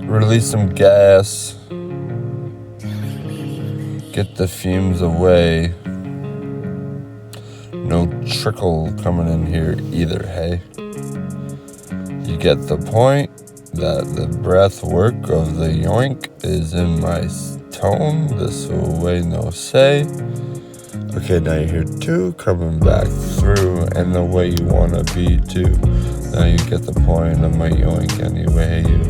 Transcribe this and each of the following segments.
Release some gas. Get the fumes away. No trickle coming in here either, hey? You get the point that the breath work of the yoink is in my tone. This way, no say. Okay, now you're here too, coming back through, and the way you wanna be too. Now you get the point of my yoink anyway, you.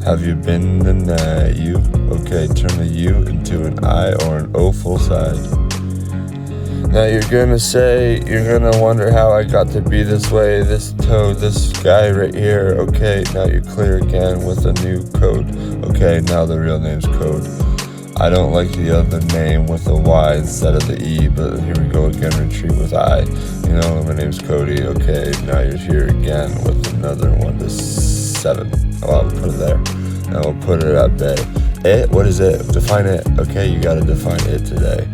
Have you been in that you? Okay, turn the U into an I or an O full side. Now you're gonna say, you're gonna wonder how I got to be this way, this toad, this guy right here. Okay, now you're clear again with a new code. Okay, now the real name's Code. I don't like the other name with a Y instead of the E, but here we go again, retreat with I. You know, my name's Cody. Okay, now you're here again with another 1 to 7. Oh, I'll put it there. Now we'll put it at bay. It? What is it? Define it. Okay, you gotta define it today.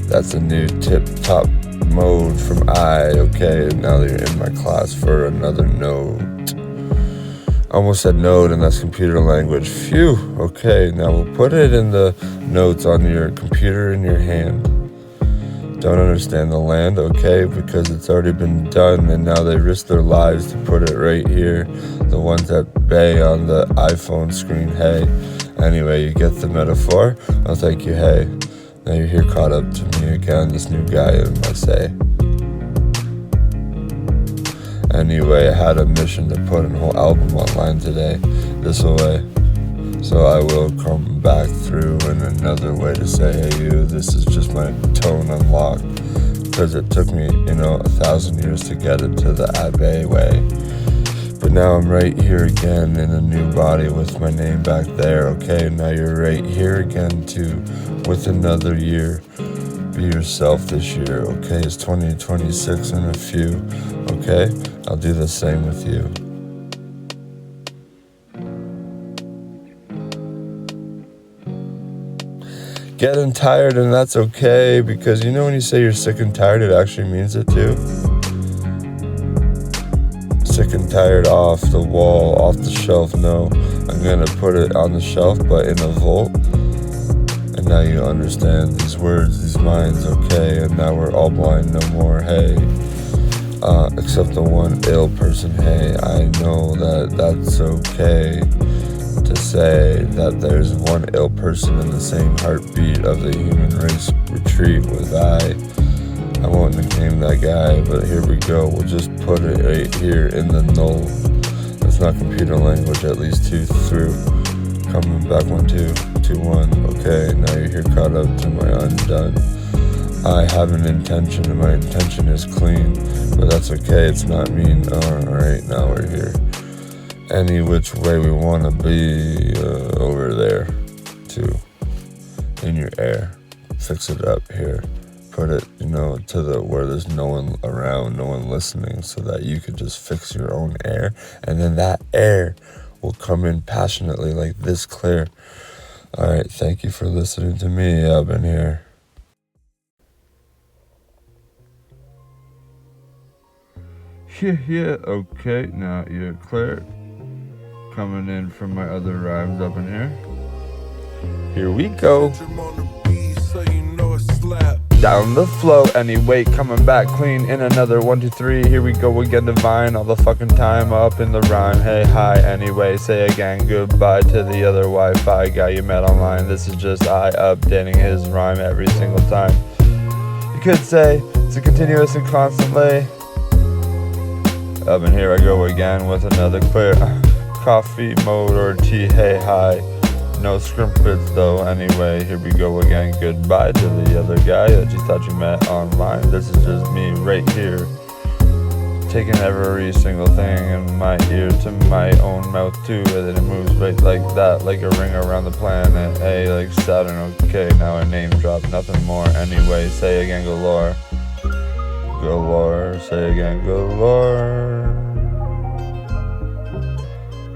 That's a new tip-top mode from I. Okay, now that you're in my class for another note. Almost said node, and that's computer language. Phew. Okay, now we'll put it in the notes on your computer in your hand. Don't understand the land, okay, because it's already been done, and now they risk their lives to put it right here. The ones that bay on the iPhone screen, hey. Anyway, you get the metaphor? Oh, thank you, hey. Now you're here caught up to me again, this new guy in my say. Anyway, I had a mission to put a whole album online today, this way. So I will come back through in another way to say, hey you, this is just my tone unlocked. Because it took me, 1,000 years to get it to the Abbey way. But now I'm right here again in a new body with my name back there, okay? Now you're right here again too, with another year. Be yourself this year, okay? It's 2026 in a few, okay? I'll do the same with you. Getting tired, and that's okay, because when you say you're sick and tired, it actually means it too. Sick and tired off the wall, off the shelf, no. I'm gonna put it on the shelf, but in a vault. And now you understand these words, these minds, okay? And now we're all blind no more, hey. Except the one ill person, hey. I know that that's okay to say that there's one ill person in the same heartbeat of the human race. Retreat with I won't nickname that guy, but here we go. We'll just put it right here in the null. That's not computer language, at least 2 through. Coming back 1, 2, 2, 1. Okay, now you're here caught up to my undone. I have an intention, and my intention is clean, but that's okay, it's not mean. Alright, now we're here. Any which way we want to be, over there, too. In your air. Fix it up here. Put it, to the where there's no one around, no one listening, so that you can just fix your own air, and then that air will come in passionately like this clear. Alright, thank you for listening to me. I've been here. Yeah, okay, now you're clear. Coming in from my other rhymes up in here. Here we go. Down the flow, anyway, coming back clean in another 1, 2, 3. Here we go again, divine all the fucking time up in the rhyme. Hey, hi, anyway, say again goodbye to the other Wi-Fi guy you met online. This is just I updating his rhyme every single time. You could say it's a continuous and constantly. Up in here I go again with another clear coffee mode or tea. Hey, hi. No scrimpets though, anyway, here we go again, goodbye to the other guy that you thought you met online. This is just me right here, taking every single thing in my ear to my own mouth too, and then it moves right like that, like a ring around the planet, hey, like Saturn. Okay, now I name drop, nothing more, anyway, say again galore, galore, say again galore.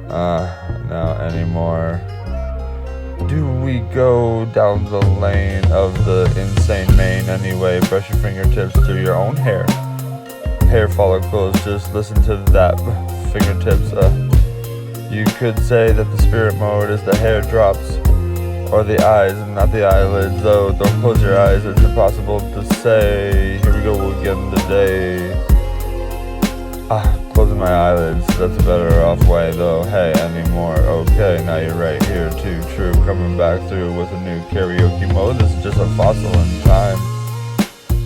Now anymore. Do we go down the lane of the insane mane anyway? Brush your fingertips to your own hair. Hair follicles, just listen to that. Fingertips, You could say that the spirit mode is the hair drops, or the eyes and not the eyelids, though don't close your eyes, it's impossible to say. Here we go again today. Closing my eyelids, that's a better off way though. Hey, anymore, okay, now you're right here too, true. Coming back through with a new karaoke mode, this is just a fossil in time.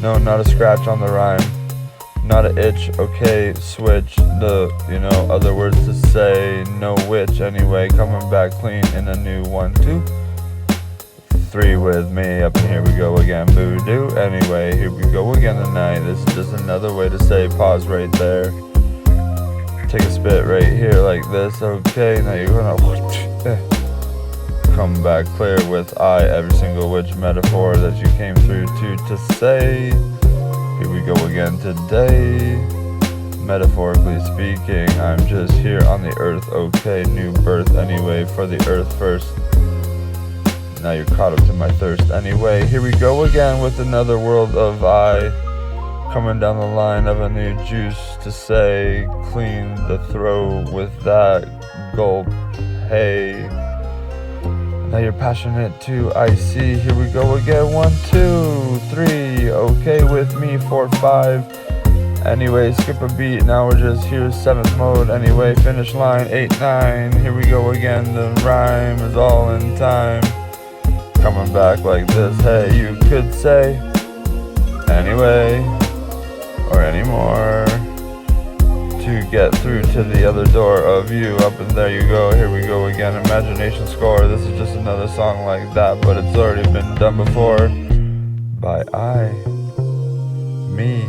No, not a scratch on the rhyme, not an itch, okay, switch the, other words to say, no which, anyway, coming back clean in a new 1, 2, 3 with me, up in here we go again, voodoo, anyway, here we go again tonight, this is just another way to say pause right there, take a spit right here like this, okay, now you're gonna come back clear with I, every single which metaphor that you came through to say. Here we go again today. Metaphorically speaking, I'm just here on the earth, okay, new birth anyway, for the earth first. Now you're caught up to my thirst anyway. Here we go again with another world of I, coming down the line of a new juice to say, clean the throat with that gulp, hey. Now you're passionate too, I see. Here we go again, 1, 2, 3, okay with me, 4, 5. Anyway, skip a beat, now we're just here, 7th mode. Anyway, finish line, 8, 9. Here we go again, the rhyme is all in time. Coming back like this, hey, you could say, anyway, or anymore. To get through to the other door of you, up and there you go, here we go again, imagination score, this is just another song like that, but it's already been done before, by I, me,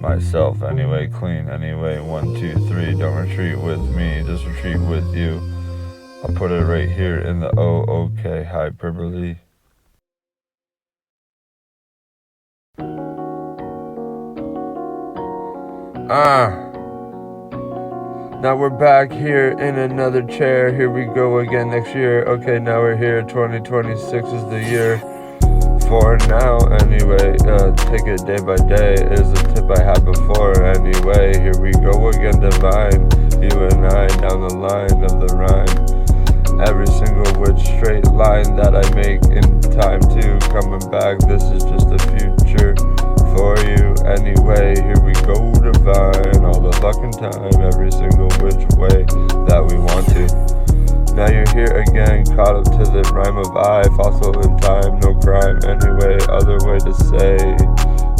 myself, anyway, clean, anyway, 1, 2, 3, don't retreat with me, just retreat with you, I'll put it right here in the okay, hyperbole. Now we're back here in another chair. Here we go again next year. Okay, now we're here. 2026 is the year. For now, anyway. Take it day by day is a tip I had before. Anyway, here we go again, divine. You and I down the line of the rhyme. Every single which straight line that I make in time to coming back. This is just the future for you. Anyway, here we go, divine, all the fucking time, every single which way that we want to. Now you're here again, caught up to the rhyme of I, fossil in time, no crime. Anyway, other way to say,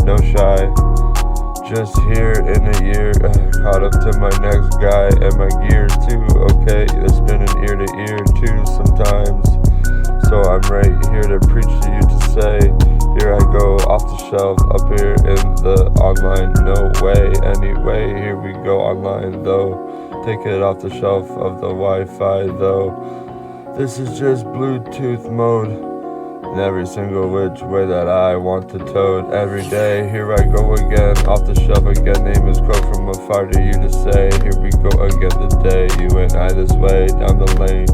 no shy. Just here in a year, caught up to my next guy and my gears too. Okay, it's spinning ear to ear too sometimes. So I'm right here to preach to you to say, here I go off the shelf, up here in the online, no way, anyway, here we go online though, take it off the shelf of the Wi-Fi though, this is just Bluetooth mode, in every single which way that I want to toad, every day, here I go again, off the shelf again, name is quote from afar to you to say, here we go again today, you and I this way, down the lane,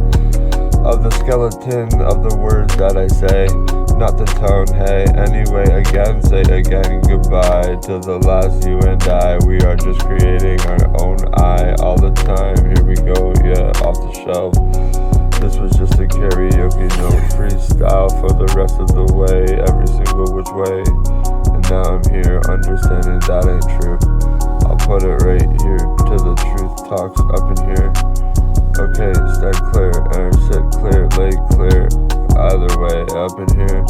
of the skeleton of the words that I say, not the tone, hey, anyway, again, say again, goodbye, to the last you and I, we are just creating our own I, all the time, here we go, yeah, off the shelf, this was just a karaoke, no freestyle for the rest of the way, every single which way, and now I'm here, understanding that ain't true, I'll put it right here, to the truth talks up in here, okay, stand clear, and sit clear, lay clear, either way, up in here,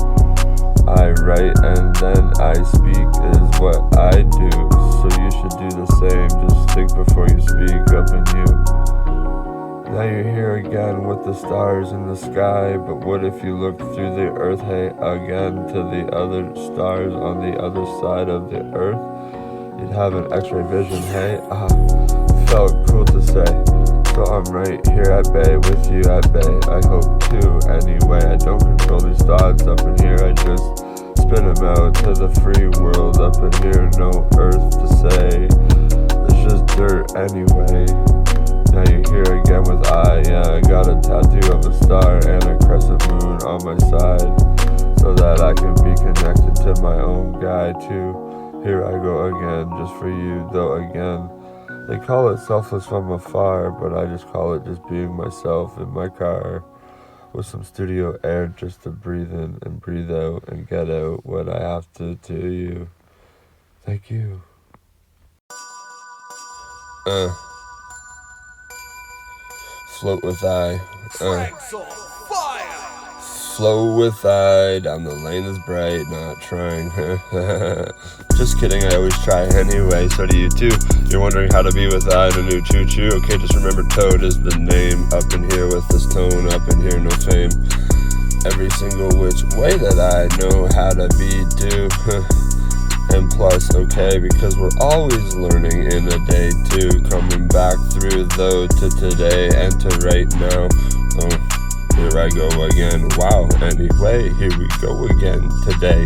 I write and then I speak is what I do, so you should do the same, just think before you speak, up in you. Now you're here again with the stars in the sky, but what if you look through the earth, hey, again to the other stars on the other side of the earth, you'd have an x-ray vision, hey, felt cool to say. So I'm right here at bay with you at bay, I hope too, anyway, I don't control these thoughts up in here, I just spin them out to the free world up in here, no earth to say, it's just dirt anyway, now you're here again with I, yeah, I got a tattoo of a star and a crescent moon on my side, so that I can be connected to my own guy too, here I go again, just for you, though again, They call it selfless from afar, but I just call it just being myself in my car with some studio air just to breathe in and breathe out and get out what I have to you. Thank you. Float with I. Flow with I, down the lane is bright, not trying. Just kidding, I always try anyway, so do you too. You're wondering how to be with I in a new choo-choo. Okay, just remember Toad is the name. Up in here with this tone, up in here no fame. Every single which way that I know how to be too. And plus, okay, because we're always learning in a day too. Coming back through though to today and to right now. Oh, here I go again. Wow, anyway, here we go again today.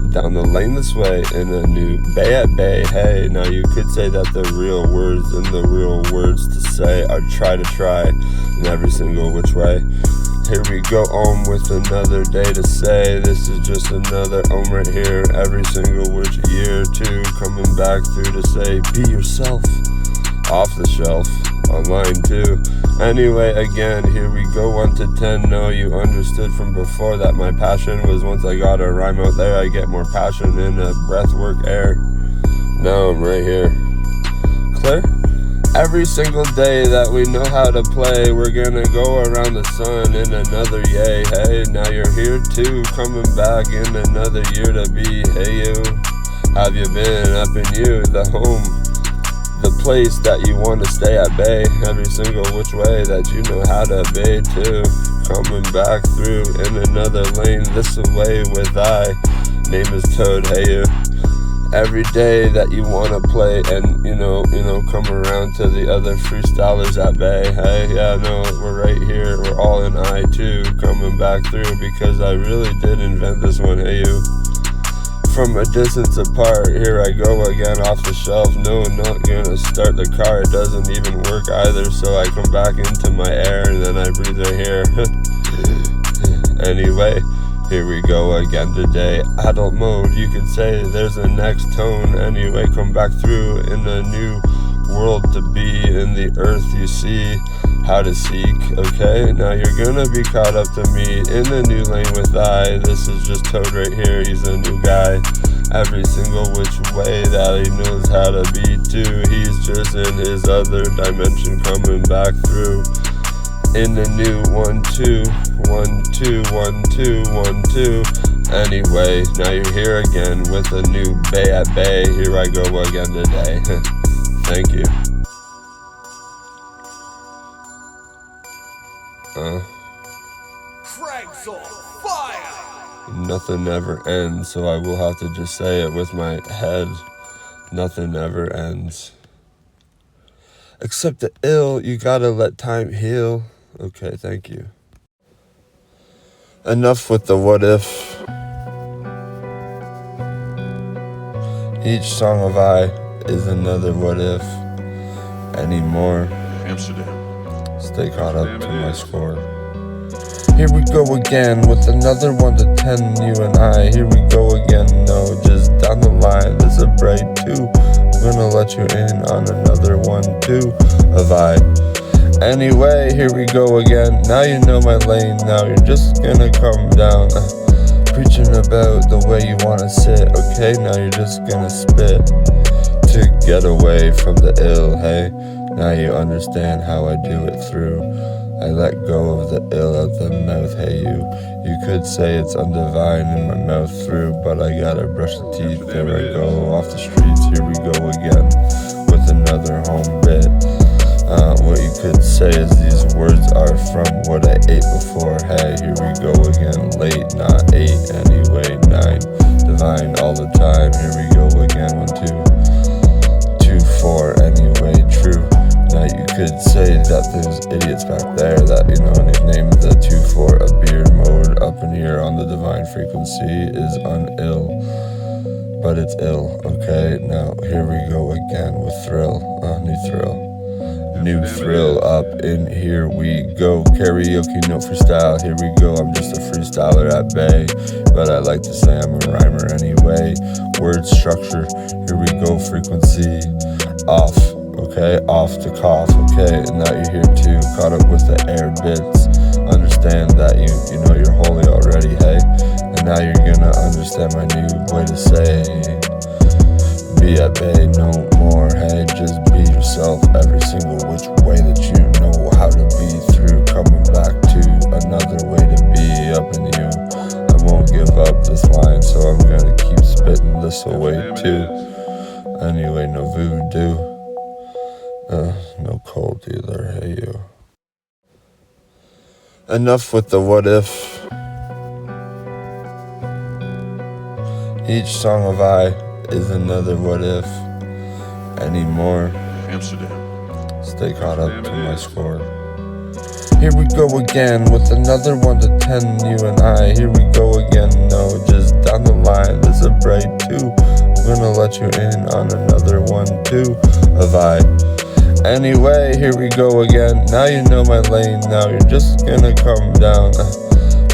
Down the lane this way in a new bay at bay. Hey, now you could say that the real words and the real words to say are try in every single which way. Here we go on with another day to say this is just another right here. Every single which year too, coming back through to say be yourself. Off the shelf, online too. Anyway, again, here we go 1 to 10. No, you understood from before that my passion was once I got a rhyme out there, I get more passion in a breathwork air. Now I'm right here. Clear? Every single day that we know how to play, we're gonna go around the sun in another yay. Hey, now you're here too, coming back in another year to be. Hey you, have you been up in you, the home, the place that you want to stay at bay? Every single which way that you know how to be too. Coming back through in another lane, this way with I. Name is Toad, hey you. Every day that you want to play and, you know, come around to the other freestylers at bay. Hey, yeah, no, we're right here. We're all in I too, coming back through because I really did invent this one, hey you. From a distance apart, here I go again off the shelf. No, not gonna start the car, it doesn't even work either. So I come back into my air and then I breathe right here. Anyway, here we go again today. Adult mode, you could say there's a next tone. Anyway, come back through in a new world to be in the earth. You see how to seek. Okay, now you're gonna be caught up to me in a new lane with I. This is just Toad right here, he's a new guy. Every single which way that he knows how to be too. He's just in his other dimension coming back through in the new 1 2 1 2 1 2 1 2. Anyway, now you're here again with a new bay at bay. Here I go again today. Thank you. Craig's on fire! Nothing never ends, so I will have to just say it with my head. Nothing never ends. Except the ill, you gotta let time heal. Okay, thank you. Enough with the what if. Each song of I is another what if. Anymore. Amsterdam. Stay caught up to my score. Here we go again with another 1 to 10, you and I. Here we go again, no, just down the line. There's a bright 2. I'm gonna let you in on another 1 2 of I. Anyway, here we go again. Now you know my lane, now you're just gonna come down. Preaching about the way you wanna sit, okay? Now you're just gonna spit to get away from the ill, hey? Now you understand how I do it through. I let go of the ill out the mouth, hey you. You could say it's undivine in my mouth through, but I gotta brush the teeth. There I go off the streets, here we go again with another home bit. What you could say is these words are from what I ate before. Hey, here we go again, late, not 8, anyway, 9. Divine all the time, here we go again, 1 2 2 4, anyway, true. Now you could say that there's idiots back there that, nicknamed the 2-4 a beard mode up in here on the divine frequency is unill. But it's ill, okay? Now here we go again with thrill, new thrill. New thrill up in here we go. Karaoke, no freestyle, here we go. I'm just a freestyler at bay, but I like to say I'm a rhymer anyway. Word structure, here we go. Frequency off, okay, off the cough, okay, and now you're here too, caught up with the air bits. Understand that you know you're holy already, hey, and now you're gonna understand my new way to say, be at bay no more, hey, just be yourself every single which way that you know how to be through, coming back to another way to be up in you. I won't give up this line, so I'm gonna keep spitting this away too. Anyway, no voodoo, no cold either, hey you. Enough with the what if. Each song of I is another what if. Anymore. Amsterdam. Stay caught up to my score. Here we go again with another 1 to 10, you and I. Here we go again, no, just down the line. There's a bright 2. I'm gonna let you in on another 1 too of I. Anyway, here we go again. Now you know my lane. Now you're just gonna come down,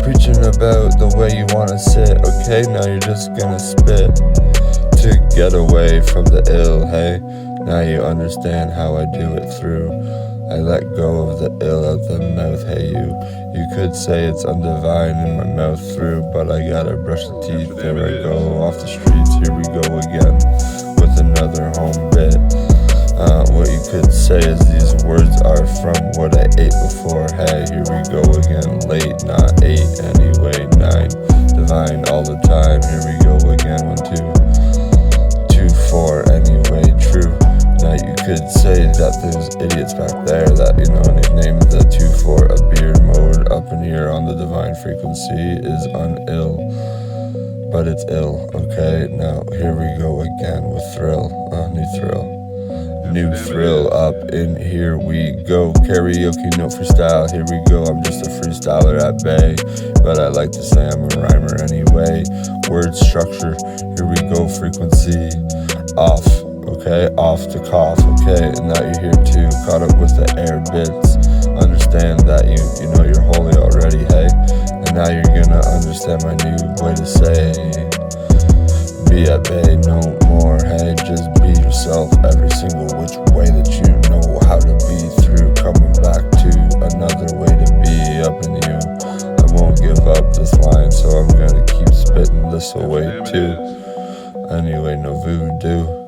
preaching about the way you wanna sit. Okay, now you're just gonna spit to get away from the ill. Hey, now you understand how I do it through. I let go of the ill out the mouth. Hey, you could say it's undivine in my mouth through, but I gotta brush the teeth. There I go off the streets. Here we go again with another home bit. What you could say is these words are from what I ate before. Hey, here we go again, late, not 8, anyway, 9, divine all the time. Here we go again, 1, 2, 2, 4, anyway, true. Now you could say that there's idiots back there that, you know, nickname the 2-4 a beer mode up in here on the divine frequency is unill, but it's ill, okay? Now here we go again with thrill, new thrill. New thrill up in here we go. Karaoke, no freestyle. Here we go. I'm just a freestyler at bay, but I like to say I'm a rhymer anyway. Word structure. Here we go. Frequency off. Okay, off the cough. Okay, and now you're here too, caught up with the air bits. Understand that you know you're holy already, hey, and now you're gonna understand my new way to say, be at bay no more, hey, just be yourself every single which way that you know how to be through, coming back to another way to be up in you. I won't give up this line, so I'm gonna keep spitting this away too. Anyway, no voodoo,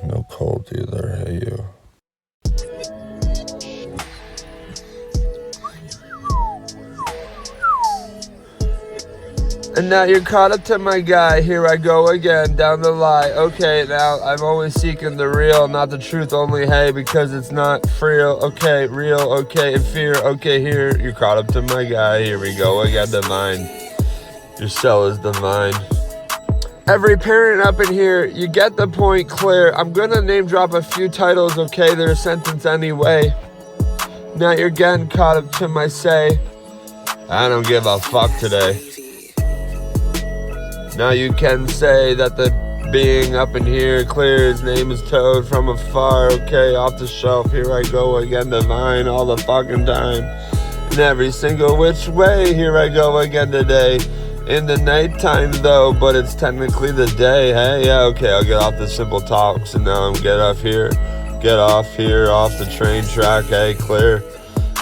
no cold either, hey you. And now you're caught up to my guy. Here I go again, down the lie. Okay, now I'm always seeking the real, not the truth only, hey, because it's not real. Okay, real, okay, and fear. Okay, here, you're caught up to my guy. Here we go again, divine. Your cell is divine. Every parent up in here, you get the point clear. I'm gonna name drop a few titles, okay? They're a sentence anyway. Now you're getting caught up to my say. I don't give a fuck today. Now you can say that the being up in here clear, his name is Toad from afar, okay, off the shelf, here I go again, divine, all the fucking time. In every single which way, here I go again today. In the nighttime though, but it's technically the day, hey, yeah, okay, I'll get off the simple talks, and now I'm get off here, off the train track, hey, clear.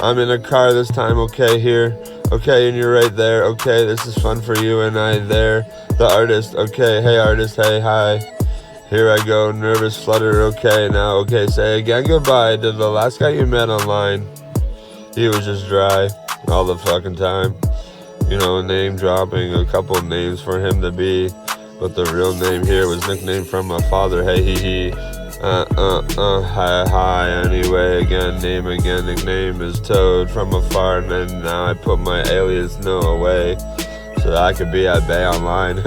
I'm in a car this time, okay, here, okay, and you're right there, okay, this is fun for you and I there. The artist, okay, hey artist, hey, hi. Here I go, nervous flutter, okay, now, okay, say again goodbye to the last guy you met online. He was just dry all the fucking time. You know, name dropping a couple names for him to be, but the real name here was nicknamed from my father, hey, he. Hi, anyway, again, name again, nickname is Toad from afar, and then now I put my alias no away, so that I could be at bay online.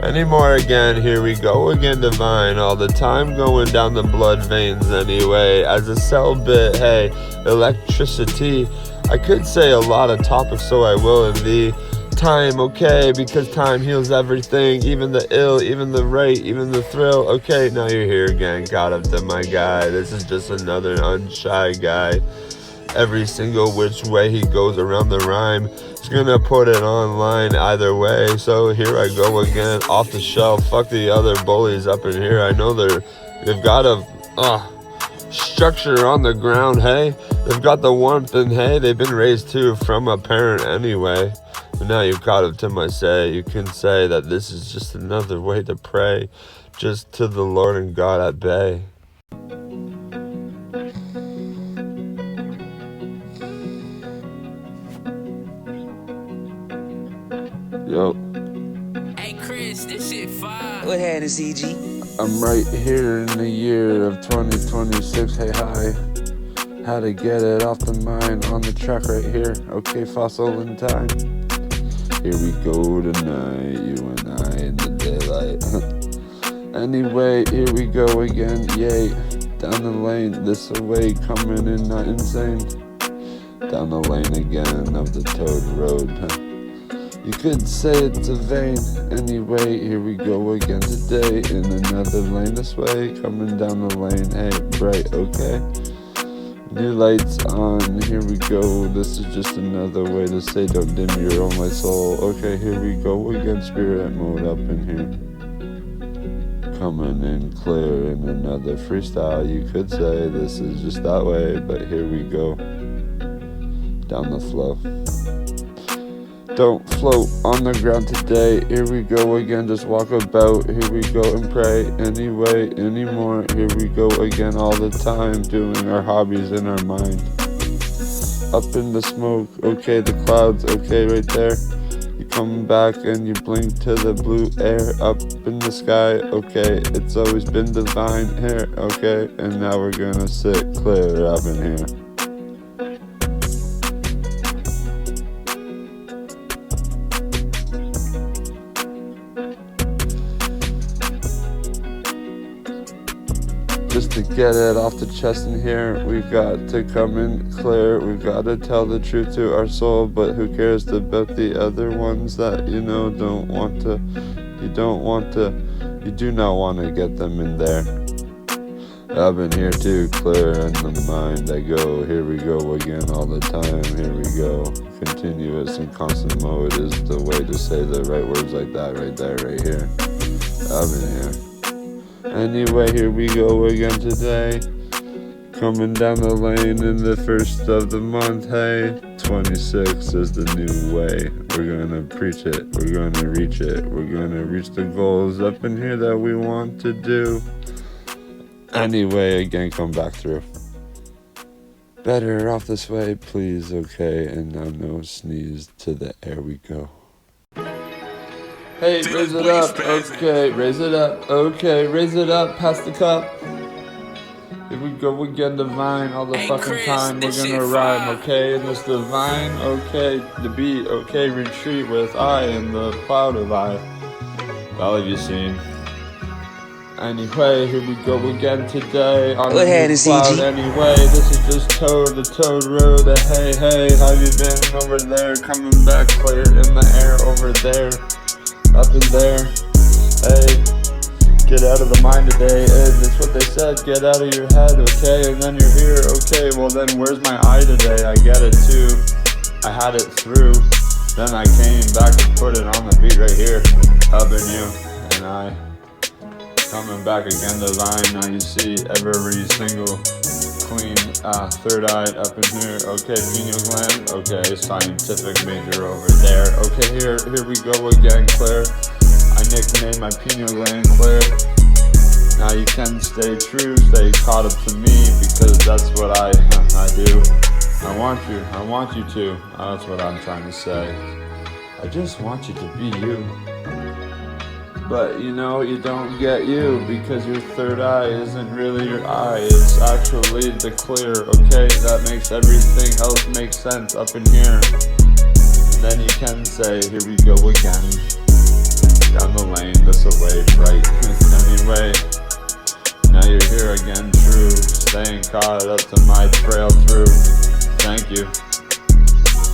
Anymore again, here we go again, divine, all the time going down the blood veins anyway, as a cell bit, hey, electricity, I could say a lot of topics, so I will in the time, okay, because time heals everything, even the ill, even the right, even the thrill, okay, now you're here again, caught up to my guy, this is just another unshy guy, every single which way he goes around the rhyme, he's gonna put it online either way, so here I go again, off the shelf, fuck the other bullies up in here, I know they've got a, structure on the ground, hey. They've got the warmth and hey, they've been raised too from a parent anyway. But now you've caught up to my say. You can say that this is just another way to pray, just to the Lord and God at bay. Yo. Hey Chris, this shit fire. What happened, CG? I'm right here in the year of 2026, hey hi. How to get it off the mind on the track right here. Okay, fossil in time. Here we go tonight, you and I in the daylight. Anyway, here we go again, yay. Down the lane, this away, coming in, not insane. Down the lane again of the toad road. You could say it's a vein. Anyway, here we go again today. In another lane this way, coming down the lane, hey, bright, okay. New lights on, here we go. This is just another way to say don't dim your own light soul. Okay, here we go again, spirit mode up in here. Coming in clear in another freestyle. You could say this is just that way, but here we go. Down the flow. Don't float on the ground today. Here we go again, just walk about. Here we go and pray. Anyway, anymore. Here we go again all the time, doing our hobbies in our mind. Up in the smoke, okay, the clouds, okay, right there. You come back and you blink to the blue air. Up in the sky, okay, it's always been divine here, okay. And now we're gonna sit clear up in here. Just to get it off the chest in here, we've got to come in clear. We've got to tell the truth to our soul, but who cares about the other ones that you do not want to get them in there. I've been here too, clear in the mind I go. Here we go again all the time, here we go. Continuous and constant mode is the way to say the right words like that right there, right here. I've been here. Anyway, here we go again today. Coming down the lane in the first of the month, hey. 26 is the new way. We're gonna preach it, we're gonna reach it. We're gonna reach the goals up in here that we want to do. Anyway, again, come back through. Better off this way, please, okay. And now no sneeze, to the air we go. Hey, raise it up, okay, raise it up, okay, raise it up, pass the cup. Here we go again, divine, all the fucking time, we're gonna rhyme, okay, in this divine, okay, the beat, okay, retreat with I in the cloud of I. All of you seen. Anyway, here we go again today on the new cloud. Anyway, this is just Toad, the Toad Road. Hey, hey, how you been over there? Coming back clear in the air over there. Up in there, hey, get out of the mind today, that's what they said, get out of your head, okay, and then you're here, okay, well then where's my eye today, I get it too, I had it through, then I came back and put it on the beat right here, up in you, and I, coming back again divine, now you see every single clean, third eye up in here, okay, pineal gland, okay, scientific major over there, okay, here we go again, Claire, I nicknamed my pineal gland Claire, now you can stay true, stay caught up to me, because that's what I do, I want you to, that's what I'm trying to say, I just want you to be you. But you don't get you because your third eye isn't really your eye, it's actually the clear, okay? That makes everything else make sense up in here. And then you can say, here we go again. Down the lane, this away, right? Anyway, now you're here again, true. Staying caught up to my trail through. Thank you.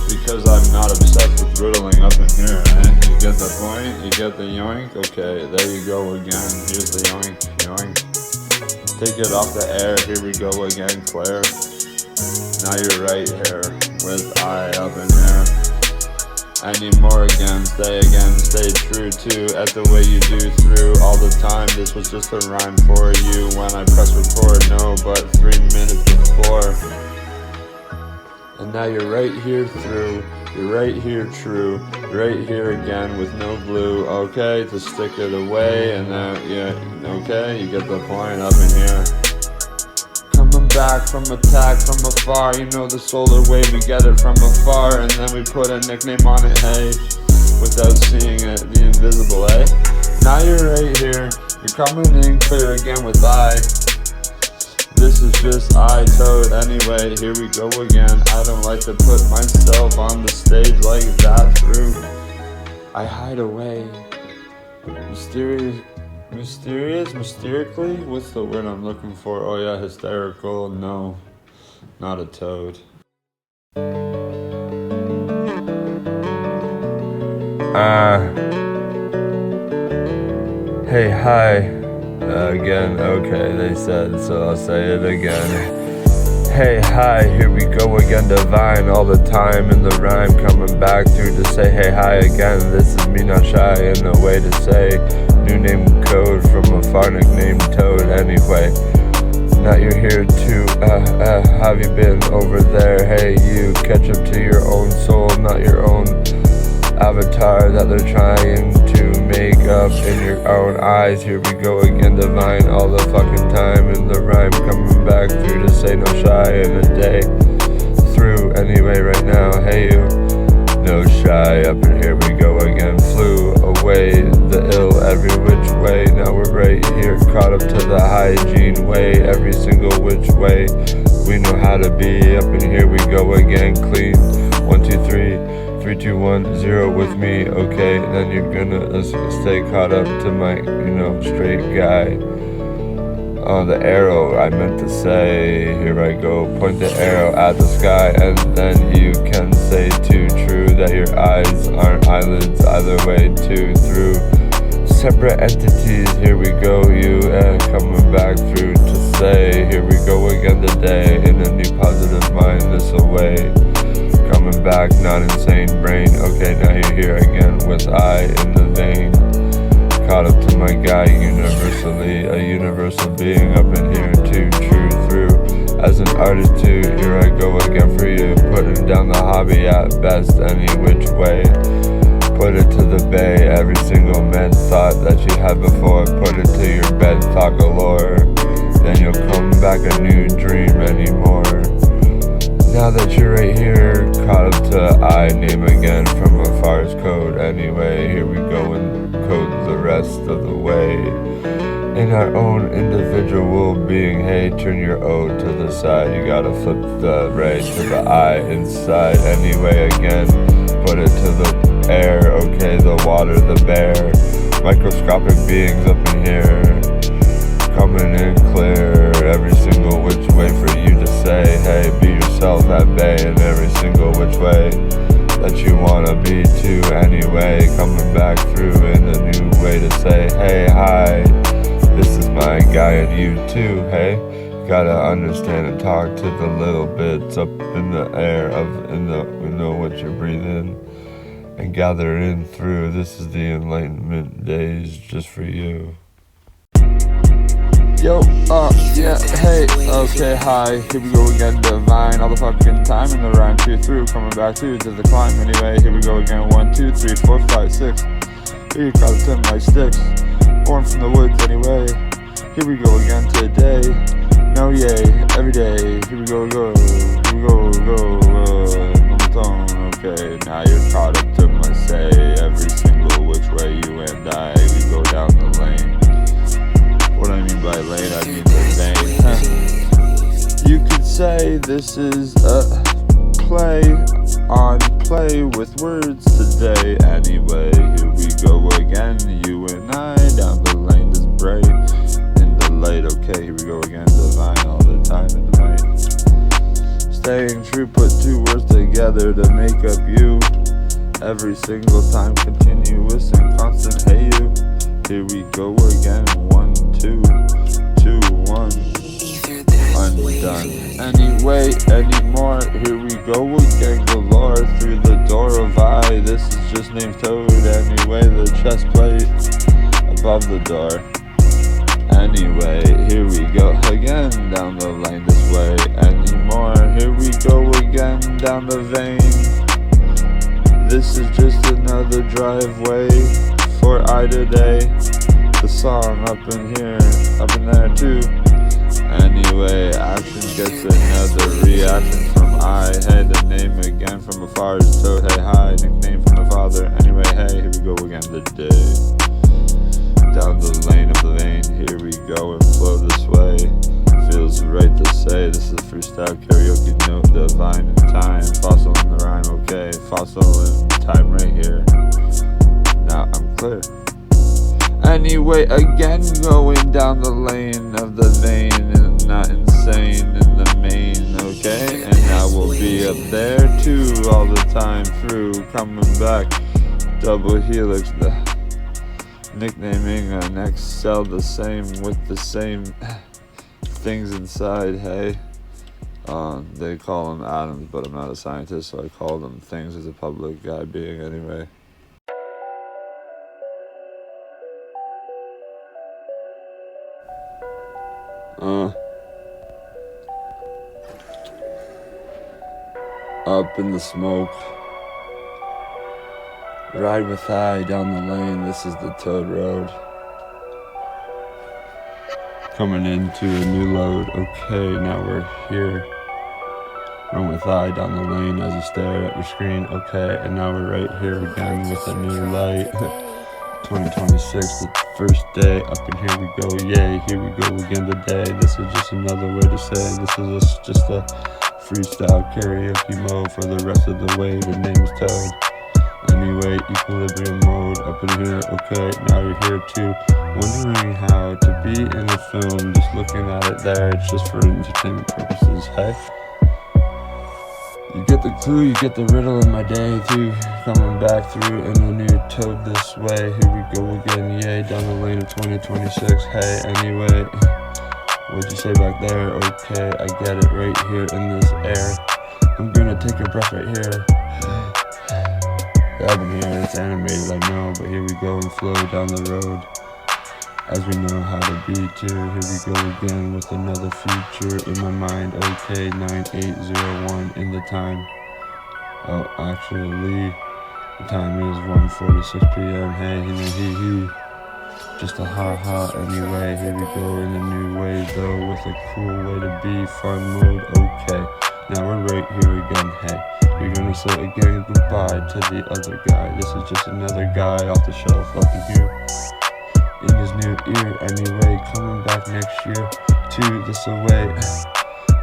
Because I'm not obsessed with riddling up in here, eh? You get the point? You get the yoink? Okay, there you go again. Here's the yoink, yoink. Take it off the air, here we go again, Claire. Now you're right here, with I up in here. anymore again. Stay true to at the way you do through all the time. This was just a rhyme for you when I press record. No, but 3 minutes before. And now you're right here through. You're right here true. You're right here again with no glue. Okay, to stick it away. And now, yeah, okay, you get the point up in here. Coming back from attack from afar. You know the solar wave, we get it from afar. And then we put a nickname on it, hey. Without seeing it, the invisible, eh? Now you're right here. You're coming in clear again with I. This is just I Toad anyway, here we go again. I don't like to put myself on the stage like that through. I hide away. Mysteriously? What's the word I'm looking for? Oh yeah, hysterical. No, not a toad. Hey, hi. Again, okay, they said, so I'll say it again. Hey, hi, here we go again, divine, all the time in the rhyme, coming back through to say hey, hi again. This is me not shy in a way to say, new name code from a far nickname Toad anyway. Now you're here too, have you been over there? Hey, you, catch up to your own soul, not your own avatar that they're trying to make up in your own eyes. Here we go again, divine, all the fucking time in the rhyme, coming back through to say no shy in a day through anyway right now. Hey you, no shy, up in here we go again. Flew away the ill every which way. Now we're right here, caught up to the hygiene way, every single which way we know how to be. Up in here we go again, clean. 1, 2, 3 3, 2, 1, 0 with me, okay, then you're gonna stay caught up to my, straight guy. The arrow, I meant to say, here I go, point the arrow at the sky, and then you can say too true that your eyes aren't eyelids, either way too through. Separate entities, here we go, you, and coming back through to say, here we go again today, in a new positive mind, this away. Coming back, not insane brain. Okay, now you're here again with I in the vein. Caught up to my guy universally, a universal being up in here too, true through. As an artist too, here I go again for you. Putting down the hobby at best, any which way. Put it to the bay, every single med thought that you had before. Put it to your bed, thought galore. Then you'll come back a new dream anymore. Now that you're right here, caught up to I name again from a far's code anyway. Here we go and code the rest of the way. In our own individual being, hey, turn your O to the side. You gotta flip the ray to the I inside anyway again. Put it to the air, okay, the water, the bear. Microscopic beings up in here. Coming in clear, every single which way for you to say, hey, be yourself at bay in every single which way that you wanna be too anyway. Coming back through in a new way to say, hey, hi, this is my guy and you too, hey. Gotta understand and talk to the little bits up in the air what you're breathing and gather in through. This is the enlightenment days just for you. Yo, yeah, hey, okay, hi, here we go again, divine, all the fucking time in the rhyme, 2 through, coming back to the climb anyway, here we go again, 1, 2, 3, 4, 5, 6, here you caught up to my sticks, born from the woods anyway, here we go again today, no yay, every day, here we go, okay, now you're caught up to my say, every single which way you and I, we go down the lane. What I mean by lane, I mean the vein. You could say this is a play with words today. Anyway, here we go again, you and I, down the lane is bright in the light. Okay, here we go again, divine all the time in the night. Staying true, put 2 words together to make up you. Every single time, continuous and constant, hey you. Here we go again, 1, 2, 2, 1. undone. Anyway, anymore, here we go again, galore through the door of I. This is just named Toad. Anyway, the chest plate above the door. Anyway, here we go again down the lane this way. Anymore, here we go again down the vein. This is just another driveway for I today. The song up in here, up in there too. Anyway, action gets another reaction from I. Hey, the name again from afar is Toad. Hey, hi, nickname from the father. Anyway, hey, here we go again today. Down the lane of the vein, here we go and flow this way. Feels right to say, this is freestyle karaoke note, divine in time, fossil in the rhyme, okay, fossil in time right here. Now I'm clear. Anyway, again going down the lane of the vein, and not insane in the main, okay? And now we'll be up there too all the time through, coming back, double helix, the nicknaming an Excel the same with the same things inside, hey? They call them atoms, but I'm not a scientist, so I call them things as a public guy being anyway. Up in the smoke. Ride with I down the lane, this is the Toad Road. Coming into a new load, okay, now we're here. Run with I down the lane as you stare at your screen, okay, and now we're right here again with a new light. 2026, the first day, up in here we go, yay, here we go again today. This is just another way to say, this is just a freestyle karaoke mode for the rest of the way. The name's Toad. Anyway, equilibrium mode up in here, okay, now you're here too. Wondering how to be in a film, just looking at it there, it's just for entertainment purposes, hey? You get the clue, you get the riddle in my day too. Coming back through in a new Toad this way. Here we go again, yay, down the lane of 2026, hey, anyway. What'd you say back there? Okay, I get it right here in this air. I'm gonna take a breath right here. Up in here, it's animated, I know, but here we go and flow down the road. As we know how to be too, here we go again with another future in my mind. Okay, 9801 in the time. Oh, actually, the time is 1:46 p.m. Hey, he. Just a ha anyway, here we go in a new way though, with a cool way to be, fun mode, okay. Now we're right here again, hey. We're gonna say again goodbye to the other guy. This is just another guy off the shelf up in here. In his new ear, anyway, coming back next year to this away.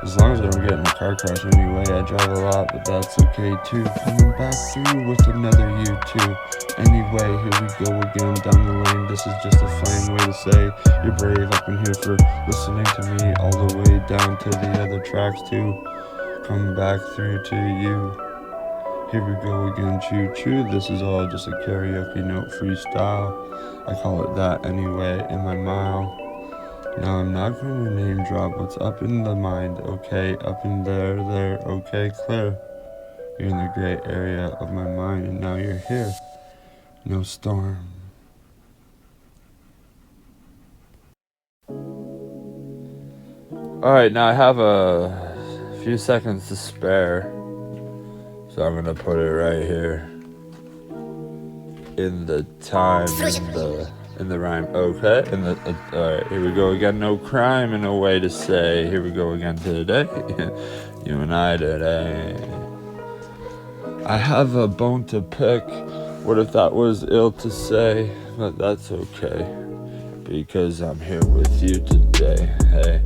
As long as I don't get in a car crash anyway, I drive a lot, but that's okay too. Coming back through with another you too. Anyway, here we go again down the lane. This is just a flame way to say you're brave up in here for listening to me all the way down to the other tracks too. Come back through to you. Here we go again, choo choo. This is all just a karaoke note freestyle. I call it that anyway in my mile. Now I'm not going to name drop what's up in the mind, okay? Up in there, okay, clear. You're in the gray area of my mind and now you're here. No storm. Alright, now I have a few seconds to spare. So I'm gonna put it right here. In the time, in the rhyme, okay? Alright, here we go again. No crime and no way to say. Here we go again today. You and I today. I have a bone to pick. What if that was ill to say? But that's okay. Because I'm here with you today. Hey,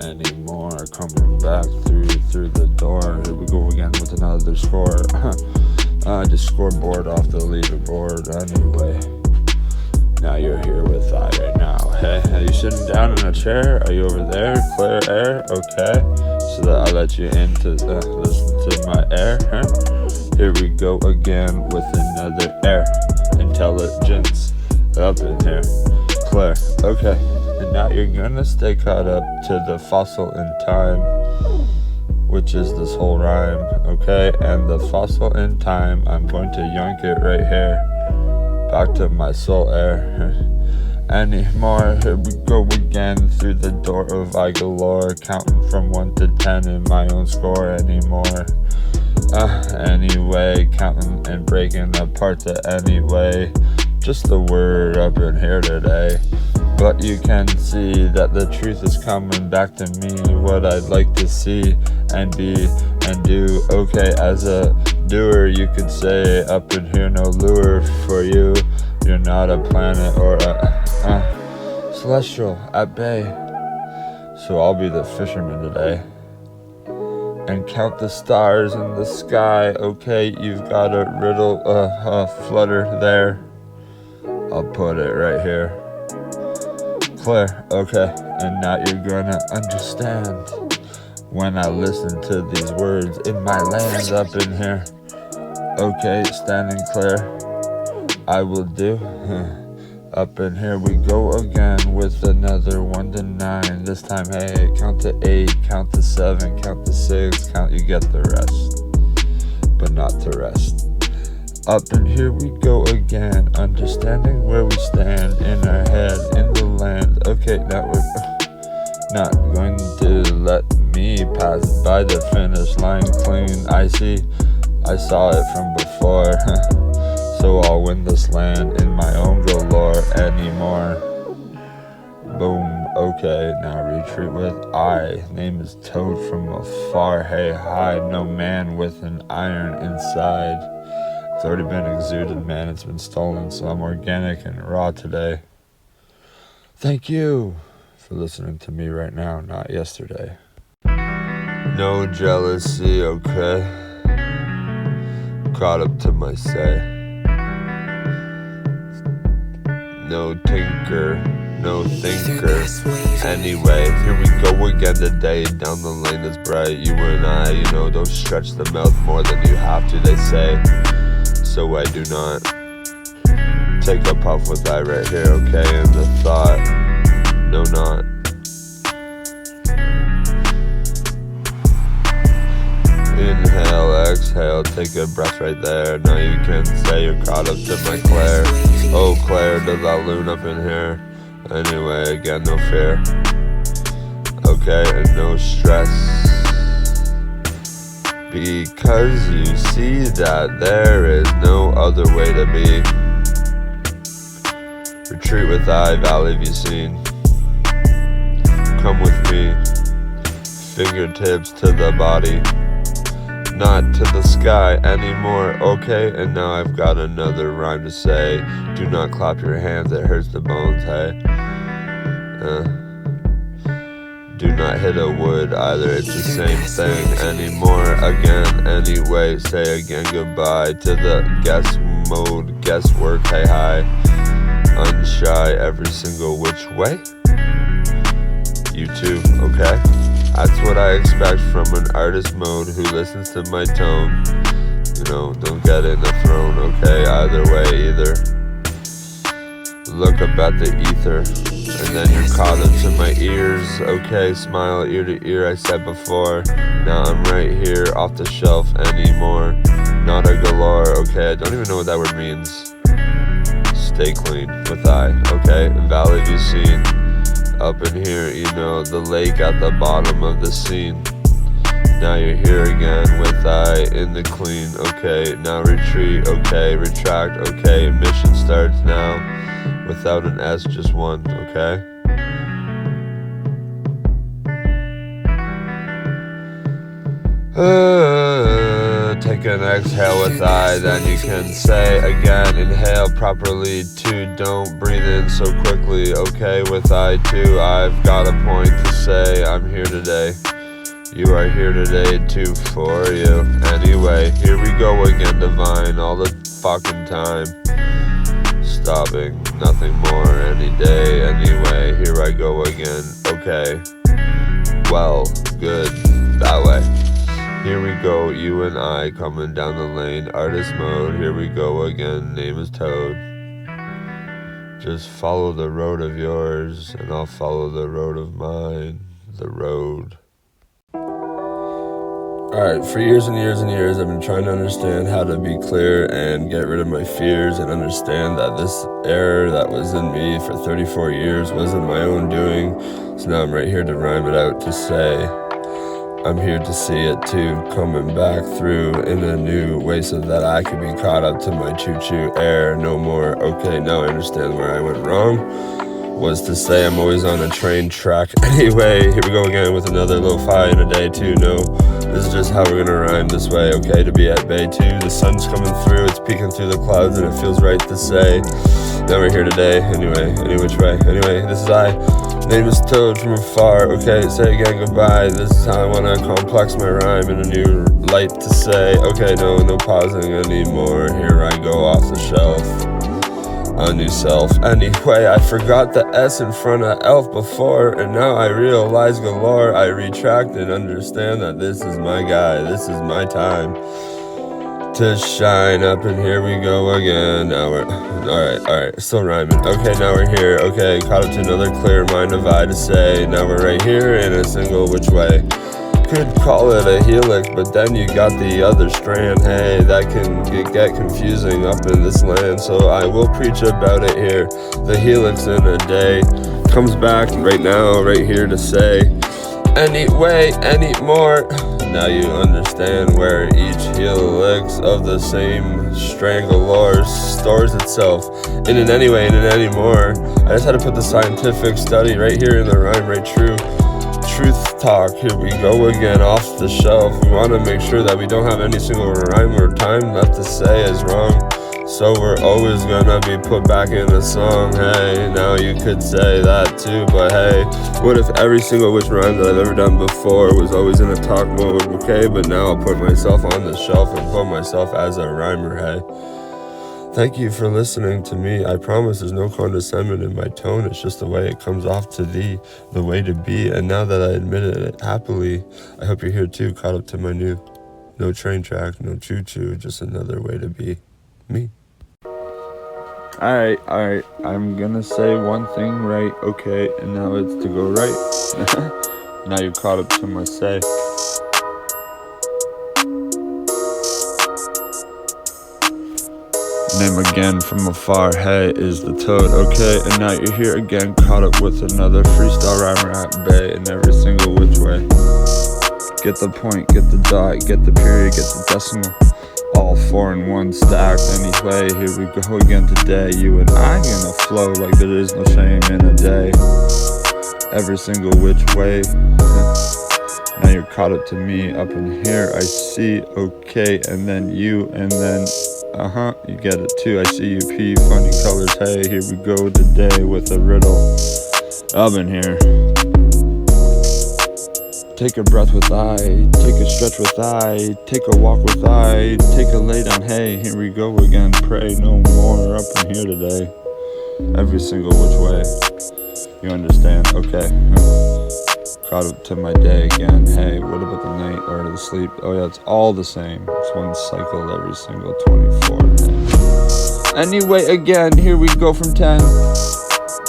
anymore. Coming back through the door. Here we go again with another score. Just scoreboard off the leaderboard anyway. Now you're here with I right now. Hey, are you sitting down in a chair? Are you over there? Clear air? Okay. So that I let you in to listen to my air. Huh? Here we go again with another air. Intelligence up in here. Clear. Okay. And now you're gonna stay caught up to the fossil in time, which is this whole rhyme, okay? And the fossil in time, I'm going to yoink it right here, back to my soul air. Anymore, here we go again, through the door of I galore, counting from 1 to 10 in my own score anymore. Anyway, counting and breaking apart the anyway, just the word up in here today. But you can see that the truth is coming back to me, what I'd like to see and be and do. Okay, as a doer, you could say up in here no lure for you. You're not a planet or a celestial at bay. So I'll be the fisherman today and count the stars in the sky. Okay, you've got a riddle, flutter there. I'll put it right here. Clear, okay, and now you're gonna understand when I listen to these words in my land up in here. Okay, standing clear, I will do. Up in here we go again with another 1 to 9. This time, hey, count to 8, count to 7, count to 6, count, you get the rest, but not to rest. Up in here we go again, understanding where we stand in our head, in the land. Okay, now we're not going to let me pass by the finish line clean. I saw it from before. So I'll win this land in my own galore anymore. Boom, okay, now retreat with I. Name is Toad from afar. Hey, hide, no man with an iron inside. It's already been exuded, man, it's been stolen, so I'm organic and raw today. Thank you for listening to me right now, not yesterday. No jealousy, okay? Caught up to my say. No tinker, no thinker. Anyway, here we go again today. Down the lane is bright. You and I, don't stretch the mouth more than you have to, they say. So I do not take a puff with I right here, okay? And the thought, no, not. Inhale, exhale, take a breath right there. Now you can say you're caught up to my Claire. Oh, Claire, does that loon up in here? Anyway, again, no fear. Okay, and no stress. Because you see that there is no other way to be. Retreat with I, valley have you seen? Come with me. Fingertips to the body. Not to the sky anymore, okay? And now I've got another rhyme to say. Do not clap your hands, it hurts the bones, hey? Do not hit a wood either, it's the same thing anymore. Again, anyway, say again goodbye to the guess mode, guesswork, hey hi. Unshy every single which way. You too, okay? That's what I expect from an artist mode who listens to my tone. Don't get in the throne, okay? Either way, either. Look up at the ether, and then you're caught into my ears, okay? Smile ear to ear, I said before. Now I'm right here, off the shelf anymore. Not a galore, okay? I don't even know what that word means. Stay clean with I, okay? Valley have you seen? Up in here, the lake at the bottom of the scene. Now you're here again with I in the clean, okay? Now retreat, okay? Retract, okay? Mission starts now. Without an S, just one, okay? Take an exhale with I, then you can say again, inhale properly, 2, don't breathe in so quickly, okay? With I too, I've got a point to say, I'm here today. You are here today too for you. Anyway, here we go again, divine, all the fucking time. Stopping, nothing more, any day, anyway, here I go again, okay. Well, good, that way. Here we go, you and I coming down the lane, artist mode, here we go again, name is Toad. Just follow the road of yours, and I'll follow the road of mine, the road. Alright, for years and years and years, I've been trying to understand how to be clear and get rid of my fears and understand that this error that was in me for 34 years wasn't my own doing. So now I'm right here to rhyme it out to say, I'm here to see it too, coming back through in a new way so that I could be caught up to my choo-choo air no more. Okay, now I understand where I went wrong. Was to say I'm always on a train track. Anyway, here we go again with another lo-fi in a day too. No, this is just how we're gonna rhyme this way. Okay, to be at bay too. The sun's coming through, it's peeking through the clouds, and it feels right to say. Now we're here today. Anyway, any which way. Anyway, this is I. Name is Toad from afar. Okay, say again goodbye. This is how I wanna complex my rhyme in a new light to say. Okay, no pausing anymore. Here I go off the shelf. A new self. Anyway, I forgot the S in front of elf before, and now I realize galore. I retract and understand that this is my guy. This is my time to shine up, and here we go again. Now we're alright, still rhyming. Okay, now we're here. Okay, caught up to another clear mind of I to say. Now we're right here in a single which way. Could call it a helix, but then you got the other strand. Hey, that can get confusing up in this land, so I will preach about it here. The helix in a day comes back right now, right here to say, anyway, anymore. Now you understand where each helix of the same stranglor stores itself in an anyway and an anymore. I just had to put the scientific study right here in the rhyme, right true. Truth talk, here we go again off the shelf. We want to make sure that we don't have any single rhyme or time left to say is wrong, so we're always gonna be put back in the song. Hey, now you could say that too, but hey, what if every single which rhyme that I've ever done before was always in a talk mode? Okay, but now I'll put myself on the shelf and put myself as a rhymer. Hey, thank you for listening to me. I promise there's no condescension in my tone. It's just the way it comes off to thee, the way to be. And now that I admitted it happily, I hope you're here too, caught up to my new. No train track, no choo-choo, just another way to be me. Alright, I'm gonna say one thing right, okay, and now it's to go right. Now you're caught up to my say. Name again from afar, hey, is the Toad, okay, and now you're here again, caught up with another freestyle rhymer at bay in every single which way. Get the point, get the dot, get the period, get the decimal, all 4 in 1 stacked. Anyway, here we go again today, you and I gonna flow like there is no shame in a day, every single which way. Now you're caught up to me, up in here I see, okay, and then you, and then you get it too, I see you P, funny colors, hey, here we go today with a riddle. I've been here. Take a breath with I, take a stretch with I, take a walk with I, take a lay down, hey, here we go again, pray no more up in here today. Every single which way, you understand, okay. Caught up to my day again, hey, what about the night or the sleep? Oh yeah, it's all the same, it's one cycle every single 24. Hey. Anyway, again, here we go from 10.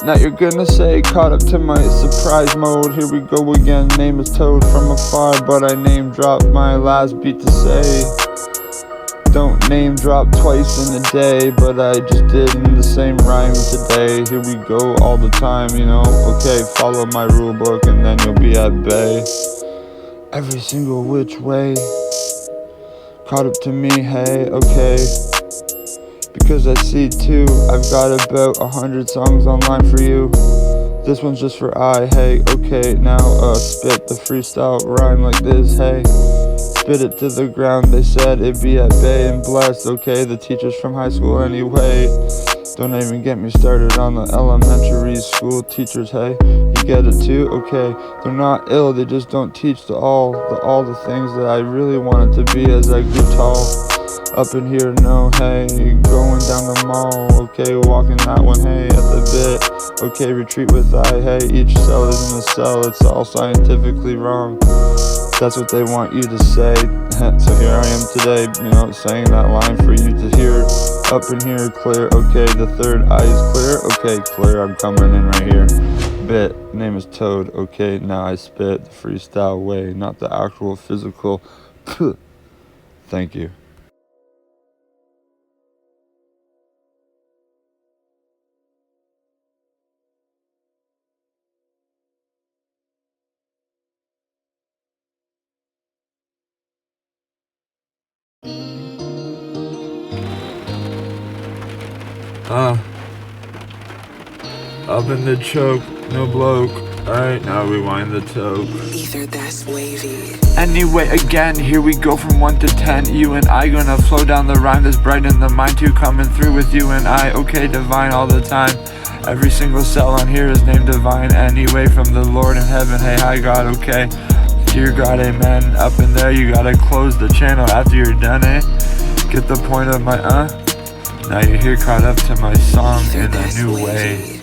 Now you're gonna say, caught up to my surprise mode, here we go again, name is Toad from afar, but I name drop my last beat to say. Don't name drop twice in a day, but I just did in the same rhyme today. Here we go all the time, you know, okay, follow my rule book and then you'll be at bay. Every single which way, caught up to me, hey, okay. Because I see too, I've got about 100 songs online for you. This one's just for I, hey, okay, now spit the freestyle rhyme like this, hey. Spit it to the ground, they said it'd be at bay and blessed, okay, the teachers from high school anyway. Don't even get me started on the elementary school teachers, hey. You get it too, okay, they're not ill, they just don't teach all the things that I really wanted to be as I grew tall. Up in here, no, hey, going down the mall, okay, walking that one, hey, at the bit, okay, retreat with I, hey, each cell isn't a cell, it's all scientifically wrong, that's what they want you to say, so here I am today, you know, saying that line for you to hear. up in here, clear, okay, the third eye is clear, okay, clear, I'm coming in right here. Bit, name is Toad, okay, now I spit the freestyle way, not the actual physical. Thank you. Up in the choke, no bloke. Alright, now rewind the toke. Ether, that's wavy. Anyway, again, here we go from 1 to 10. You and I gonna flow down the rhyme that's bright in the mind too. Coming through with you and I, okay, divine all the time. Every single cell on here is named divine. Anyway, from the Lord in heaven, hey, hi God, okay. Dear God, amen. Up in there, you gotta close the channel after you're done, eh? Get the point of my Now you're here caught up to my song in a new way.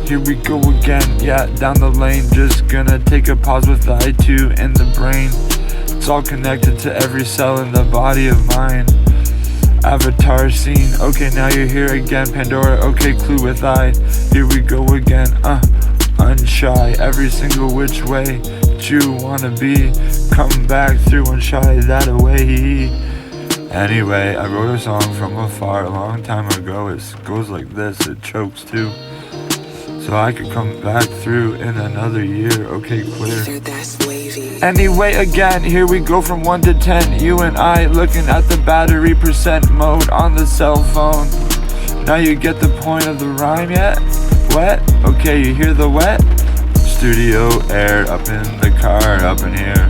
Here we go again, yeah, down the lane. Just gonna take a pause with the I2 in the brain. It's all connected to every cell in the body of mine. Avatar scene, okay, now you're here again. Pandora, okay, clue with I. Here we go again, unshy. Every single which way that you wanna be. Come back through and shy that away. Anyway, I wrote a song from afar a long time ago. It goes like this, it chokes too. So I could come back through in another year, okay, clear. Ether, that's wavy. Anyway, again, here we go from 1 to 10. You and I looking at the battery percent mode on the cell phone. Now you get the point of the rhyme yet? Wet? Okay, you hear the wet? Studio air up in the car, up in here.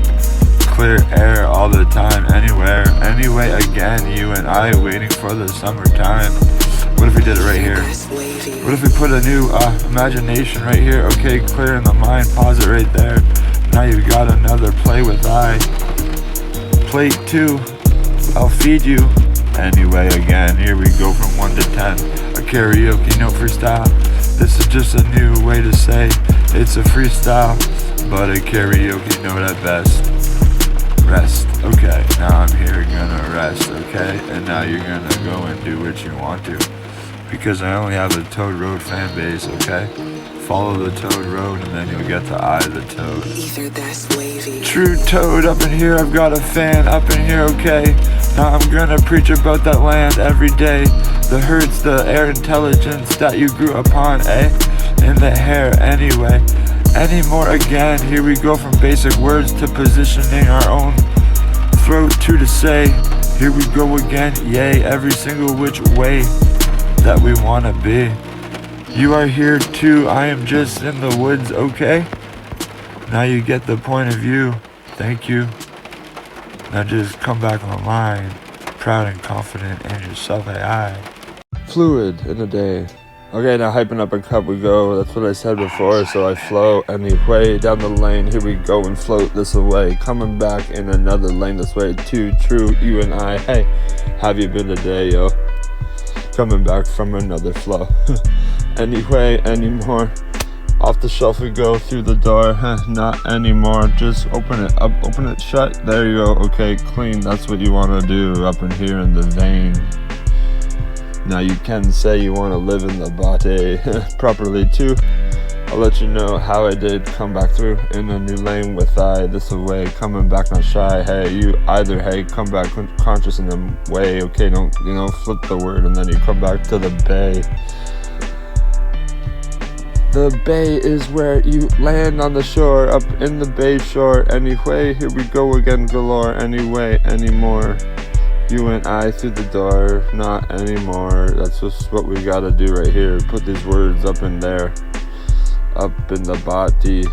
Clear air all the time, anywhere. Anyway, again, you and I waiting for the summertime. What if we did it right here? What if we put a new imagination right here? Okay, clear in the mind, pause it right there. Now you've got another play with I. Plate 2, I'll feed you. Anyway, again, here we go from 1 to 10. A karaoke note freestyle. This is just a new way to say it's a freestyle, but a karaoke note at best. Rest, okay, now I'm here gonna rest, okay? And now you're gonna go and do what you want to. Because I only have a Toad Road fan base, okay? Follow the Toad Road and then you'll get to I the Toad. Ether, that's wavy. True Toad, up in here, I've got a fan up in here, okay? Now I'm gonna preach about that land every day. The herds, the air intelligence that you grew upon, eh? In the hair, anyway. Anymore again, here we go from basic words to positioning our own throat to say. Here we go again, yay, every single which way that we wanna be. You are here too, I am just in the woods, okay? Now you get the point of view, thank you. Now just come back online, proud and confident in yourself, AI. Fluid in a day. Okay, now hyping up a cup we go, that's what I said before, so I flow anyway, down the lane, here we go and float this away, coming back in another lane this way, too true, you and I, hey, have you been today, yo? Coming back from another flow. Anyway, anymore. Off the shelf we go, through the door, not anymore. Just open it up, open it shut. There you go, okay, clean. That's what you want to do up in here in the vein. Now you can say you want to live in the body properly too. I'll let you know how I did come back through in a new lane with I this away, coming back not shy. Hey, you either, hey, come back conscious in the way, okay, don't, flip the word and then you come back to the bay. The bay is where you land on the shore, up in the bay shore. Anyway, here we go again galore, anyway, anymore. You and I through the door, not anymore. That's just what we gotta do right here, put these words up in there. Up in the body,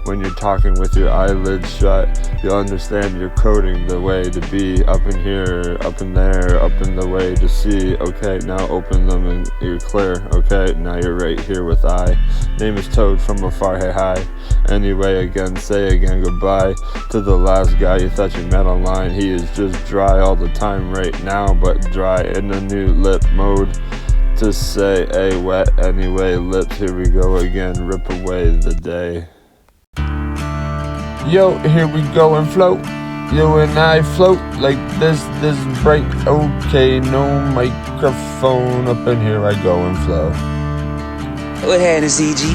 when you're talking with your eyelids shut, you'll understand you're coding the way to be. Up in here, up in there, up in the way to see. Okay, now open them and you're clear. Okay, now you're right here with I. Name is Toad from afar, hey hi. Anyway, again, say again goodbye to the last guy you thought you met online. He is just dry all the time right now, but dry in a new lip mode. To say a wet anyway, lips, here we go again, rip away the day. Yo, here we go and float. You and I float like this bright. Okay, no microphone. Up in here I go and flow. Go ahead, CG.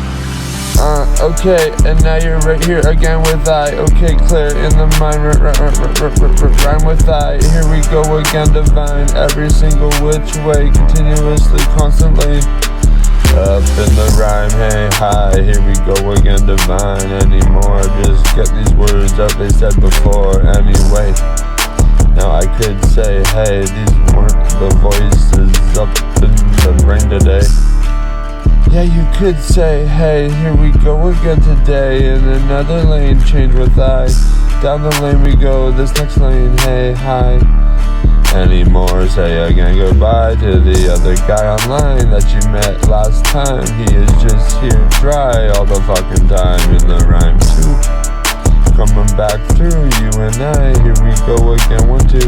Okay, and now you're right here again with I. Okay, clear in the mind, rhyme with I. Here we go again, divine. Every single which way, continuously, constantly. Up in the rhyme, hey, hi. Here we go again, divine. Anymore, just get these words out they said before. Anyway, now I could say, hey, these weren't the voices up in the brain today. Yeah, you could say, hey, here we go again today. In another lane, change with I. Down the lane we go, this next lane, hey, hi. Anymore, say again goodbye to the other guy online that you met last time. He is just here dry all the fucking time in the rhyme too. Coming back through, you and I, here we go again, 1, 2.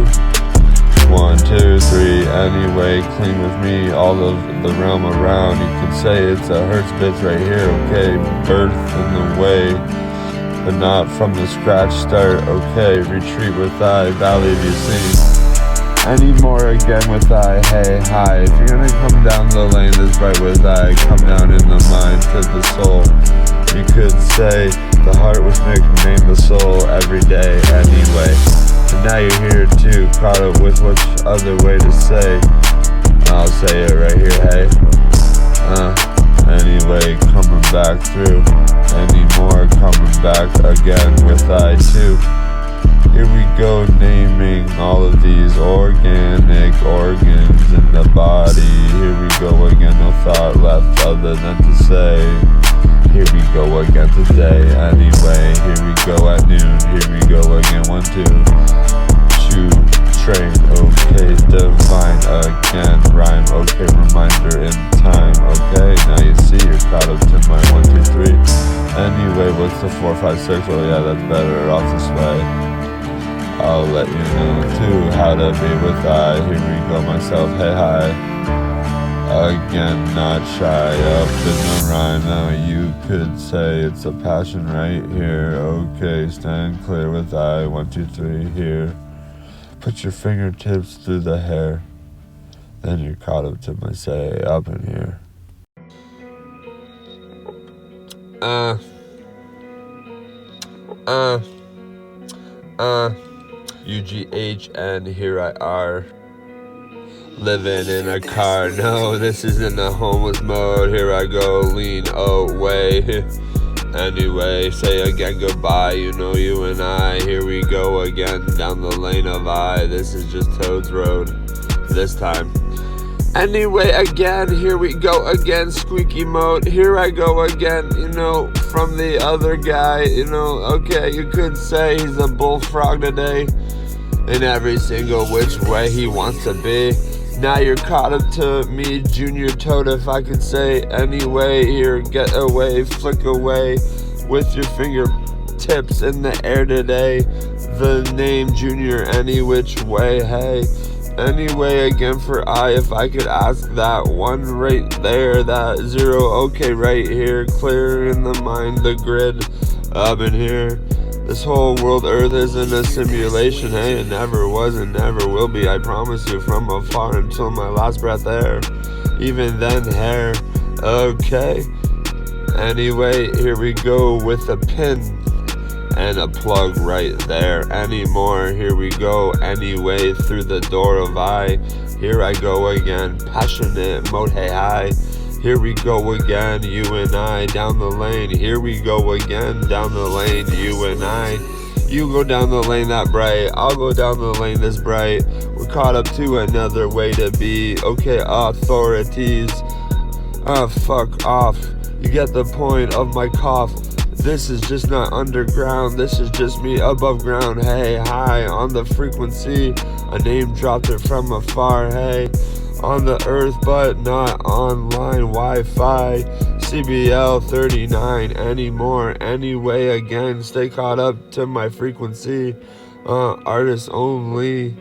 1, 2, 3, anyway, clean with me, all of the realm around. You could say it's a Hertz bits right here, okay, birth in the way, but not from the scratch start, okay, retreat with I, valley of you see. Anymore again with I, hey, hi, if you're gonna come down the lane this bright with I, come down in the mind to the soul. You could say the heart was nicknamed the soul every day, anyway. And now you're here too, caught up with which other way to say. I'll say it right here, hey. Anyway, coming back through. Anymore, coming back again with I too. Here we go, naming all of these organic organs in the body. Here we go again, no thought left other than to say. Here we go again today, anyway. Here we go at noon, here we go again, 1, 2. Train, okay, divine again, rhyme, okay, reminder in time, okay, now you see you're caught up to my 1, 2, 3. Anyway, what's the 4, 5, 6? Well, yeah, that's better off this way. I'll let you know too how to be with I. Here we go, myself, hey, hi. Again, not shy, up in the rhyme. Now you could say it's a passion right here. Okay, stand clear with I. 1, 2, 3, here. Put your fingertips through the hair. Then you're caught up to my say, up in here. UGH, here I are. Living in a car, no, this isn't a homeless mode. Here I go, lean away. Anyway, say again goodbye, you know you and I. Here we go again, down the lane of I. This is just Toad's Road, this time. Anyway, again, here we go again, squeaky mode. Here I go again, you know, from the other guy, you know. Okay, you could say he's a bullfrog today. In every single which way he wants to be. Now you're caught up to me, Junior Toad, if I could say. Anyway, here, get away, flick away with your fingertips in the air today. The name Junior, any which way, hey. Anyway, again for I, if I could ask that one right there, that 0, okay, right here, clear in the mind, the grid, up in here. This whole world earth isn't a simulation, hey, it never was and never will be, I promise you, from afar until my last breath there, even then hair, okay. Anyway, here we go with a pin and a plug right there. Anymore, here we go, anyway, through the door of I. Here I go again, passionate mode, hey, hi. Here we go again, you and I, down the lane. Here we go again, down the lane, you and I. You go down the lane that bright, I'll go down the lane this bright. We're caught up to another way to be. Okay, authorities, fuck off. You get the point of my cough. This is just not underground, this is just me above ground. Hey, hi, on the frequency, a name dropped it from afar, hey. On the earth but not online Wi-Fi, CBL 39 anymore. Anyway, again, stay caught up to my frequency, artist only.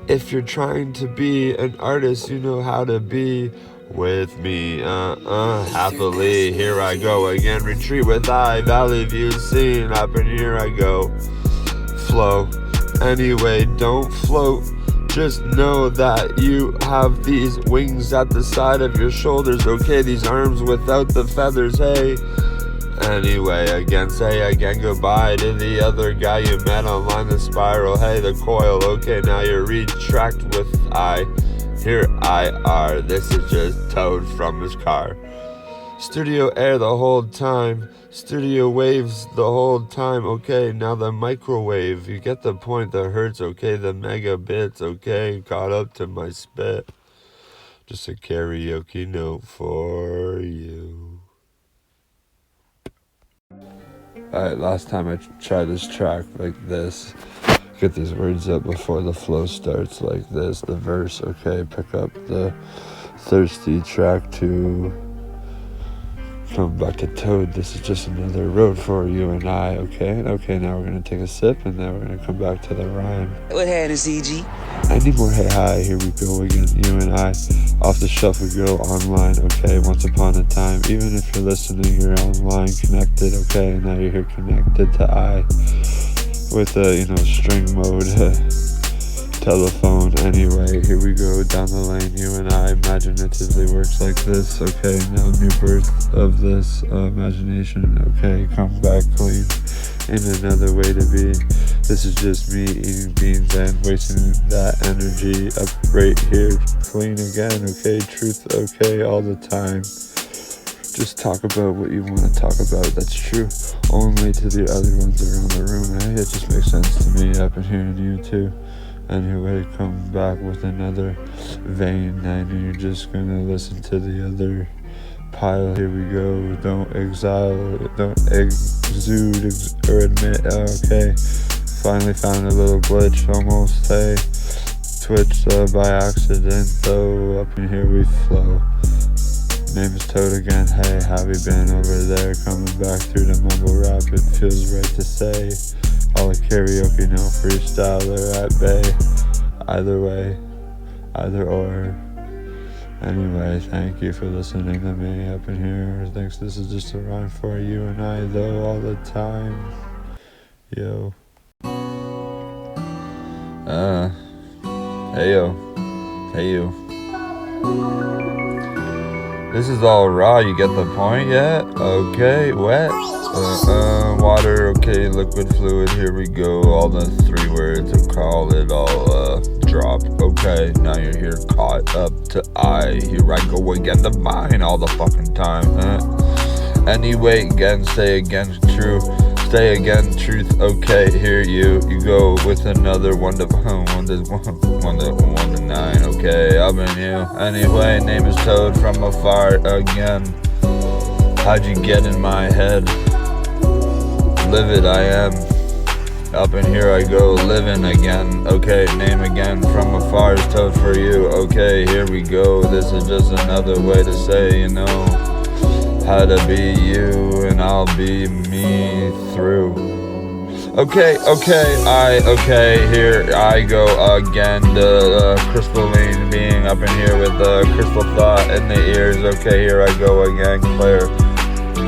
If you're trying to be an artist, you know how to be with me, happily. Here I go again, retreat with I, valley view scene, up in here I go, flow. Anyway, don't float. Just know that you have these wings at the side of your shoulders. Okay, these arms without the feathers, hey. Anyway, again, say again goodbye to the other guy you met online, the spiral, hey, the coil. Okay, now you retract with I. Here I are, this is just Toad from his car. Studio air the whole time, studio waves the whole time. Okay, now the microwave, you get the point, the hertz, okay, the megabits, okay, caught up to my spit. Just a karaoke note for you. Alright, last time I tried this track like this. Get these words up before the flow starts like this. The verse, okay, pick up the thirsty track to come back to Toad. This is just another road for you and I, okay? Okay, now we're gonna take a sip and then we're gonna come back to the rhyme. What happened, CG? I need more hey hi, here we go again, you and I. Off the shelf we go online, okay, once upon a time. Even if you're listening, you're online, connected, okay, now you're here connected to I. With a, string mode, telephone. Anyway, here we go down the lane, you and I. Imaginatively works like this, okay, now new birth of this imagination, okay, come back clean in another way to be. This is just me eating beans and wasting that energy up right here, clean again, okay, truth, okay, all the time. Just talk about what you want to talk about, that's true, only to the other ones around the room, hey, it just makes sense to me up in here and you too. Anyway, come back with another vein, and you're just gonna listen to the other pile, here we go, don't exude, or admit, okay, finally found a little glitch, almost, hey, twitched by accident, though, up in here we flow. Name is Toad again, hey, have you been over there? Coming back through the mumble rap, it feels right to say. All the karaoke, no freestyler at bay. Either way, either or. Anyway, thank you for listening to me up in here. Thanks, this is just a rhyme for you and I, though, all the time. Yo. Hey yo. Hey you. This is all raw, you get the point yet? Okay, wet. Water, okay, liquid, fluid, here we go. All the 3 words, I'll call it all drop. Okay, now you're here caught up to I. Here I go again, the mine all the fucking time. Anyway, again, say again, true. Stay again, truth, okay, here you go with another 1 to 9, okay, I've been you. Anyway, name is Toad from afar again. How'd you get in my head? Livid I am. Up in here I go, living again. Okay, name again from afar is Toad for you. Okay, here we go. This is just another way to say, how to be you and I'll be me through. Okay, here I go again. The crystalline being up in here with the crystal thought in the ears. Okay, here I go again, clear.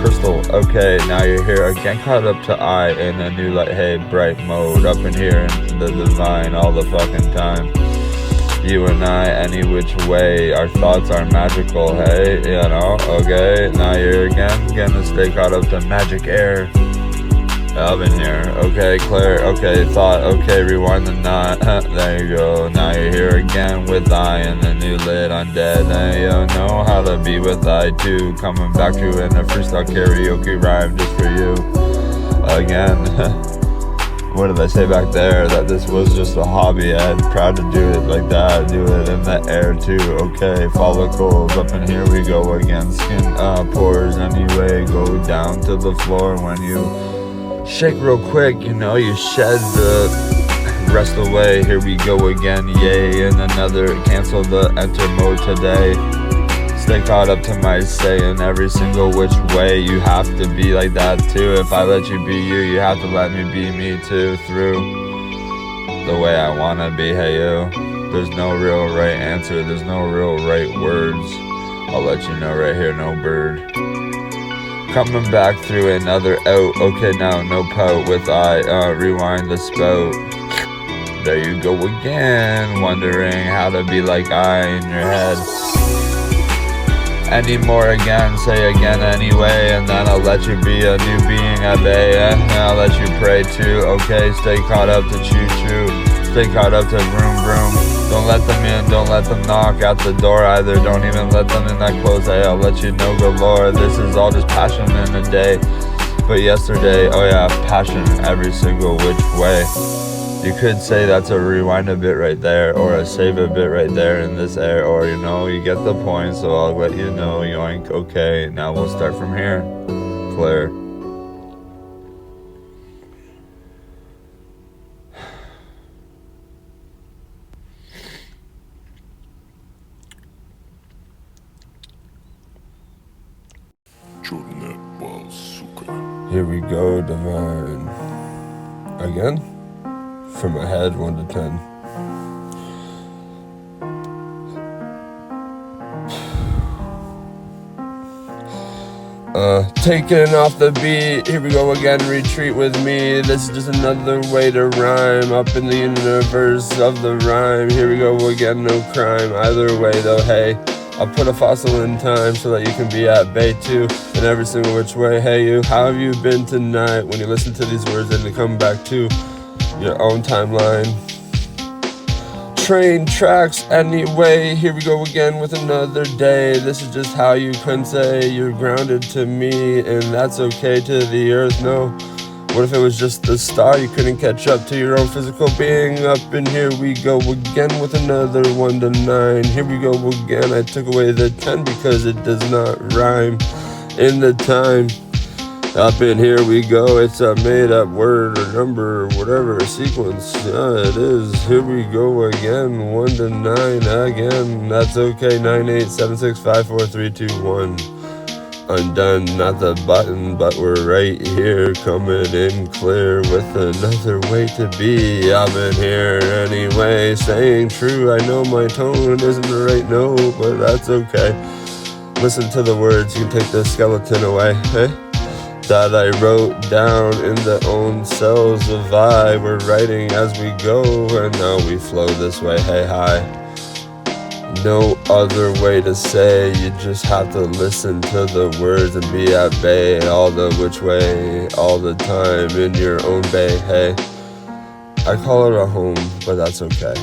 Crystal, okay, now you're here again, caught up to I in a new light, hey, bright mode, up in here in the divine all the fucking time. You and I, any which way, our thoughts are magical, hey, okay, now you're again gonna stay caught up to magic air. Up in here, okay, clear, okay, thought, okay, rewind the knot, there you go, now you're here again with I and the new lid on dead, hey, know how to be with I too, coming back to in a freestyle karaoke rhyme just for you, again, what did I say back there, that this was just a hobby, I'm proud to do it like that, do it in the air too, okay, follicles, up in here we go again, skin pores, anyway, go down to the floor when you shake real quick, you shed the rest away, here we go again, yay, and another, cancel the enter mode today, stay caught up to my say in every single which way, you have to be like that too, if I let you be you, you have to let me be me too, through the way I wanna be, hey you, there's no real right answer, there's no real right words, I'll let you know right here, no bird. Coming back through another out, okay now no pout with I, rewind the spout. There you go again, wondering how to be like I in your head. Any more again, say again anyway, and then I'll let you be a new being at bay, and I'll let you pray too. Okay, stay caught up to choo-choo, stay caught up to vroom-vroom. Don't let them in, don't let them knock at the door either. Don't even let them in that close. Hey, I'll let you know galore. This is all just passion in a day. But yesterday, oh yeah, passion every single which way. You could say that's a rewind a bit right there, or a save a bit right there in this air, or you know, you get the point, so I'll let you know, yoink, okay, now we'll start from here. Clear. Here we go, divine. Again? From my head, 1 to 10. Taking off the beat, here we go again, retreat with me. This is just another way to rhyme, up in the universe of the rhyme. Here we go again, no crime, either way though, hey. I'll put a fossil in time so that you can be at bay too, in every single which way. Hey you, how have you been tonight? When you listen to these words and they come back to your own timeline. Train tracks anyway, here we go again with another day. This is just how you can say you're grounded to me, and that's okay to the earth, no. What if it was just the star you couldn't catch up to your own physical being? Up in here we go again with another 1 to 9. Here we go again, I took away the 10 because it does not rhyme in the time. Up in here we go, it's a made up word or number or whatever sequence. Yeah, it is. Here we go again, 1 to 9 again. That's okay, 9, 8, 7, 6, 5, 4, 3, 2, 1. Undone, not the button, but we're right here, coming in clear with another way to be. I've been here anyway, staying true. I know my tone isn't the right note, but that's okay. Listen to the words, you can take the skeleton away, hey? That I wrote down in the own cells of I. We're writing as we go, and now we flow this way, hey hi. No other way to say, you just have to listen to the words and be at bay all the which way, all the time in your own bay, hey. I call it a home, but that's okay.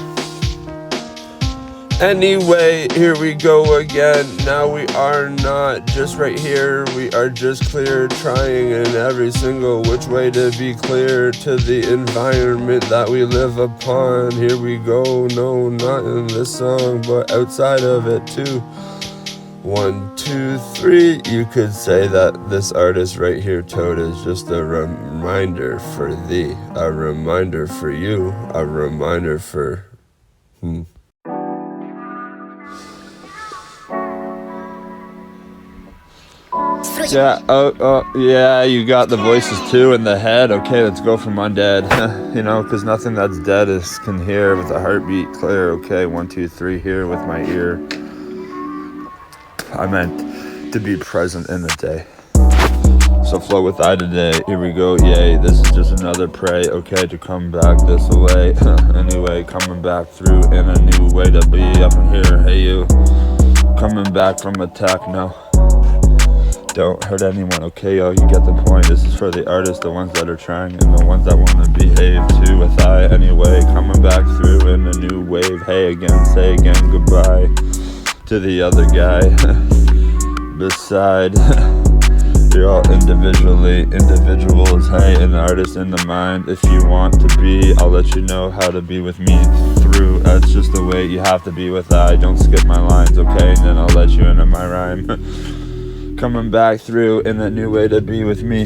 Anyway, here we go again. Now we are not just right here, we are just clear, trying in every single which way to be clear to the environment that we live upon. Here we go, no, not in this song, but outside of it too. 1, 2, 3. You could say that this artist right here, Toad, is just a reminder for thee, a reminder for you, a reminder for Yeah, yeah, you got the voices too in the head. Okay, let's go from undead. You know, because nothing that's dead can hear with a heartbeat clear. Okay, 1, 2, 3 here with my ear. I meant to be present in the day. So flow with I today. Here we go, yay. This is just another pray. Okay, to come back this way. Anyway, coming back through in a new way to be up in here. Hey you, coming back from attack now. Don't hurt anyone, okay, yo, you get the point. This is for the artists, the ones that are trying, and the ones that want to behave too with I. Anyway, coming back through in a new wave. Hey again, say again goodbye to the other guy beside. You're all individuals, hey, an artist in the mind. If you want to be, I'll let you know how to be with me through. That's just the way you have to be with I. Don't skip my lines, okay, and then I'll let you into my rhyme. Coming back through in a new way to be with me.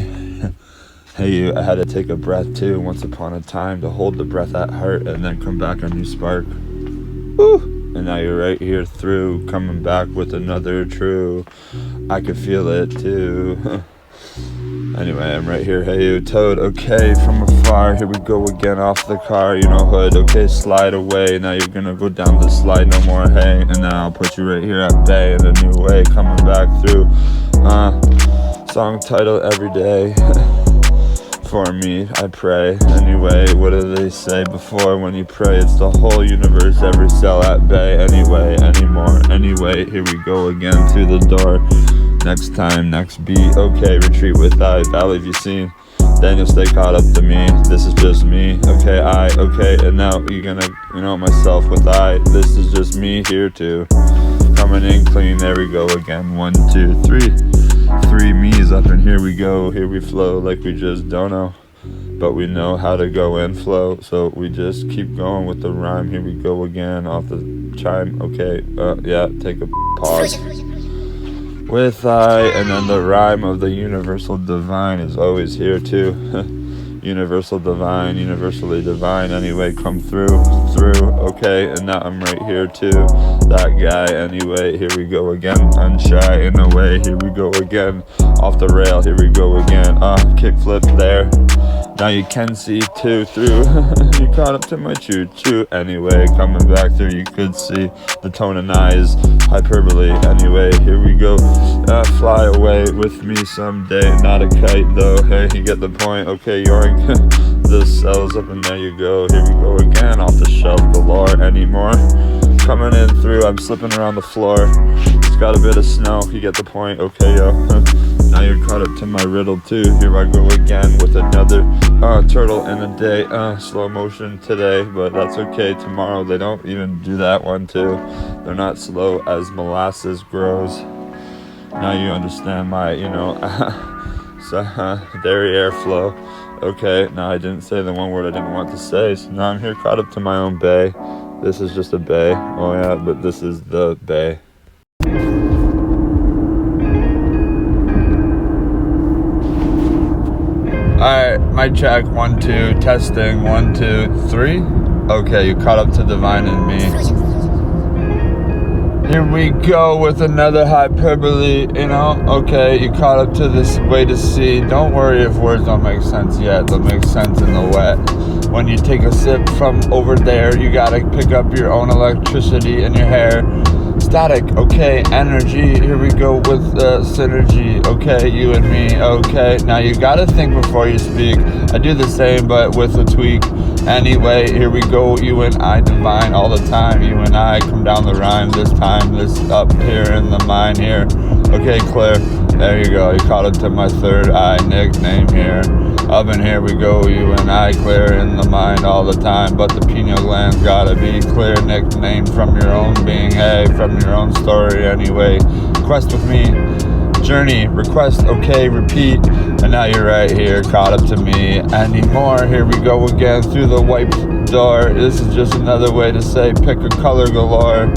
Hey you, I had to take a breath too once upon a time, to hold the breath at heart and then come back a new spark. Woo! And now you're right here through, coming back with another true. I could feel it too. Anyway, I'm right here, hey you, Toad, okay, from afar, here we go again off the car, you know, hood, okay, slide away, now you're gonna go down the slide, no more, hey, and now I'll put you right here at bay in a new way, coming back through, song title every day, for me, I pray. Anyway, what do they say before when you pray? It's the whole universe, every cell at bay. Anyway, anymore, anyway, here we go again through the door. Next time, next beat, okay, retreat with I. Valley have you seen? Then you'll stay caught up to me. This is just me. Okay, okay, and now you're gonna, myself with I. This is just me here too. Coming in clean, there we go again. 1, 2, 3. 3 me's up and here we go. Here we flow like we just don't know. But we know how to go and flow. So we just keep going with the rhyme. Here we go again off the chime. Okay, yeah, take a pause. With I, and then the rhyme of the universal divine is always here too. Universal divine, universally divine, anyway, come through, okay, and now I'm right here too, that guy, anyway, here we go again, unshy in a way, here we go again, off the rail, here we go again, kick flip there, now you can see too, through, you caught up to my choo-choo, anyway, coming back through, you could see the tone and eyes, hyperbole, anyway, here we go, fly away with me someday, not a kite though, hey, you get the point, okay, yoink, the cells up and there you go, here we go again, off the shelf galore, anymore, coming in through, I'm slipping around the floor, it's got a bit of snow, you get the point, okay, yo, now you're caught up to my riddle too, here I go again with another, turtle in a day, slow motion today, but that's okay, tomorrow they don't even do that one too, they're not slow as molasses grows, now you understand my, derriere flow. Okay, now I didn't say the one word I didn't want to say, so now I'm here caught up to my own bay. This is just a bay. Oh yeah, but this is the bay. Alright, mic check, 1, 2, testing, 1, 2, 3. Okay, you caught up to divine in me. Here we go with another hyperbole, okay, you caught up to this way to see. Don't worry if words don't make sense yet, they'll make sense in the wet. When you take a sip from over there, you gotta pick up your own electricity in your hair. Static, okay, energy, here we go with synergy, okay, you and me, okay. Now you gotta think before you speak. I do the same but with a tweak. Anyway, here we go, you and I divine all the time. You and I come down the rhyme this time, this up here in the mind here. Okay, Claire, there you go, you caught up to my third eye nickname here. Up in here we go, you and I clear in the mind all the time. But the pineal gland's gotta be clear, nickname from your own being, hey, from your own story anyway. Quest with me, journey, request, okay, repeat. And now you're right here, caught up to me anymore. Here we go again through the white door. This is just another way to say pick a color galore.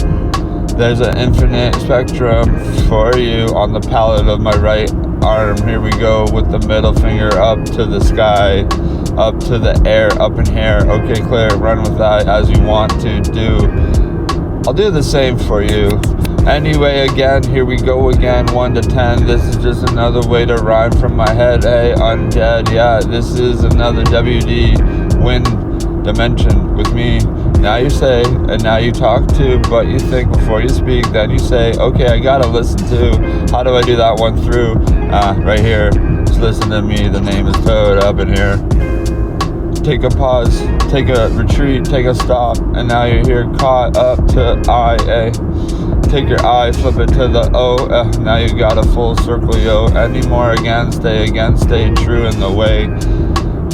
There's an infinite spectrum for you on the palette of my right arm. Here we go with the middle finger up to the sky, up to the air, up in here. Okay, Claire, run with that as you want to do. I'll do the same for you. Anyway, again, here we go again, 1 to 10. This is just another way to rhyme from my head. Hey, undead, yeah, this is another WD wind dimension with me. Now you say, and now you talk to, but you think before you speak, then you say, okay, I gotta listen to. How do I do that one through? Right here, just listen to me, the name is Toad up in here. Take a pause, take a retreat, take a stop, and now you're here caught up to I-A. Take your I, flip it to the O, now you got a full circle, yo. Any more again, stay true in the way.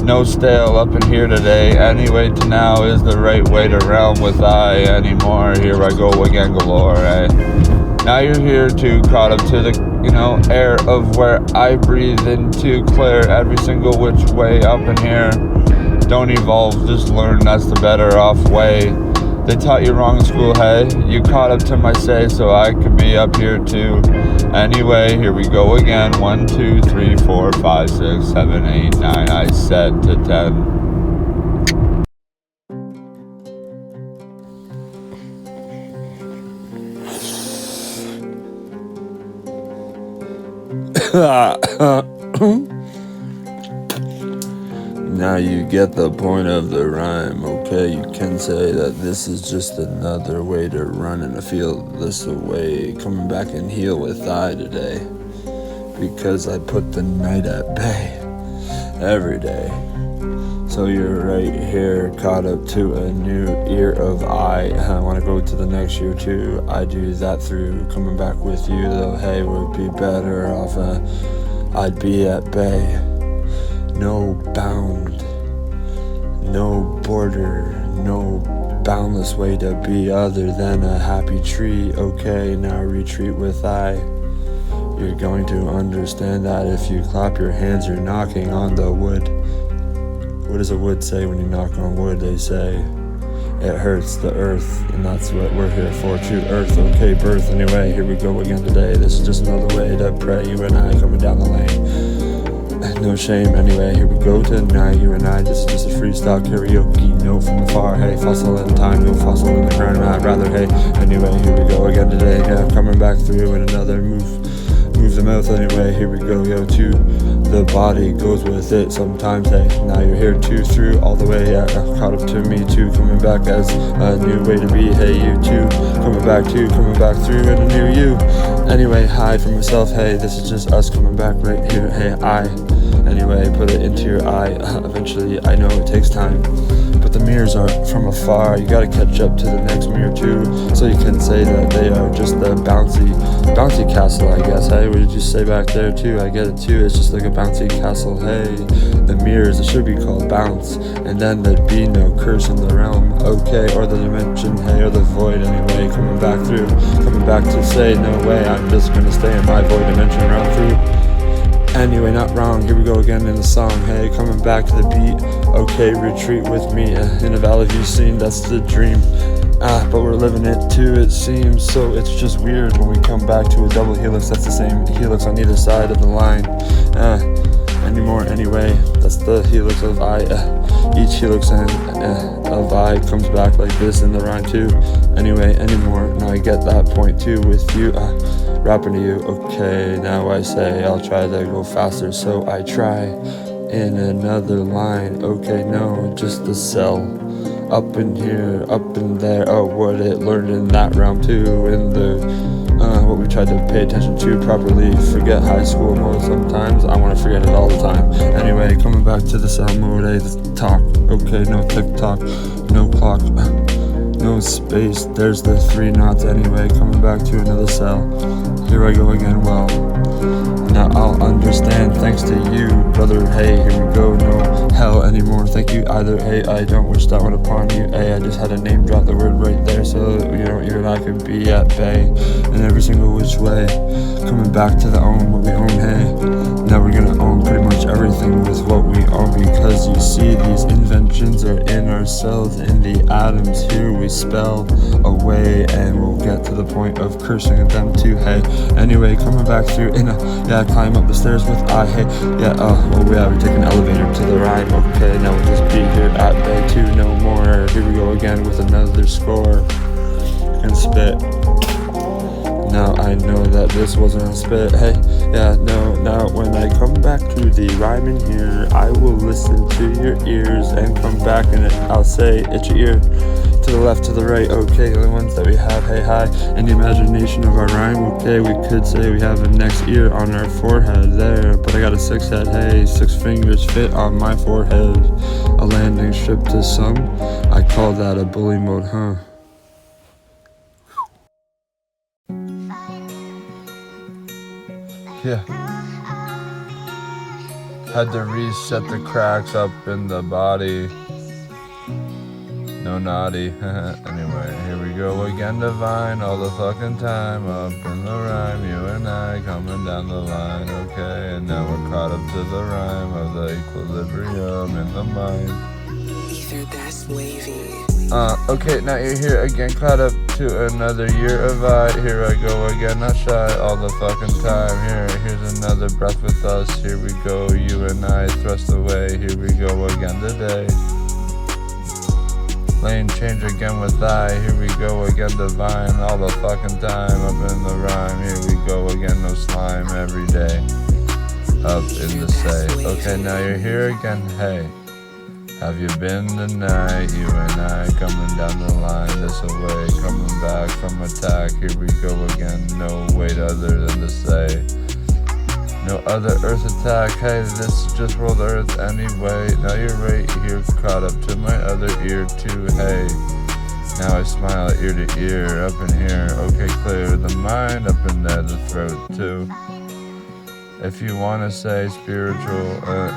No stale up in here today. Anyway, to now is the right way to realm with I anymore. Here I go again galore, eh? Now you're here too, caught up to the, air of where I breathe into, clear every single which way up in here. Don't evolve, just learn, that's the better off way. They taught you wrong in school, hey? You caught up to my say, so I could be up here too. Anyway, here we go again. 1, 2, 3, 4, 5, 6, 7, 8, 9. I said to 10. Now you get the point of the rhyme, okay? You can say that this is just another way to run and feel this away. Coming back and heal with I today, because I put the night at bay. every day. So you're right here, caught up to a new year of I want to go to the next year too. I do that through coming back with you, though. Hey, would be better off. I'd be at bay, no bound, no border, no boundless way to be other than a happy tree. Okay, now retreat with I. You're going to understand that if you clap your hands, you're knocking on the wood. What does a wood say when you knock on wood? They say it hurts the earth, and that's what we're here for, true earth. Okay, birth. Anyway, here we go again today. This is just another way to pray. You and I coming down the lane. No shame. Anyway, here we go tonight. You and I. This is just a freestyle karaoke. No from afar. Hey, fossil in time. No fossil in the ground. I'd rather. Hey. Anyway, here we go again today. Yeah, coming back through in another move the mouth. Anyway, here we go. Yo, too. The body goes with it sometimes, hey. Now you're here too, through all the way, yeah. Caught up to me too, coming back as a new way to be, hey. You too, coming back through in a new you. Anyway, hi for myself, hey. This is just us coming back right here, hey. Anyway, put it into your eye. Eventually, I know it takes time, but the mirrors are from afar. You gotta catch up to the next mirror too, so you can say that they are just the bouncy castle, I guess. Hey, what did you say back there too? I get it too. It's just like a bouncy castle. Hey, the mirrors, it should be called bounce, and then there'd be no curse in the realm. Okay, or the dimension, hey, or the void. Anyway, coming back to say no way. I'm just gonna stay in my void dimension round through. Anyway, not wrong, here we go again in the song, hey, coming back to the beat. Okay, retreat with me in a valley view scene, that's the dream. But we're living it too, it seems. So it's just weird when we come back to a double helix. That's the same helix on either side of the line. Anymore, anyway, that's the helix of I. Each helix of I comes back like this in the rhyme too. Anyway, anymore, now I get that point too with you. Rapping to you, okay, now I say I'll try to go faster, so I try in another line. Okay, no, just the cell. Up in here, up in there, oh, what it learned in that round too, in the what we tried to pay attention to properly. Forget high school mode sometimes, I want to forget it all the time. Anyway, coming back to the cell mode, hey, the talk. Okay, no tick-tock, no clock, no space, there's the 3 knots. Anyway, coming back to another cell. Here I go again, well, now I'll understand thanks to you, brother. Hey, here we go, no hell anymore. Thank you either, hey, I don't wish that one upon you. Hey, I just had to name drop the word right there, so you know you and I could be at bay in every single which way. Coming back to the own what we own, hey. Now we're gonna own pretty much everything with what we own, because you see these inventions are in ourselves, in the atoms here we spell away, and we'll get to the point of cursing them too, hey. Anyway, coming back through in a, yeah, climb up the stairs with I, hey, yeah, we take an elevator to the rhyme. Okay, now we'll just be here at bay too, no more. Here we go again with another score and spit. Now I know that this wasn't a spit, hey, yeah, no, now when I come back to the rhyme in here, I will listen to your ears and come back and I'll say, it's your ear. To the left, to the right, okay, the ones that we have, hey, hi, in the imagination of our rhyme, okay, we could say we have a next ear on our forehead there, but I got a 6 head, hey, 6 fingers fit on my forehead, a landing strip to some, I call that a bully mode, huh? Yeah. Had to reset the cracks up in the body. No naughty. Anyway, here we go again, divine, all the fucking time. Up in the rhyme, you and I coming down the line. Okay, and now we're caught up to the rhyme of the equilibrium in the mind. Ether, that's wavy. Okay, now you're here again, caught up to another year of I. Here I go again, not shy all the fucking time. Here's another breath with us. Here we go, you and I thrust away. Here we go again today. Lane change again with I. Here we go again, divine all the fucking time. Up in the rhyme, here we go again, no slime every day. Up in the say. Okay, now you're here again, hey. Have you been tonight? You and I coming down the line, this away, coming back from attack. Here we go again, no weight other than to say. No other Earth attack. Hey, this is just World Earth anyway. Now you're right here, caught up to my other ear too. Hey, now I smile ear to ear, up in here. Okay, clear the mind, up in there, the throat too. If you wanna say spiritual,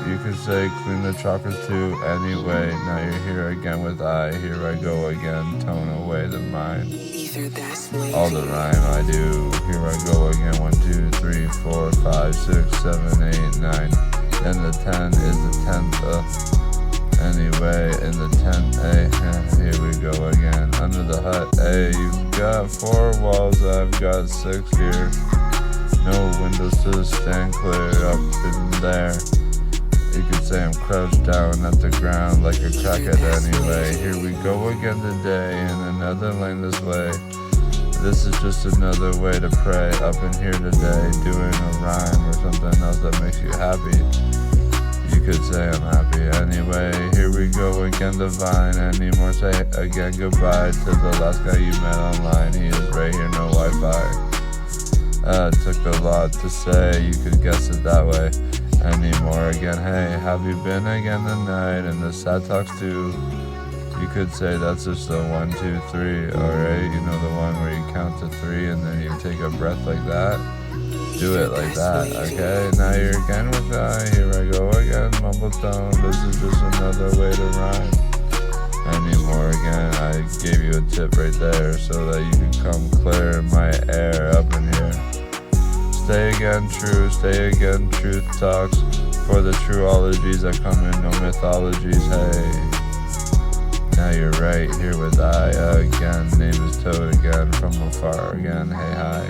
you could say clean the chakras too. Anyway, now you're here again with I. Here I go again, tone away the mind. Ether that's wavy. All the rhyme I do. Here I go again. 1, 2, 3, 4, 5, 6, 7, 8, 9. Then the 10 is the 10th. Anyway, in the 10th, here we go again. Under the hut, you've got 4 walls. I've got 6 here. No windows to stand clear up in there. You could say I'm crouched down at the ground like a crackhead anyway. Here we go again today in another lane this way. This is just another way to pray up in here today, doing a rhyme or something else that makes you happy. You could say I'm happy anyway. Here we go again, divine. Anymore, say again goodbye to the last guy you met online. He is right here, no Wi-Fi. Took a lot to say, you could guess it that way. Anymore again, hey, have you been again tonight? And the sad talks too. You could say that's just a 1, 2, 3, alright? You know the one where you count to 3 and then you take a breath like that? Do it like that, okay? Now you're again with I, here I go again, mumble tone. This is just another way to rhyme. Anymore again, I gave you a tip right there so that you can come clear in my air up in here. Stay again true, stay again truth talks. For the truologies that come in, no mythologies, hey. Now you're right here with I again. Name is Toad again from afar again. Hey, hi.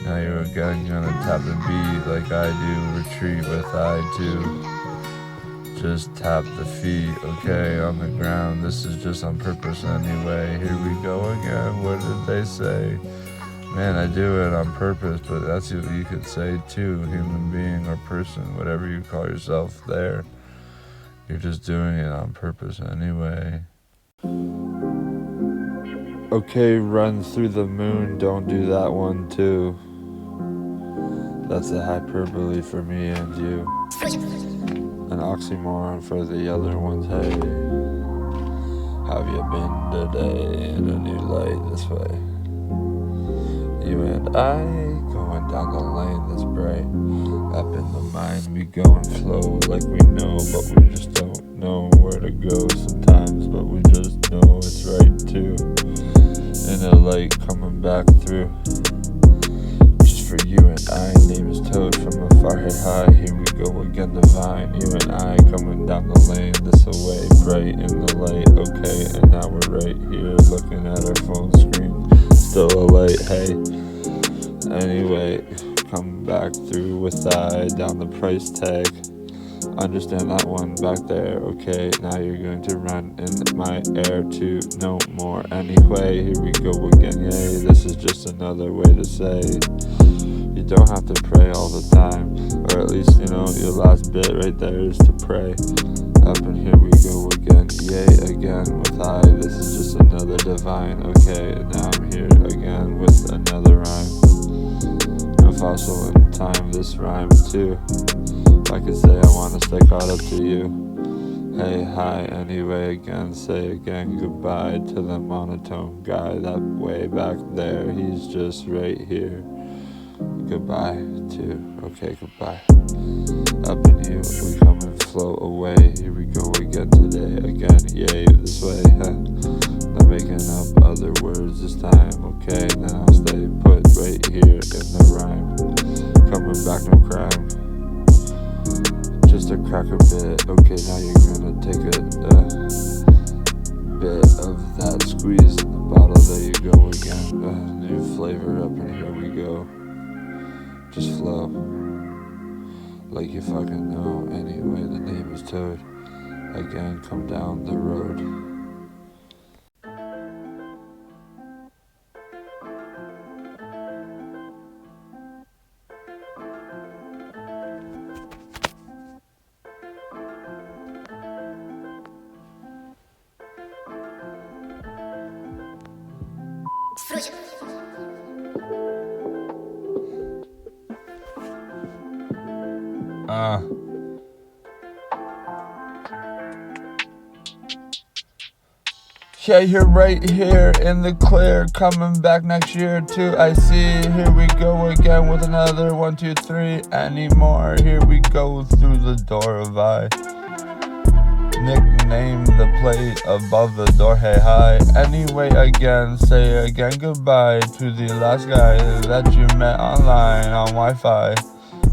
Now you're again gonna tap the beat like I do. Retreat with I too. Just tap the feet, okay, on the ground. This is just on purpose anyway. Here we go again. What did they say? Man, I do it on purpose, but that's what you could say too. Human being or person, whatever you call yourself there. You're just doing it on purpose anyway. Okay, run through the moon, don't do that one too. That's a hyperbole for me and you. An oxymoron for the other ones, hey. Have you been today in a new light this way? You and I going down the lane that's bright. Up in the mind we go and flow like we know, but we just don't know where to go sometimes, but we just know it's right too. In a light coming back through. Just for you and I, name is Toad from afar, hey hi, here we go again divine. You and I coming down the lane this away, bright in the light, okay, and now we're right here looking at our phone screen. Still a light, hey. Anyway, come back through with I down the price tag. Understand that one back there, okay? Now you're going to run in my air too, no more. Anyway, here we go again, yay. This is just another way to say you don't have to pray all the time, or at least, you know, your last bit right there is to pray. Up and here we go again, yay, again with I. This is just another divine, okay? And now I'm here again with another rhyme. A fossil in time, this rhyme too. I could say I wanna stay caught up to you. Hey, hi, anyway, again, say again goodbye to the monotone guy that way back there. He's just right here. Goodbye too. Okay, goodbye. Up in you, we come and flow away. Here we go again today. Again, yay, this way, huh? Not making up other words this time, okay? Now stay put right here in the rhyme. Coming back, no crime. Just a cracker bit. Okay, now you're gonna take a bit of that squeeze in the bottle. There you go again. New flavor up in here we go. Just flow like you fucking know. Anyway, the name is Toad. Again, come down the road. Yeah, you're right here in the clear, coming back next year too. I see, here we go again with another 1, 2, 3 anymore. Here we go through the door of I. Nickname the plate above the door, hey hi. Anyway, again, say again goodbye to the last guy that you met online on Wi-Fi.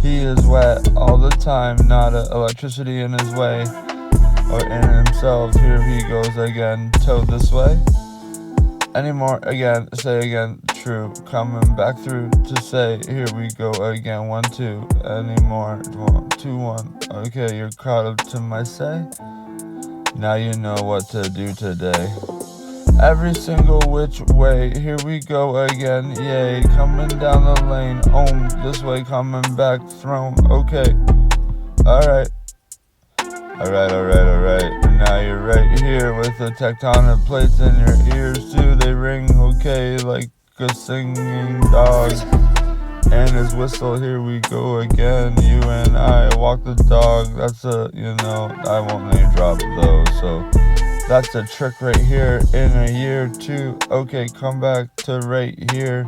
He is wet all the time, not electricity in his way or in himself. Here he goes again, towed this way. Anymore, again, say again, true. Coming back through to say, here we go again, 1, 2. Anymore, 1, 2, 1. Okay, you're caught up to my say. Now you know what to do today. Every single which way, here we go again, yay. Coming down the lane, this way, coming back, thrown, okay. Alright. And now you're right here with the tectonic plates in your ears too. They ring, okay, like a singing dog. And his whistle, here we go again. You and I walk the dog. That's I won't name drop though. So that's a trick right here in a year too. Okay, come back to right here.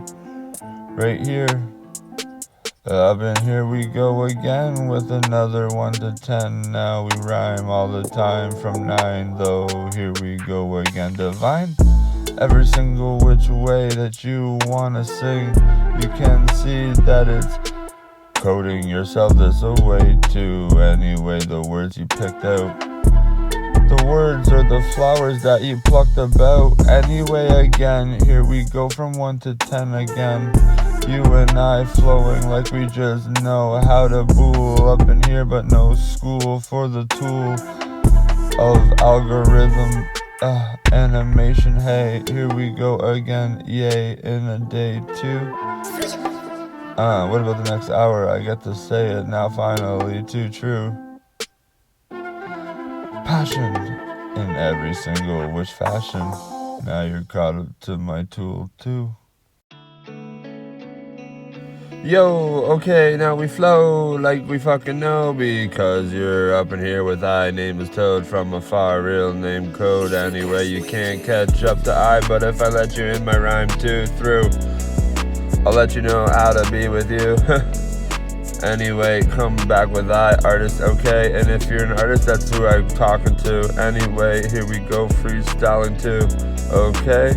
Up and here we go again with another 1 to 10. Now we rhyme all the time from 9 though. Here we go again, divine. Every single which way that you wanna sing, you can see that it's coding yourself this away too. Anyway, the words you picked out, the words are the flowers that you plucked about. Anyway, again, here we go from 1 to 10 again. You and I flowing like we just know how to bool up in here, but no school for the tool of algorithm animation. Hey, here we go again, yay, in a day too. What about the next hour? I get to say it now finally, too true. Passion in every single which fashion. Now you're caught up to my tool too. Yo, okay, now we flow like we fucking know, because you're up in here with I. Name is Toad from afar, real name code. Anyway, you can't catch up to I, but if I let you in my rhyme too through, I'll let you know how to be with you. Anyway, come back with I, artist, okay? And if you're an artist, that's who I'm talking to. Anyway, here we go, freestyling too, okay?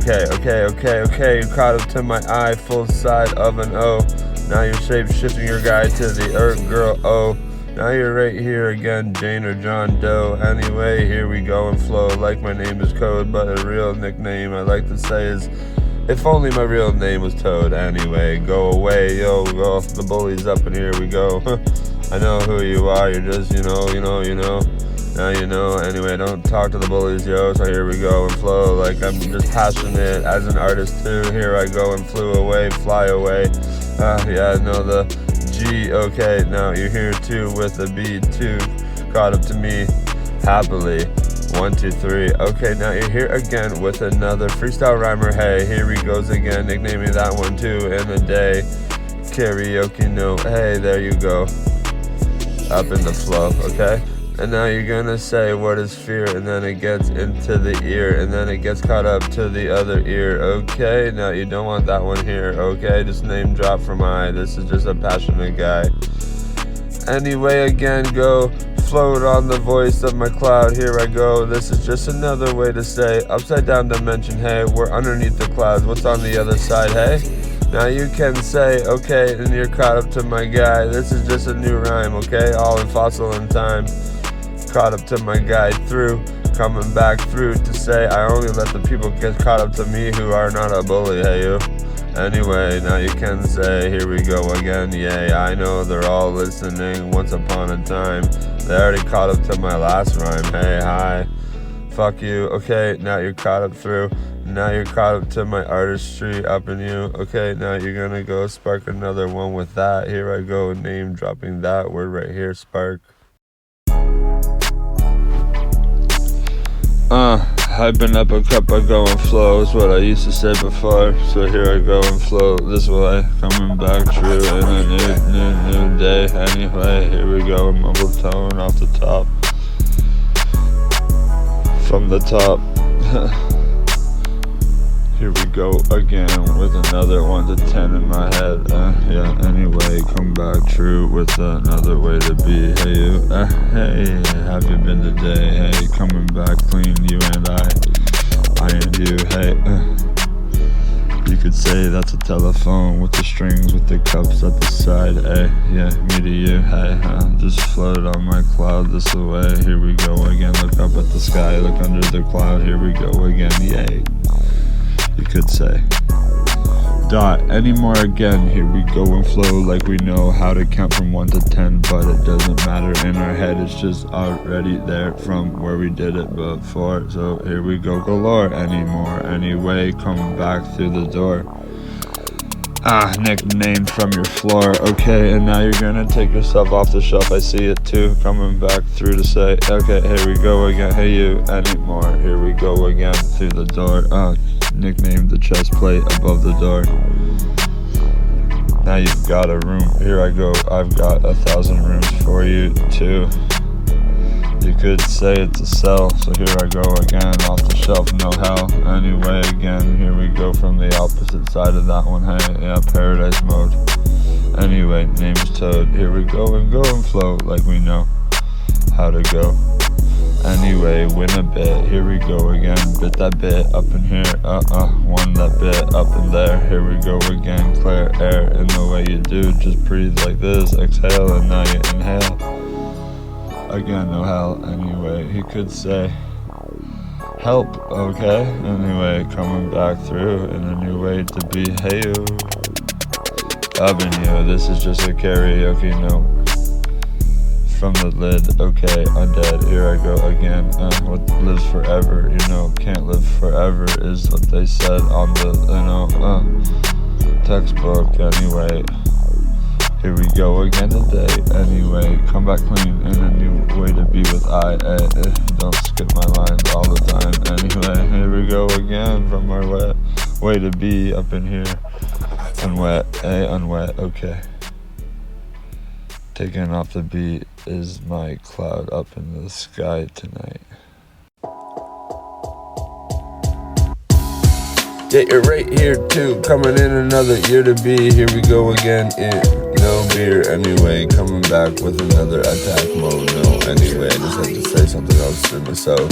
Okay, you caught up to my eye, full side of an O. Now you're shape-shifting your guy to the earth, girl, oh. Now you're right here again, Jane or John Doe. Anyway, here we go and flow like my name is Code, but a real nickname I like to say is, if only my real name was Toad. Anyway, go away, yo, go off the bullies, up and here we go. I know who you are, you're just, you know. Now you know, anyway, don't talk to the bullies, yo. So here we go and flow like I'm just passionate as an artist too. Here I go and fly away. Yeah, I know the G, okay. Now you're here too with the B too. Caught up to me happily. 1, 2, 3. Okay, now you're here again with another freestyle rhymer. Hey, here he goes again, nicknaming that one too in a day. Karaoke note. Hey, there you go. Up in the flow, okay? And now you're gonna say what is fear, and then it gets into the ear, and then it gets caught up to the other ear, okay? Now you don't want that one here, okay? Just name drop from I. This is just a passionate guy. Anyway, again, go float on the voice of my cloud. Here I go. This is just another way to say upside down dimension. Hey, we're underneath the clouds. What's on the other side? Hey, now you can say, okay, and you're caught up to my guy. This is just a new rhyme, okay? All in fossil in time. Caught up to my guy through, coming back through to say I only let the people get caught up to me who are not a bully, hey you. Anyway, now you can say, here we go again, yay, I know they're all listening. Once upon a time, they already caught up to my last rhyme, hey, hi, fuck you. Okay, now you're caught up through, now you're caught up to my artistry up in you. Okay, now you're gonna go spark another one with that. Here I go, name dropping that word right here, spark. hyping up a cup, I go and flow is what I used to say before. So here I go and flow this way, coming back true in a new day. Anyway, here we go, mumble tone off the top, from the top. Here we go again with another 1 to 10 in my head. Yeah, anyway, come back true with another way to be. Hey, you, hey, have you been today? Hey, coming back clean, you and I and you. Hey, you could say that's a telephone with the strings, with the cups at the side. Hey, yeah, me to you. Hey, just floated on my cloud this away. Here we go again. Look up at the sky, look under the cloud. Here we go again. Yay. You could say. Dot anymore again. Here we go and flow like we know how to count from 1 to 10, but it doesn't matter in our head. It's just already there from where we did it before. So here we go galore anymore. Anyway, come back through the door. Nickname from your floor. Okay, and now you're gonna take yourself off the shelf. I see it too, coming back through to say, okay, here we go again. Hey, you anymore. Here we go again through the door. Nicknamed the chest plate above the door. Now you've got a room. Here I go. I've got 1,000 rooms for you too. You could say it's a cell. So here I go again, off the shelf, no hell. Anyway, again, here we go from the opposite side of that one. Hey, yeah, paradise mode. Anyway, name's Toad. Here we go and flow like we know how to go. Anyway, win a bit, here we go again, bit that bit up in here, won that bit up in there, here we go again, clear air in the way you do, just breathe like this, exhale and now you inhale, again no hell. Anyway, he could say, help, okay, anyway, coming back through in a new way to be, hey you, dubbing you, this is just a karaoke note. From the lid, okay, undead, here I go again. What lives forever, can't live forever is what they said on the, textbook. Anyway, here we go again today. Anyway, come back clean in a new way to be with I. Don't skip my lines all the time. Anyway, here we go again from our wet way to be up in here. Unwet, unwet, okay. Taking off the beat is my cloud up in the sky tonight. Yeah, you're right here too, coming in another year to be. Here we go again, no beer. Anyway, coming back with another attack mode. No, anyway, I just had to say something else to myself.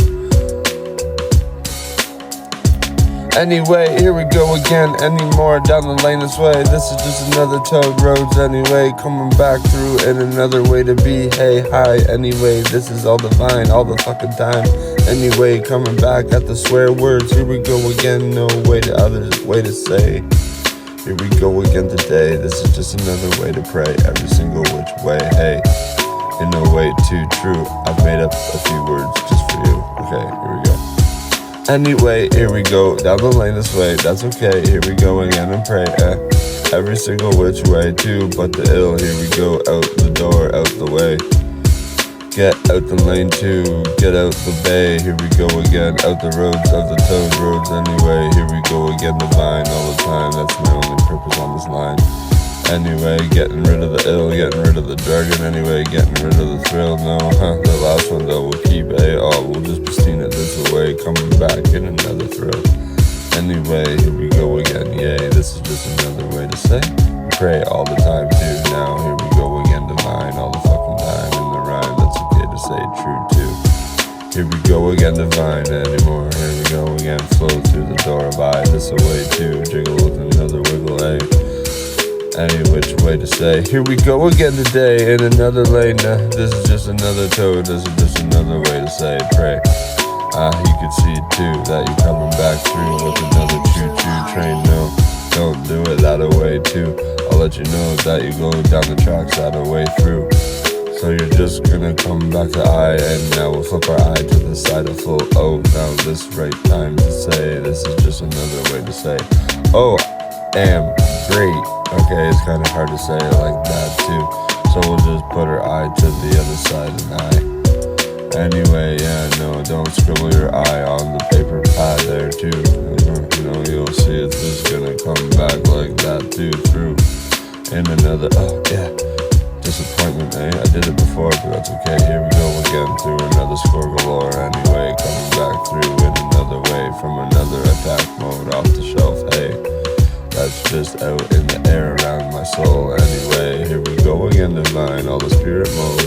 Anyway, here we go again, anymore down the lane this way. This is just another Toad Roads anyway, coming back through in another way to be. Hey, hi, anyway, this is all divine, all the fucking time. Anyway, coming back at the swear words. Here we go again, no way to others, way to say. Here we go again today, this is just another way to pray, every single which way. Hey, in no way too true, I've made up a few words just for you. Okay, here we go. Anyway, here we go, down the lane this way, that's okay, here we go again and pray, every single which way too, but the ill, here we go, out the door, out the way, get out the lane too, get out the bay, here we go again, out the roads of the Toad Roads anyway, here we go again, divine all the time, that's my only purpose on this line. Anyway, getting rid of the ill, getting rid of the jargon, anyway, getting rid of the thrill, no, the last one though, we'll keep we'll just pristine it this away, coming back in another thrill. Anyway, here we go again, yay, this is just another way to say, pray all the time too, now, here we go again, divine, all the fucking time, in the rhyme, that's okay to say, true too. Here we go again, divine anymore, here we go again, flow through the door of I, this away too, jiggle with another wiggle, any which way to say, here we go again today in another lane. This is just another Toad, this is just another way to say pray. You could see too that you're coming back through with another choo-choo train. No, don't do it that way too. I'll let you know that you go down the tracks that way through. So you're just gonna come back to I, and now we'll flip our eye to the side of full. Oh, now this right time to say, this is just another way to say, oh, am great. Okay, it's kind of hard to say it like that too. So we'll just put our eye to the other side and I. Anyway, yeah, no, don't scribble your eye on the paper pad there too. You'll see it's just gonna come back like that too, through in another, disappointment, I did it before, but that's okay. Here we go again through another score galore. Anyway, coming back through in another way from another attack mode off the shelf. Hey, that's just out in the air around my soul. Anyway, here we go again, divine, all the spirit mode,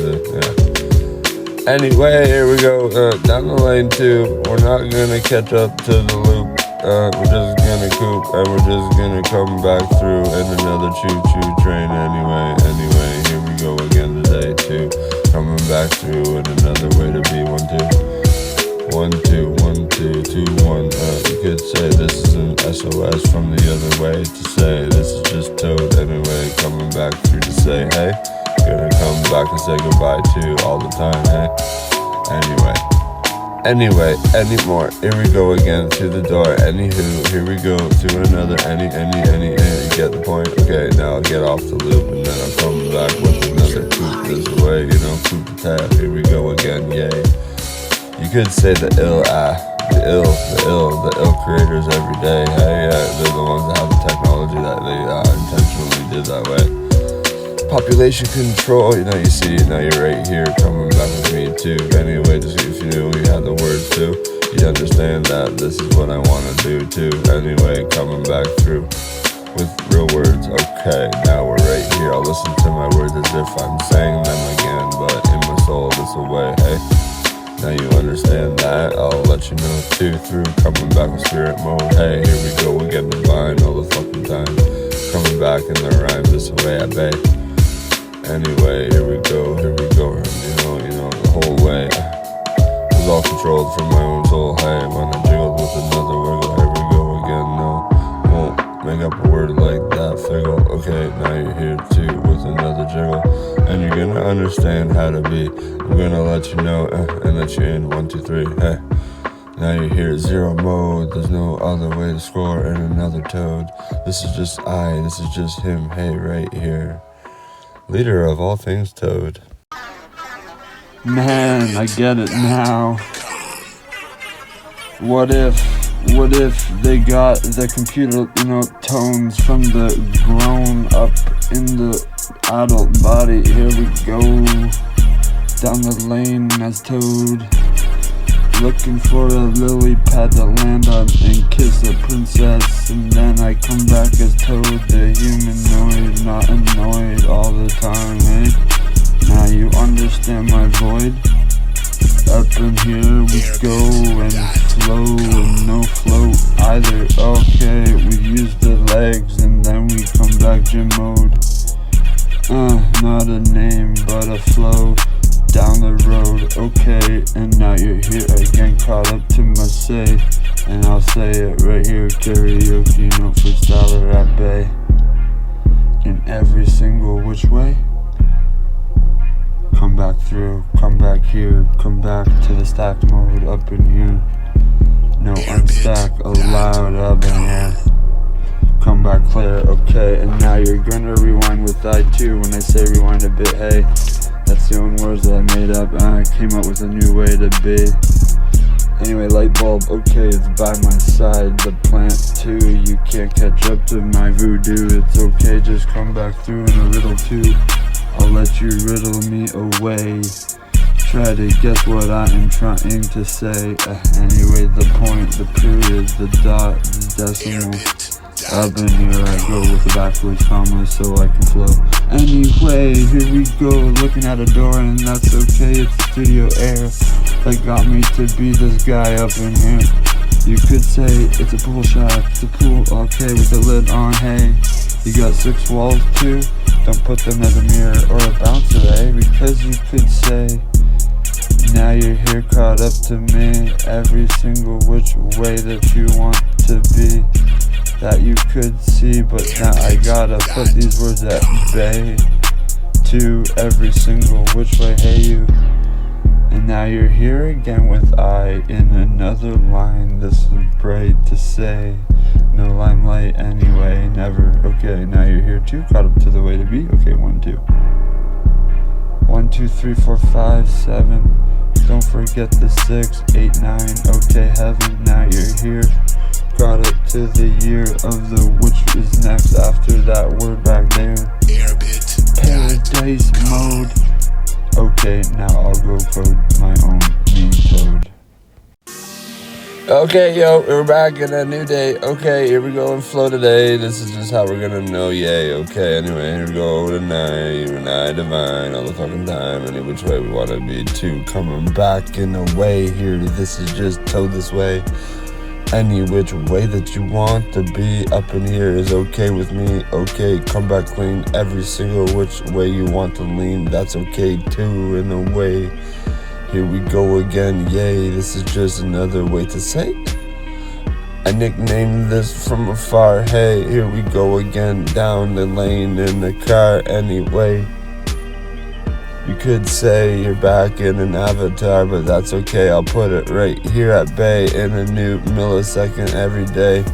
Anyway, here we go, down the lane too. We're not gonna catch up to the loop. We're just gonna coop, and we're just gonna come back through in another choo-choo train. Anyway, here we go again today too. Coming back through in another way to be 1, 2. 1, 2, 1, 2, 2, 1. You could say this is an SOS from the other way to say this is just Toad. Anyway, coming back through to say, hey, gonna come back and say goodbye to all the time, hey? Anyway, anymore. Here we go again through the door. Anywho, here we go to another any. You get the point? Okay, now I'll get off the loop and then I'll come back with another coop this way, coop the tab. Here we go again, yay. You could say the ill creators every day. Hey, they're the ones that have the technology that they intentionally did that way. Population control, you see, now you're right here coming back with me too. Anyway, just if you knew you had the words too, you'd understand that this is what I want to do too. Anyway, coming back through with real words. Okay, now we're right here. I'll listen to my words as if I'm saying them again, but in my soul this away, hey? Now you understand that, I'll let you know too, through coming back with spirit mode. Hey, here we go again, divine all the fucking time. Coming back in the rhyme this way, I bet. Anyway, here we go, the whole way was all controlled from my own soul. Hey, when I jiggled with another wiggle, here we go again, no, won't make up a word like that, figgle. Okay, now you're here too with another jiggle, and you're gonna understand how to be. I'm gonna let you know, and let you in, 1, 2, 3, hey. Now you're here, 0 mode, there's no other way to score in another Toad. This is just this is just him, hey, right here. Leader of all things Toad. Man, I get it now. What if they got the computer, tones from the grown up in the adult body? Here we go, down the lane as Toad, looking for a lily pad to land on and kiss a princess, and then I come back as Toad, the humanoid, not annoyed all the time, eh? Now you understand my void? Up in here we go, and slow and no float either. Okay, we use the legs and then we come back gym mode. Not a name but a flow down the road. Okay, and now you're here again, caught up to my say, and I'll say it right here, karaoke, freestyler at bay. In every single which way. Come back through, come back here, come back to the stack mode up in here. No unstack allowed up in here. Come back clear, okay, and now you're gonna rewind with I2 when I say rewind a bit, hey. That's the only words that I made up, I came up with a new way to be. Anyway, light bulb, okay, it's by my side. The plant too, you can't catch up to my voodoo. It's okay, just come back through in a riddle too. I'll let you riddle me away. Try to guess what I am trying to say. Anyway, the point, the period, the dot, the decimal. Up in here I go with the backwards commas so I can flow. Anyway, here we go, looking at a door, and that's okay, it's studio air that got me to be this guy up in here. You could say it's a pool shop, it's a pool, okay, with the lid on, hey. You got 6 walls too, don't put them as a mirror or a bouncer, eh? Because you could say, now you're here caught up to me, every single which way that you want to be. That you could see, but now I gotta put these words at bay. To every single which way, hey you. And now you're here again with I in another line. This is bright to say. No limelight anyway, never. Okay, now you're here too, caught up to the way to be. Okay, 1, 2. 1, 2, 3, 4, 5, 7. Don't forget the 6, 8, 9. Okay, heaven, now you're here. Got it to the year of the which is next. After that, we're back there. Paradise mode. Okay, now I'll go code my own meme toad. Okay, yo, we're back in a new day. Okay, here we go in flow today. This is just how we're gonna know, yay. Okay, anyway, here we go tonight. You and I divine all the fucking time. Any which way we wanna be too. Coming back in a way here. This is just told this way. Any which way that you want to be up in here is okay with me. Okay, come back clean. Every single which way you want to lean, that's okay too in a way. Here we go again, yay, this is just another way to say it. I nicknamed this from afar, hey, here we go again, down the lane in the car anyway. You could say you're back in an avatar, but that's okay, I'll put it right here at bay in a new millisecond every day.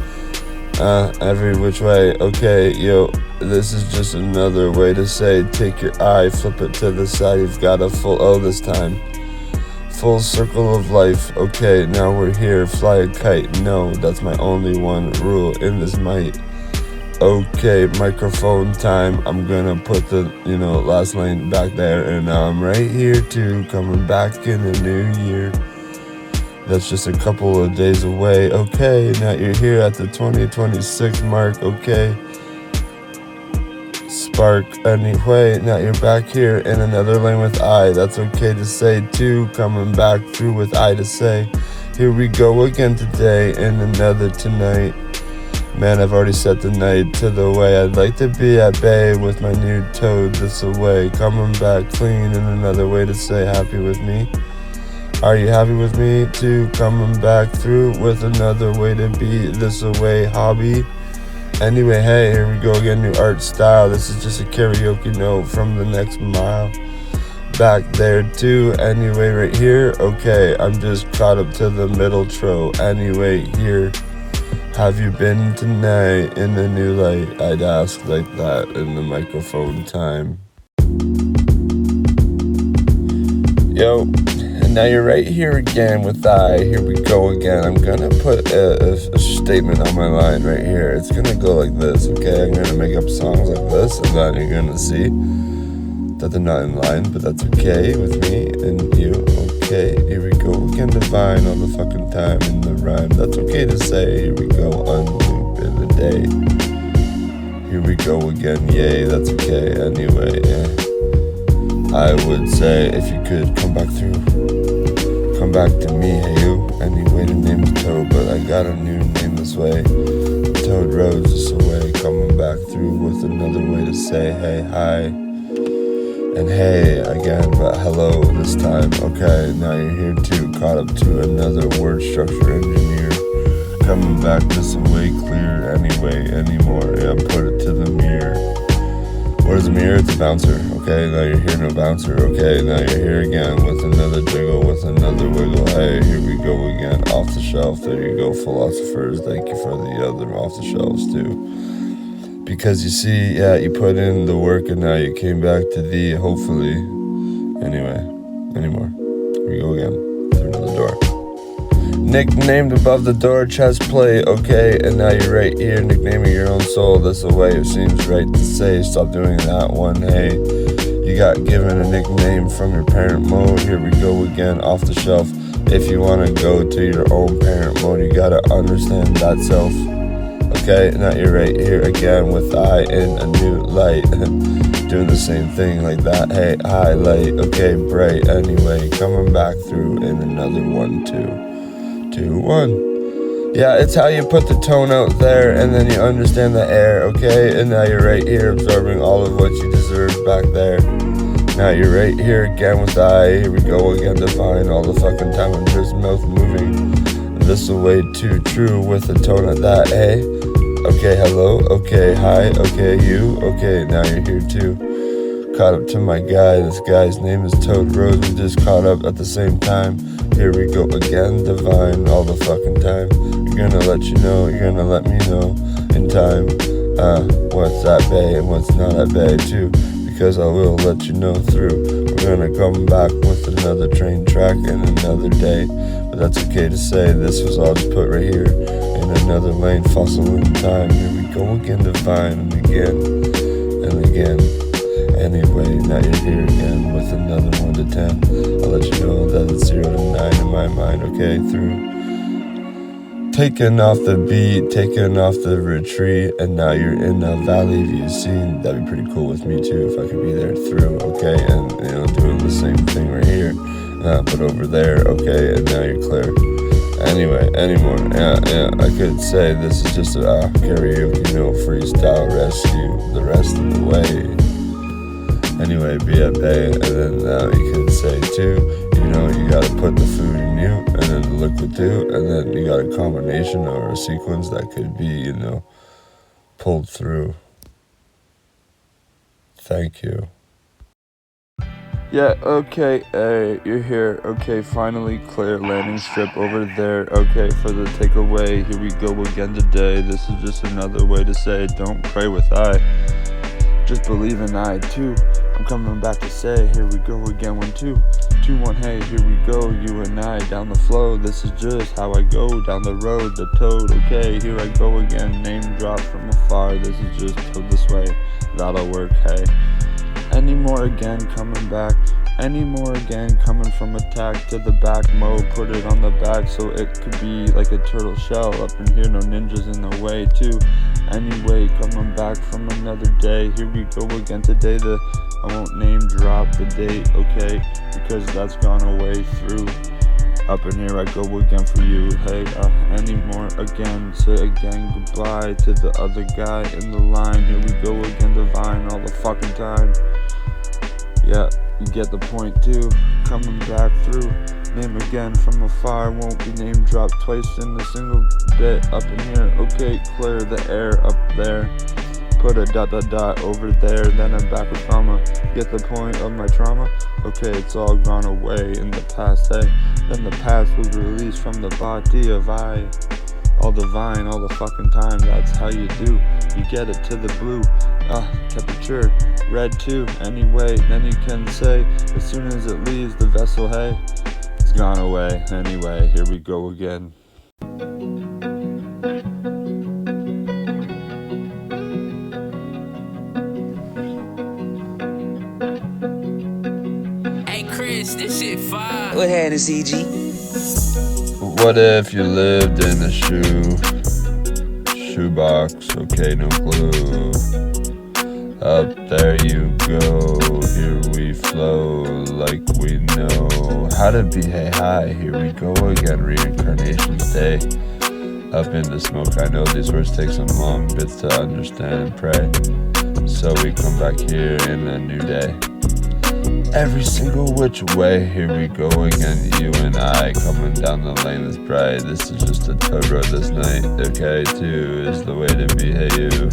Every which way, okay, yo, this is just another way to say, take your eye, flip it to the side, you've got a full O this time. Full circle of life, okay, now we're here, fly a kite, no, that's my only one rule in this might. Okay, microphone time, I'm gonna put the, last lane back there, and now I'm right here too, coming back in the new year. That's just a couple of days away, okay, now you're here at the 2026 mark, okay. Spark anyway, now you're back here in another lane with I, that's okay to say too, coming back through with I to say, here we go again today and another tonight. Man, I've already set the night to the way I'd like to be at bay with my new toad this away, coming back clean in another way to say happy with me. Are you happy with me too, coming back through with another way to be this away hobby? Anyway, hey, here we go again, new art style. This is just a karaoke note from the next mile. Back there too, anyway, right here. Okay, I'm just caught up to the middle tro. Anyway, here. Have you been tonight in the new light? I'd ask like that in the microphone time. Yo, and now you're right here again with I. Here we go again. I'm gonna put a statement on my line right here. It's gonna go like this, okay? I'm gonna make up songs like this, and then you're gonna see that they're not in line, but that's okay with me and you. Okay, here we go again, divine all the fucking time in the rhyme. That's okay to say. Here we go, unloop in the day. Here we go again, yay, that's okay. Anyway, yeah. I would say if you could come back through, come back to me, hey you. Anyway, the name's Toad, but I got a new name this way. Toad Roads this away, coming back through with another way to say hey, hi. And hey again, but hello this time. Okay, now you're here too, caught up to another word structure engineer. Coming back this way clear anyway, anymore. Yeah, put it to the mirror. What is a mirror? It's a bouncer. Okay, now you're here, no bouncer. Okay, now you're here again with another jiggle, with another wiggle. Hey, here we go again, off the shelf. There you go, philosophers. Thank you for the other off the shelves too. Because you see, yeah, you put in the work and now you came back to the hopefully. Anyway, anymore. Here we go again, through another door. Nicknamed above the door, chest play, okay, and now you're right here, nicknaming your own soul. This a way it seems right to say, stop doing that one, hey. You got given a nickname from your parent mode, here we go again, off the shelf. If you wanna go to your own parent mode, you gotta understand that self. Okay, now you're right here again with I in a new light. Doing the same thing like that, hey, highlight, okay, bright, anyway, coming back through in another 1, 2, 1. Yeah, it's how you put the tone out there and then you understand the air, okay? And now you're right here absorbing all of what you deserve back there. Now you're right here again with I, here we go again, divine all the fucking time, I'm just mouth moving. This way too true with the tone of that, hey? Okay, hello, okay, hi, okay, you, okay, now you're here too. Caught up to my guy, this guy's name is Toad Rose, we just caught up at the same time. Here we go again, divine all the fucking time. You're gonna let you know, you're gonna let me know in time. What's at bay and what's not at bay too. Because I will let you know through. We're gonna come back with another train track and another day. But that's okay to say, this was all just put right here in another lane, fossil in time. Here we go again, divine, and again, and again. Anyway, now you're here again with another 1 to 10. I'll let you know that it's 0 to 9 in my mind, okay, through taking off the beat, taking off the retreat, and now you're in a valley view scene. That'd be pretty cool with me too, if I could be there through, okay, and doing the same thing right here, but over there, okay, and now you're clear. Anyway, anymore, yeah, I could say this is just a karaoke, freestyle rescue the rest of the way. Anyway, be at bay, and then you could say too, you gotta put the food in you, and then the liquid too, and then you got a combination or a sequence that could be, pulled through. Thank you. Yeah, okay, you're here. Okay, finally clear landing strip over there. Okay, for the takeaway, here we go again today. This is just another way to say, don't pray with I, just believe in I too. I'm coming back to say, here we go again, 1, 2, 2, 1, hey, here we go, you and I, down the flow. This is just how I go, down the road, the toad, okay, here I go again, name drop from afar. This is just toad this way, that'll work, hey. Any more again, coming back. Any more again, coming from attack to the back mode, put it on the back so it could be like a turtle shell. Up in here, no ninjas in the way too. Anyway, coming back from another day, here we go again today. I won't name drop the date, okay, because that's gone away through. Up in here I go again for you, hey, any more again, say again goodbye to the other guy in the line. Here we go again, divine all the fucking time. Yeah, you get the point too, coming back through. Name again from afar, won't be name dropped twice in a single bit. Up in here, okay, clear the air up there. Put a ... over there, then I'm back with comma. Get the point of my trauma? Okay, it's all gone away in the past, hey. Then the past was released from the body of I. All divine, all the fucking time, that's how you do. You get it to the blue, temperature, red too. Anyway, then you can say, as soon as it leaves the vessel, hey, it's gone away. Anyway, here we go again. This shit fire. What happened, CG? What if you lived in a shoebox? Okay, no glue. Up there you go. Here we flow like we know how to be. Hey, hi. Here we go again. Reincarnation's day. Up in the smoke. I know these words take some long bits to understand and pray. So we come back here in a new day. Every single which way, here we go again, you and I, coming down the lane that's bright. This is just a toad road this night, okay, too, is the way to be, hey you.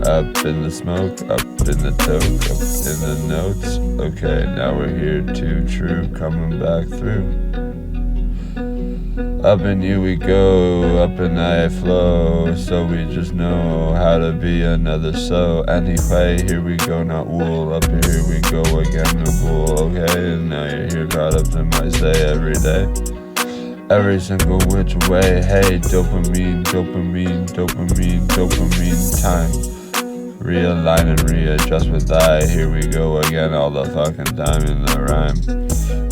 Up in the smoke, up in the toke, up in the notes, okay, now we're here too, true, coming back through. Up in you we go, up in I flow, so we just know how to be another so. Anyway, here we go, not wool, up here we go again, no bull, okay, and now you're here caught up in my say every day. Every single which way, hey, dopamine, dopamine, dopamine, dopamine, time. Realign and readjust with I, here we go again, all the fucking time in the rhyme.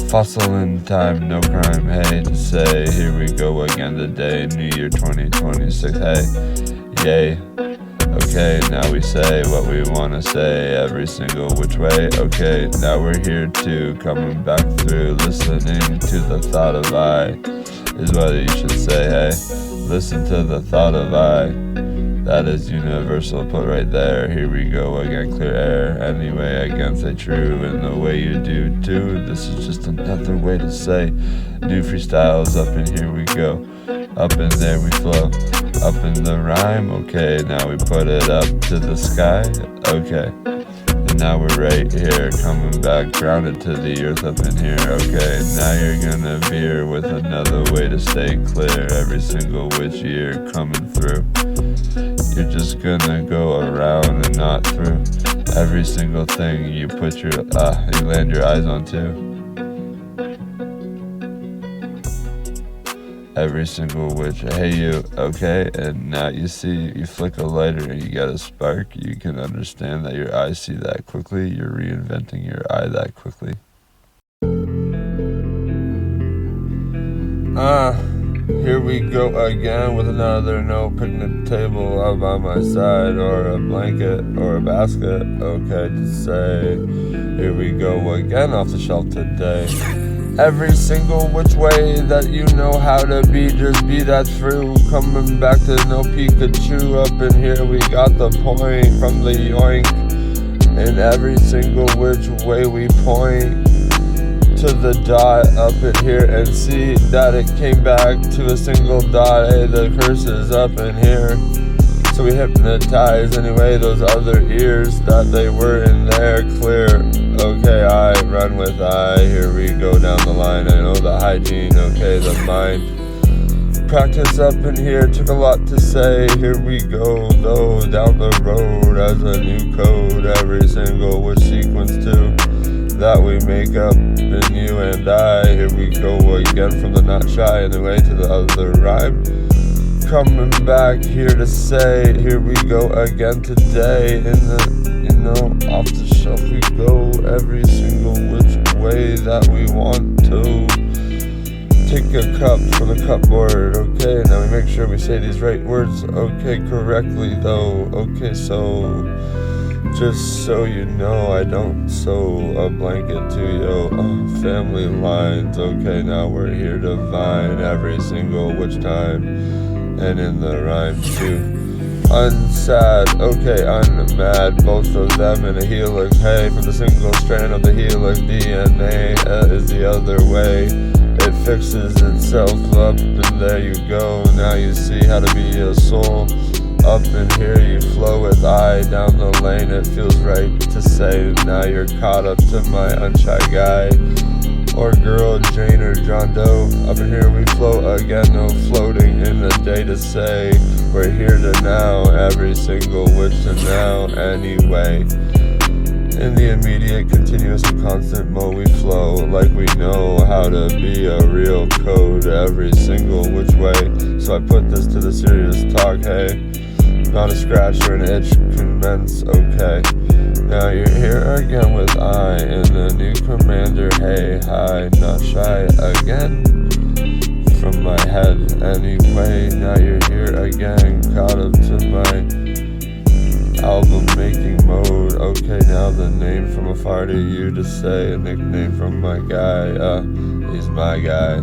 Fossil in time, no crime, hey, to say, here we go again today, New Year 2026, hey, yay. Okay, now we say what we wanna say, every single which way, okay, now we're here too, coming back through, listening to the thought of I, is what you should say, hey, listen to the thought of I. That is universal, put right there. Here we go again, clear air. Anyway, again, say true in the way you do too. This is just another way to say. New freestyles, up in here we go. Up in there we flow. Up in the rhyme, okay. Now we put it up to the sky, okay. And now we're right here, coming back, grounded to the earth up in here, okay. Now you're gonna veer with another way to stay clear. Every single which year coming through. You're just gonna go around and not through. Every single thing you put you land your eyes on too. Every single which, hey you, okay, and now you see, you flick a lighter and you get a spark, you can understand that your eyes see that quickly, you're reinventing your eye that quickly. Here we go again with another no picnic table up by my side, or a blanket, or a basket, okay, to say, here we go again off the shelf today. Every single which way that you know how to be, just be that true. Coming back to no Pikachu, up in here we got the point from the yoink. In every single which way we point to the dot up in here and see that it came back to a single dot. Hey, the curse is up in here. So we hypnotize anyway those other ears that they were in there clear. Okay, I run with I. Here we go down the line. I know the hygiene, okay, the mind. Practice up in here, took a lot to say. Here we go, though, down the road as a new code. Every single which sequence too that we make up in you and I. Here we go again from the not shy anyway to the other rhyme. Coming back here to say, here we go again today. In the, off the shelf we go, every single which way that we want to. Take a cup from the cupboard, okay, now we make sure we say these right words, okay, correctly though, okay, so, just so you know, I don't sew a blanket to yo, family lines, okay, now we're here to vine every single which time. And in the rhyme too. Unsad, okay, unmad, both of them in a helix. Hey, from the single strand of the helix, DNA is the other way. It fixes itself up, and there you go. Now you see how to be a soul. Up in here you flow with I down the lane. It feels right to say. Now you're caught up to my unshy guy. Or girl, Jane or John Doe. Up in here we float again, no floating in the day to say. We're here to now, every single which to now anyway. In the immediate, continuous and constant mode we flow, like we know how to be a real code every single which way. So I put this to the serious talk, hey. Not a scratch or an itch, commence, okay. Now you're here again with I in the new commander, hey, hi, not shy again from my head anyway. Now you're here again, caught up to my album making mode, okay, now the name from afar to you to say, a nickname from my guy, he's my guy.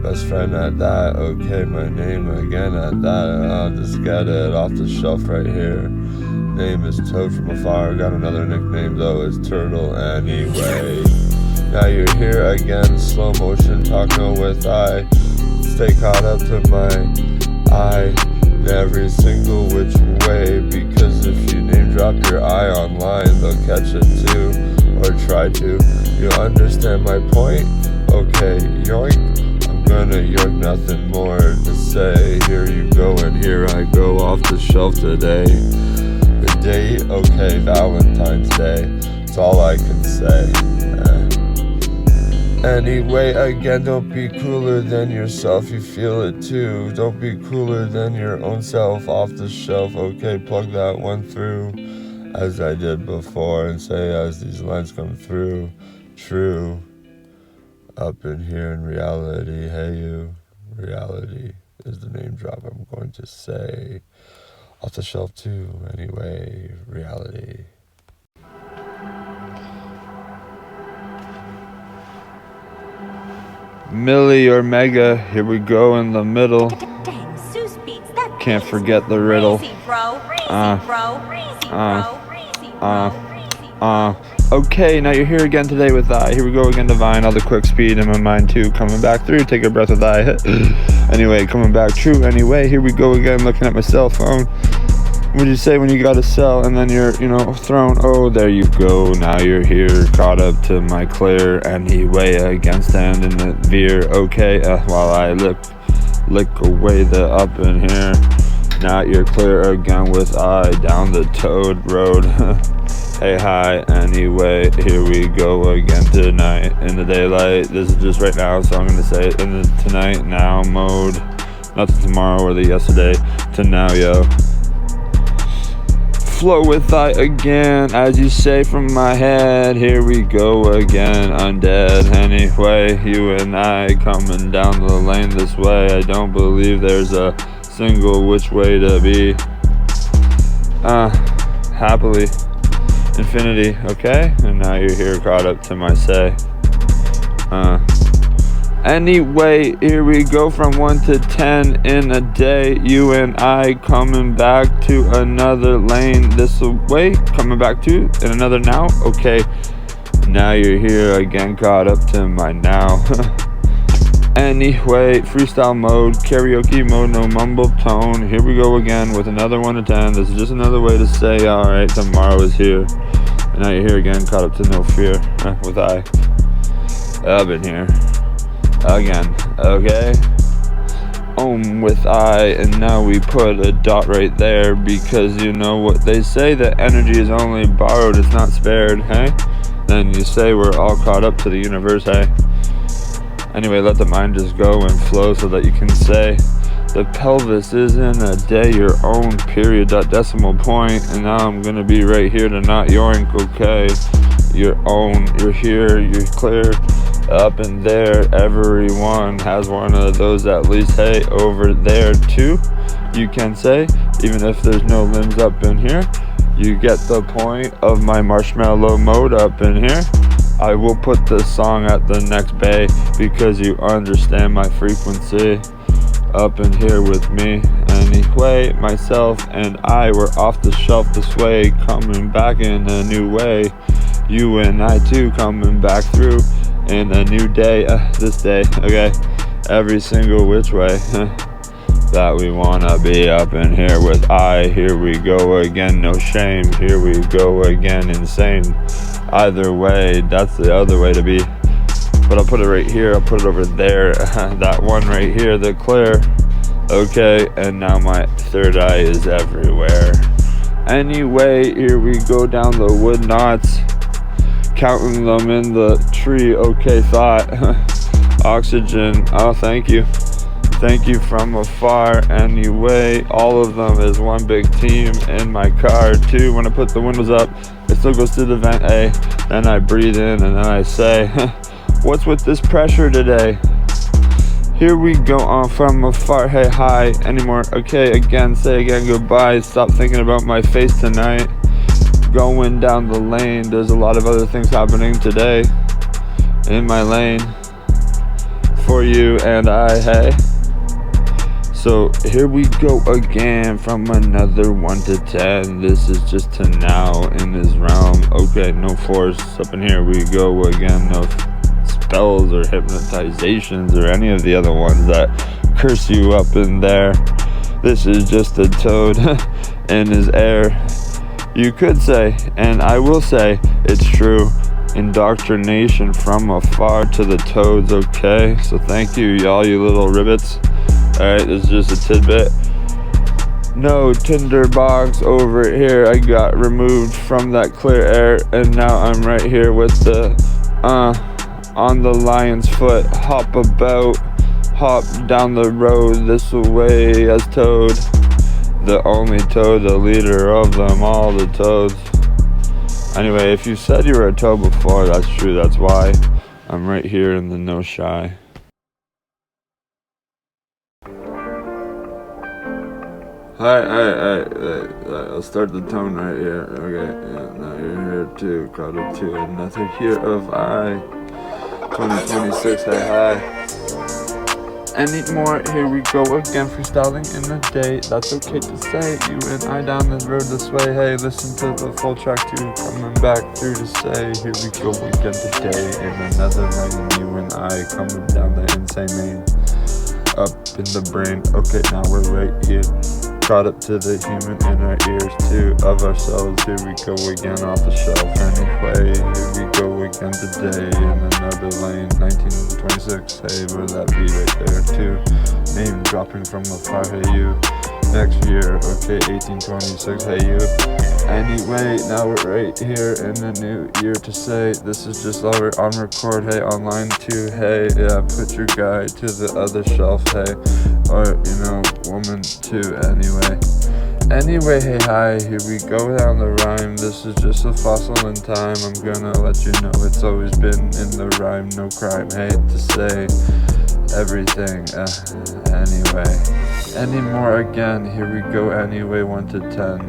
Best friend at that, okay, my name again at that, I'll just get it off the shelf right here. Name is Toad from afar, got another nickname though, it's Turtle anyway. Now you're here again, slow motion, talk no with I. Stay caught up to my eye, every single which way, because if you name drop your eye online, they'll catch it too, or try to. You'll understand my point? Okay, yoink. Gonna yoink, nothing more to say. Here you go and here I go off the shelf today. The date, okay, Valentine's Day. That's all I can say. Anyway, again, don't be cooler than yourself. You feel it too. Don't be cooler than your own self off the shelf. Okay, plug that one through as I did before and say as these lines come through. True. Up in here in reality, hey you, reality is the name drop I'm going to say. Off the shelf too, anyway, reality. Milli or Mega, here we go in the middle. Can't forget the riddle. Okay, now you're here again today with I. Here we go again, divine. All the quick speed in my mind too. Coming back through, take a breath with I. Anyway, coming back true. Anyway, here we go again, looking at my cell phone. What do you say when you got a cell and then you're, thrown? Oh, there you go. Now you're here, caught up to my clear. Anyway, again, stand in the veer. Okay, while I lick away the up in here. Now you're clear again with I down the Toad Road. Hey, hi, anyway, here we go again tonight in the daylight. This is just right now, so I'm gonna say it in the tonight, now mode. Not to tomorrow or the yesterday, to now, yo. Flow with I again, as you say from my head. Here we go again, undead. Anyway, you and I coming down the lane this way. I don't believe there's a single which way to be. Happily. Infinity, okay? And now you're here caught up to my say. Anyway, here we go from 1 to 10 in a day. You and I coming back to another lane this way. Coming back to in another now. Okay, now you're here again, caught up to my now. Anyway, freestyle mode, karaoke mode, no mumble tone. Here we go again with another 1 to 10. This is just another way to say, alright, tomorrow is here. And now you're here again, caught up to no fear. With I. I've been here. Again, okay? With I, and now we put a dot right there because you know what they say, that energy is only borrowed, it's not spared, hey? Then you say we're all caught up to the universe, hey? Anyway, let the mind just go and flow so that you can say the pelvis is in a day your own, period, dot decimal point. And now I'm gonna be right here to not yoink, okay? Your own, you're here, you're clear, up and there. Everyone has one of those at least, hey, over there too. You can say, even if there's no limbs up in here, you get the point of my marshmallow mode up in here. I will put this song at the next bay because you understand my frequency up in here with me. Anyway, myself and I were off the shelf this way, coming back in a new way. You and I too coming back through in a new day, this day, okay? Every single which way that we wanna be up in here with I. Here we go again, no shame. Here we go again, insane. Either way, that's the other way to be. But I'll put it right here, I'll put it over there. That one right here, the clear. Okay, and now my third eye is everywhere. Anyway, here we go down the wood knots, counting them in the tree. Okay, thought. Oxygen, oh, thank you. Thank you from afar. Anyway, all of them is one big team in my car too. When I put the windows up, it still goes through the vent A. Then I breathe in and then I say, what's with this pressure today? Here we go on from afar. Hey, hi, anymore. Okay, again, say again, goodbye. Stop thinking about my face tonight. Going down the lane, there's a lot of other things happening today in my lane for you and I, hey. So here we go again from another 1 to 10. This is just to now in this realm. Okay, no force up in here. We go again. No spells or hypnotizations or any of the other ones that curse you up in there. This is just a toad in his air. You could say, and I will say, it's true. Indoctrination from afar to the toads, okay? So thank you, y'all, you little ribbits. Alright, this is just a tidbit. No tinder box over here. I got removed from that clear air, and now I'm right here with the on the lion's foot. Hop about, hop down the road this way as toad. The only toad, the leader of them all, the toads. Anyway, if you said you were a toad before, that's true, that's why I'm right here in the no shy. Hi, I'll start the tone right here. Okay, yeah, now you're here too, caught up to another year of I. 2026, hey, hi. Anymore, here we go again, freestyling in a day. That's okay to say, you and I down the road this way. Hey, listen to the full track too, coming back through to say, here we go again today in another lane. You and I coming down the insane lane, up in the brain. Okay, now we're right here, caught up to the human in our ears too, of ourselves. Here we go again off the shelf. Anyway, here we go again today in another lane. 1926, hey, where that be right there too? Name dropping from afar, hey you. next year, okay, 1826, hey you. Anyway, now we're right here in the new year to say, this is just over on record, hey, online too, hey, yeah, put your guy to the other shelf, hey, or, you know, woman too, anyway. Anyway, hey, hi, here we go down the rhyme, this is just a fossil in time, I'm gonna let you know it's always been in the rhyme, no crime, hey, to say everything, anyway. Anymore again, here we go, anyway, 1 to 10.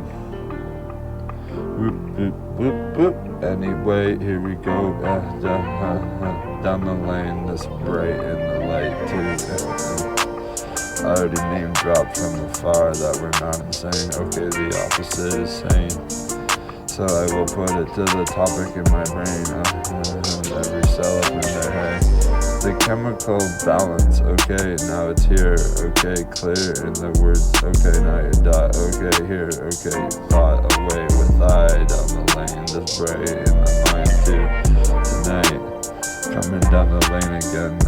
Whoop, whoop, whoop, whoop. Anyway, here we go, down the lane, this bright in the light too. I already name dropped from afar that we're not insane. Okay, the opposite is sane. So I will put it to the topic in my brain. Every cell up in there, hey. The chemical balance, okay, now it's here. Okay, clear in the words. Okay, now you dot. Okay, here. Okay, thought away with I down the lane. This bright in the mind too. Tonight, coming down the lane again.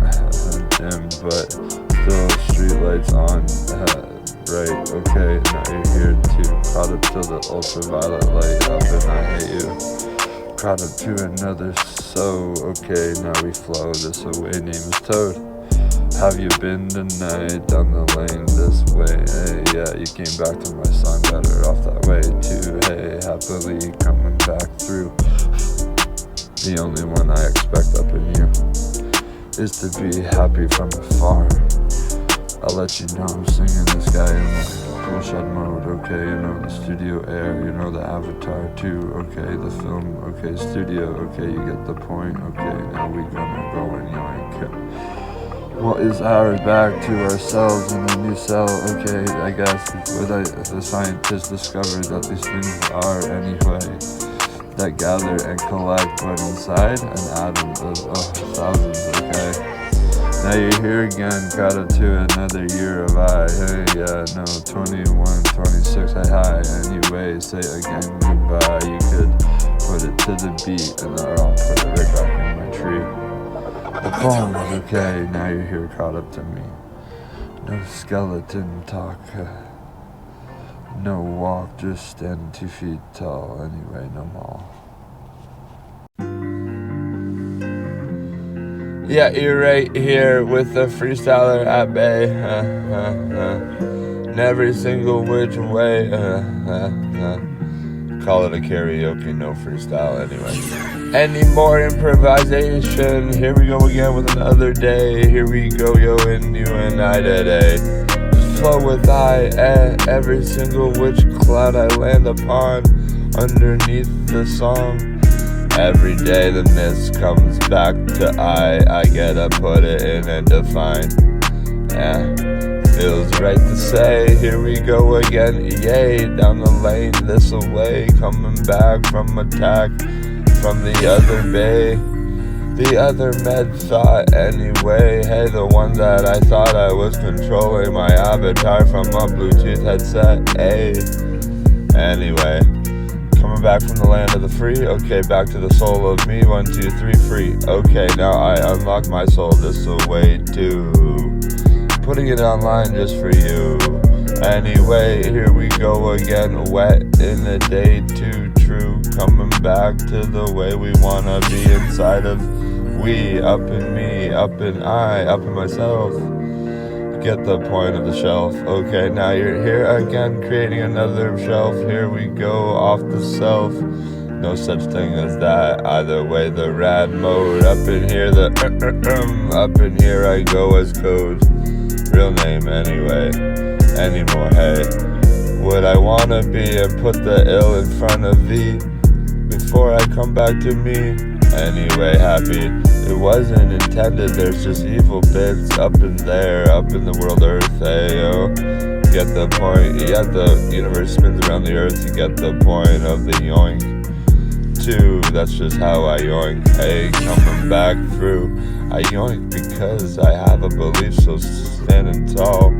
Dim, but still streetlights on, bright, okay, now you're here too, caught up to the ultraviolet light up and I hate you, caught up to another so, okay, now we flow this away, name is Toad, have you been tonight, down the lane this way, hey, yeah, you came back to my song, better off that way too, hey, happily coming back through, the only one I expect up in you, is to be happy from afar. I'll let you know I'm singing this guy in the cool shed mode, okay, you know, the studio air, you know, the avatar too, okay, the film, okay, studio, okay, you get the point, okay, now we gonna go and yoink. What is ours back to ourselves in a new cell, okay, I guess, the scientists discovered that these things are anyway, that gather and collect, but inside an atom of thousands, okay. Now you're here again, got it to another year of I, hey, yeah, no, 21, 26, hey, hi, anyway, say again goodbye, you could put it to the beat, and I'll put it right back in my tree. The poem is okay, now you're here, caught up to me. No skeleton talk, no walk, just stand 2 feet tall, anyway, no more. Yeah, you're right here with the freestyler at bay, in every single which way, call it a karaoke, no freestyle anyway. Any more improvisation, here we go again with another day, here we go, yo, in you and I today. Just flow with I, every single which cloud I land upon, underneath the song. Every day the mist comes back to I gotta put it in and define. Yeah, feels right to say, here we go again, yay, down the lane this away, coming back from attack from the other bay. The other med thought anyway, hey, the one that I thought I was controlling my avatar from a Bluetooth headset, hey. Anyway, coming back from the land of the free, okay, back to the soul of me, 1, 2, 3, free. Okay, now I unlock my soul this away too, putting it online just for you. Anyway, here we go again, wet in the day, too true, coming back to the way we wanna be inside of we, up in me, up in I, up in myself. Get the point of the shelf. Okay, now you're here again, creating another shelf. Here we go, off the self. No such thing as that. Either way, the rad mode. Up in here, the up in here I go as code. Real name anyway. Anymore, hey. Would I wanna be and put the ill in front of thee before I come back to me? Anyway, happy. It wasn't intended, there's just evil bits up in there, up in the world earth, hey yo. Get the point, yeah, the universe spins around the earth, you get the point of the yoink. Too, that's just how I yoink, hey, coming back through. I yoink because I have a belief, so standing tall.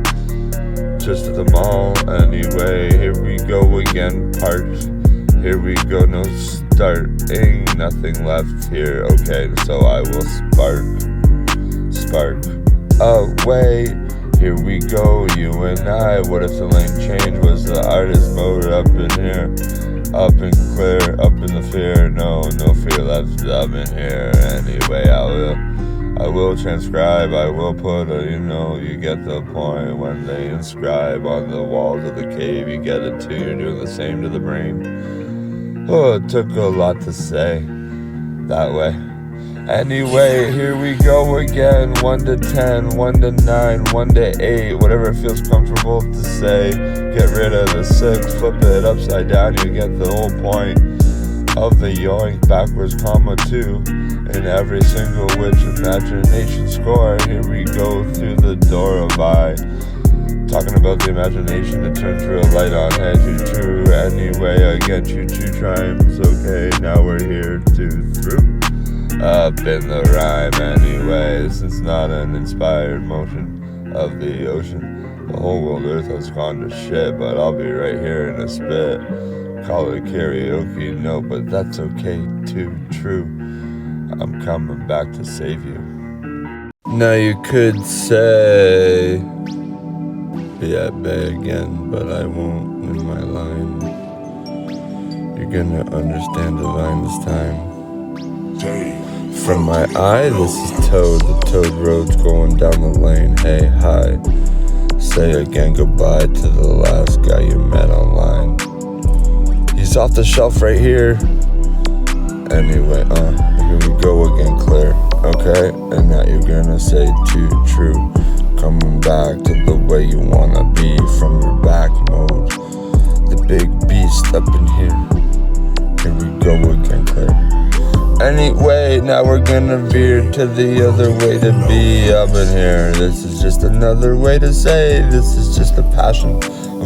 Just at the mall, anyway, here we go again, parked. Here we go, no starting, nothing left here, okay, so I will spark away. Here we go, you and I. What if the lane change was the artist mode? Up in here, up and clear, up in the fear. No fear left up in here. Anyway, I will transcribe. I will put you get the point. When they inscribe on the walls of the cave, you get it too. You're doing the same to the brain. Oh, it took a lot to say that way. Anyway, here we go again. 1 to 10, 1 to 9, 1 to 8, whatever it feels comfortable to say. Get rid of the 6, flip it upside down. You get the whole point of the yoink. Backwards, comma 2 in every single which imagination score. Here we go through the door of I. Talking about the imagination, it turns real light on. Hey, true. Anyway, again, choo-choo chimes. Okay, now we're here to through. Up in the rhyme anyway. This is not an inspired motion of the ocean. The whole world earth has gone to shit, but I'll be right here in a spit. Call it a karaoke, no, but that's okay too, true. I'm coming back to save you. Now you could say, be at bay again, but I won't in my line. You're gonna understand divine this time. From my eye, this is Toad. The Toad Road's going down the lane. Hey, hi. Say again goodbye to the last guy you met online. He's off the shelf right here. Anyway, here we go again, clear. Okay, and now you're gonna say too true. Coming back to the way you wanna be from your back mode. The big beast up in here. Here we go again, clear. Anyway, now we're gonna veer to the other way to be up in here. This is just another way to say this is just a passion,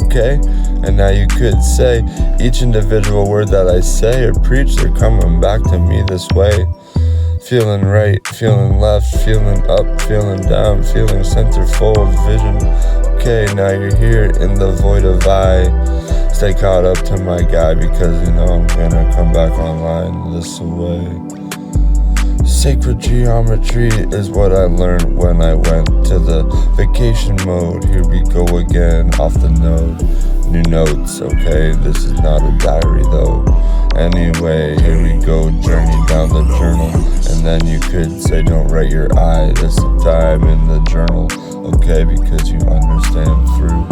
okay? And now you could say each individual word that I say or preach, they're coming back to me this way. Feeling right, feeling left, feeling up, feeling down, feeling centerfold vision. Okay, now you're here in the void of I. Stay caught up to my guy because I'm gonna come back online this way. Sacred geometry is what I learned when I went to the vacation mode. Here we go again, off the node. New notes, okay? This is not a diary though. Anyway, here we go, journey down the journal. And then you could say don't write your I this time in the journal, okay? Because you understand through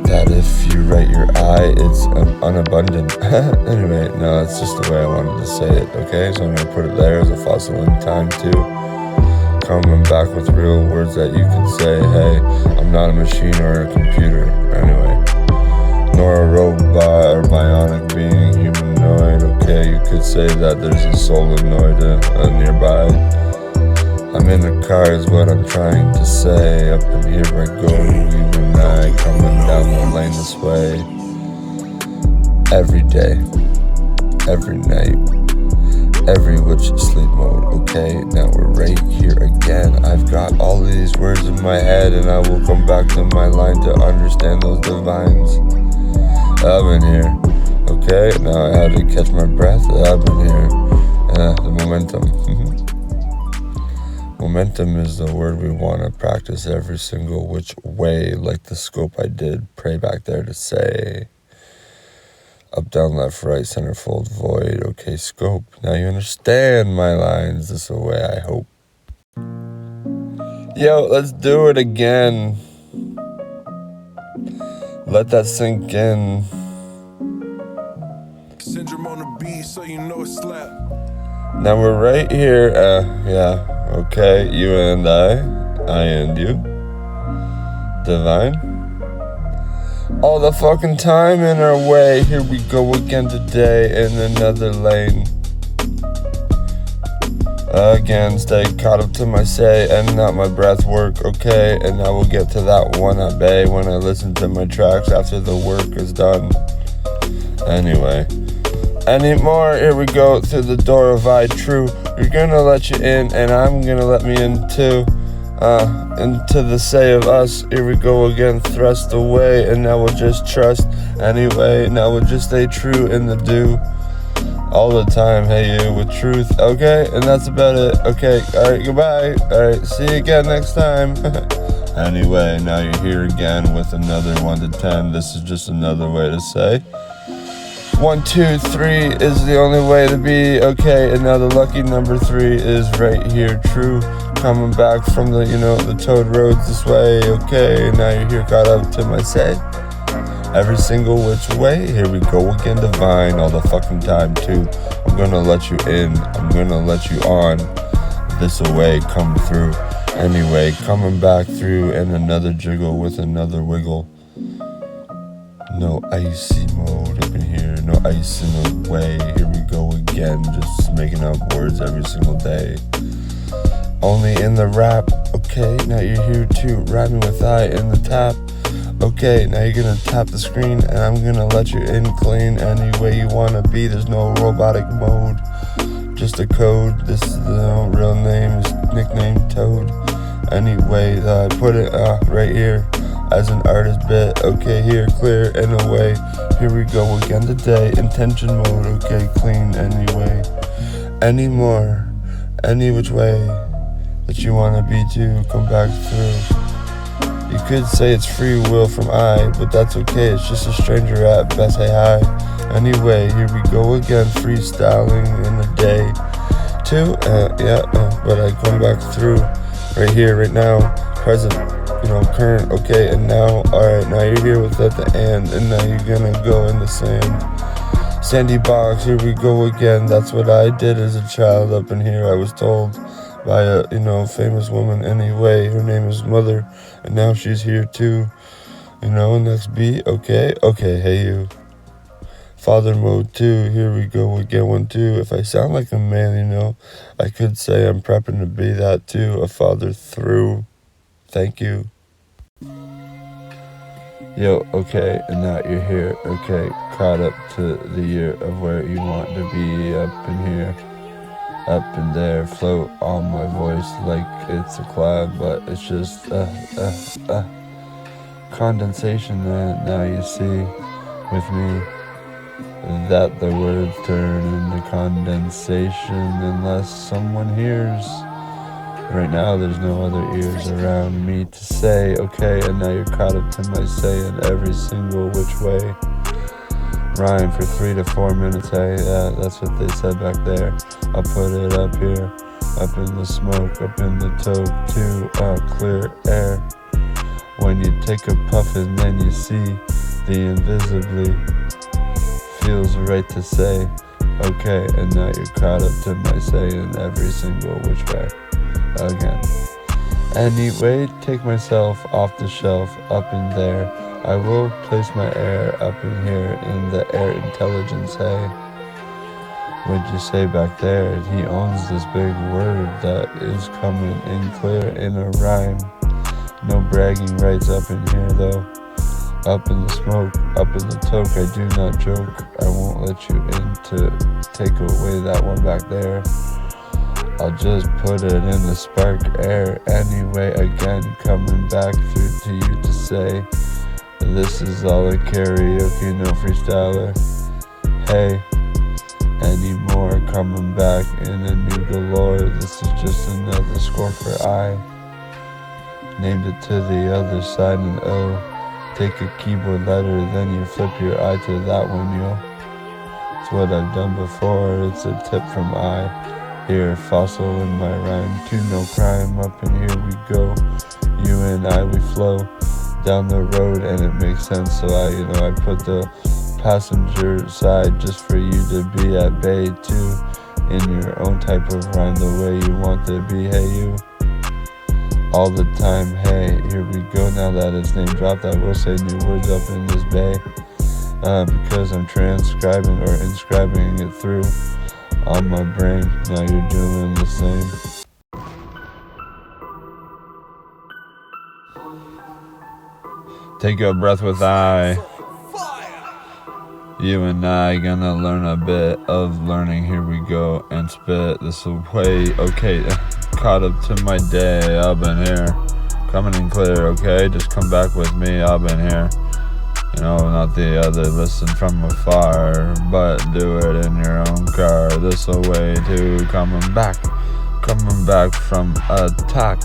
that if you write your I, it's unabundant. Anyway, no, that's just the way I wanted to say it, okay? So I'm gonna put it there as a fossil in time too. Coming back with real words that you can say, hey, I'm not a machine or a computer, anyway. Nor a robot or bionic being, humanoid, okay? You could say that there's a solenoid nearby. I'm in the car is what I'm trying to say. Up in here I go, you and I coming down the lane this way. Every day, every night, every which sleep mode, okay? Now we're right here again. I've got all of these words in my head and I will come back to my line to understand those divines. Up in here, okay? Now I had to catch my breath. Up in here, the momentum. Momentum is the word we want to practice every single which way, like the scope I did. Pray back there to say. Up, down, left, right, centerfold, void. Okay, scope. Now you understand my lines this way, I hope. Yo, let's do it again. Let that sink in. Syndrome on the beat, so you know it slap. Now we're right here. Yeah. Okay, you and I and you. Divine. All the fucking time in our way. Here we go again today in another lane. Again, stay caught up to my say and not my breath work, okay? And I will get to that one I bay when I listen to my tracks after the work is done. Anyway. Anymore, here we go through the door of I true. You're gonna let you in and I'm gonna let me in too. Into the say of us. Here we go again, thrust away and now we'll just trust. Anyway, now we'll just stay true in the do. All the time, hey you, with truth, okay? And that's about it, okay? Alright, goodbye. Alright, see you again next time. Anyway, now you're here again with another 1 to 10. This is just another way to say 1, 2, 3 is the only way to be. Okay, and now the lucky number 3 is right here. True. Coming back from the, the toad roads this way. Okay, and now you're here caught up to my say. Every single which way. Here we go again, divine all the fucking time too. I'm gonna let you in. I'm gonna let you on. This away, come through. Anyway, coming back through and another jiggle with another wiggle. No icy mode up in here, no ice in the way. Here we go again, just making up words every single day. Only in the rap, okay, now you're here too, rhyming with I in the tap. Okay, now you're gonna tap the screen and I'm gonna let you in clean any way you wanna be. There's no robotic mode, just a code. This is the real name, is nickname Toad. Anyway, I put it right here as an artist bit. Okay, here, clear in a way. Here we go again today. Intention mode, okay, clean anyway. Any more, any which way that you wanna be to come back through. You could say it's free will from I, but that's okay, it's just a stranger at best, hey hi. Anyway, here we go again, freestyling in the day. Too, but I come back through right here, right now, present, current, okay, and now, alright, now you're here without the and now you're gonna go in the sandy box. Here we go again. That's what I did as a child up in here. I was told by a famous woman. Anyway, her name is Mother, and now she's here too. Next beat, okay, hey you. Father mode 2, here we go again, 1, 2. If I sound like a man, I could say I'm prepping to be that too, a father through. Thank you. Yo, okay, and now you're here, okay, caught up to the year of where you want to be, up in here, up in there, float on my voice like it's a cloud, but it's just condensation. And now you see with me that the words turn into condensation unless someone hears. Right now there's no other ears around me to say, okay, and now you're caught up to my saying every single which way. Rhyme for 3 to 4 minutes, hey, yeah, that's what they said back there. I'll put it up here, up in the smoke, up in the toad too, clear air. When you take a puff and then you see the invisibly, feels right to say, okay, and now you're caught up to my saying every single which way. Again. Anyway, take myself off the shelf up in there. I will place my air up in here in the air intelligence, hey. What'd you say back there? He owns this big word that is coming in clear in a rhyme. No bragging rights up in here though. Up in the smoke, up in the toke, I do not joke. I won't let you in to take away that one back there. I'll just put it in the spark air anyway, again, coming back through to you to say, this is all a karaoke, no freestyler. Hey, anymore, coming back in a new galore. This is just another score for I. Named it to the other side and O. Take a keyboard letter, then you flip your eye to that one, yo. It's what I've done before, it's a tip from I. Here, fossil in my rhyme, to no crime, up in here we go. You and I, we flow down the road and it makes sense. So I put the passenger side just for you to be at bay too. In your own type of rhyme, the way you want to be, hey you. All the time, hey, here we go. Now that it's name dropped, I will say new words up in this bay. Because I'm transcribing or inscribing it through on my brain. Now you're doing the same. Take a breath with I. You and I gonna learn a bit of learning. Here we go and spit this away. Okay, caught up to my day. I've been here, coming in clear. Okay, just come back with me. I've been here. Not the other, listen from afar, but do it in your own car. This away too, coming back from attack.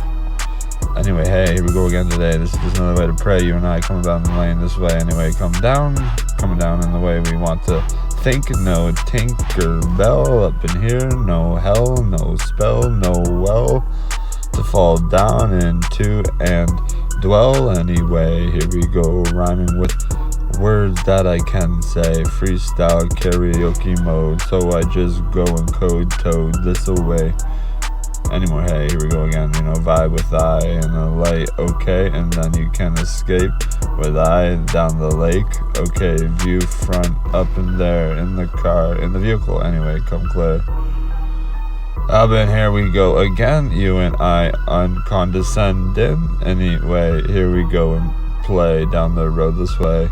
Anyway, hey, here we go again today. This is just another way to pray. You and I coming down the lane this way. Anyway, coming down in the way we want to think. No tinker bell up in here. No hell, no spell, no well to fall down into and dwell. Anyway, here we go, rhyming with words that I can say. Freestyle karaoke mode. So I just go and code toad this away. Anymore, hey, here we go again, vibe with I in the light, okay, and then you can escape with I down the lake, okay, view front, up in there, in the car, in the vehicle, anyway, come clear. Up in here we go again, you and I uncondescending, anyway, here we go and play down the road this way.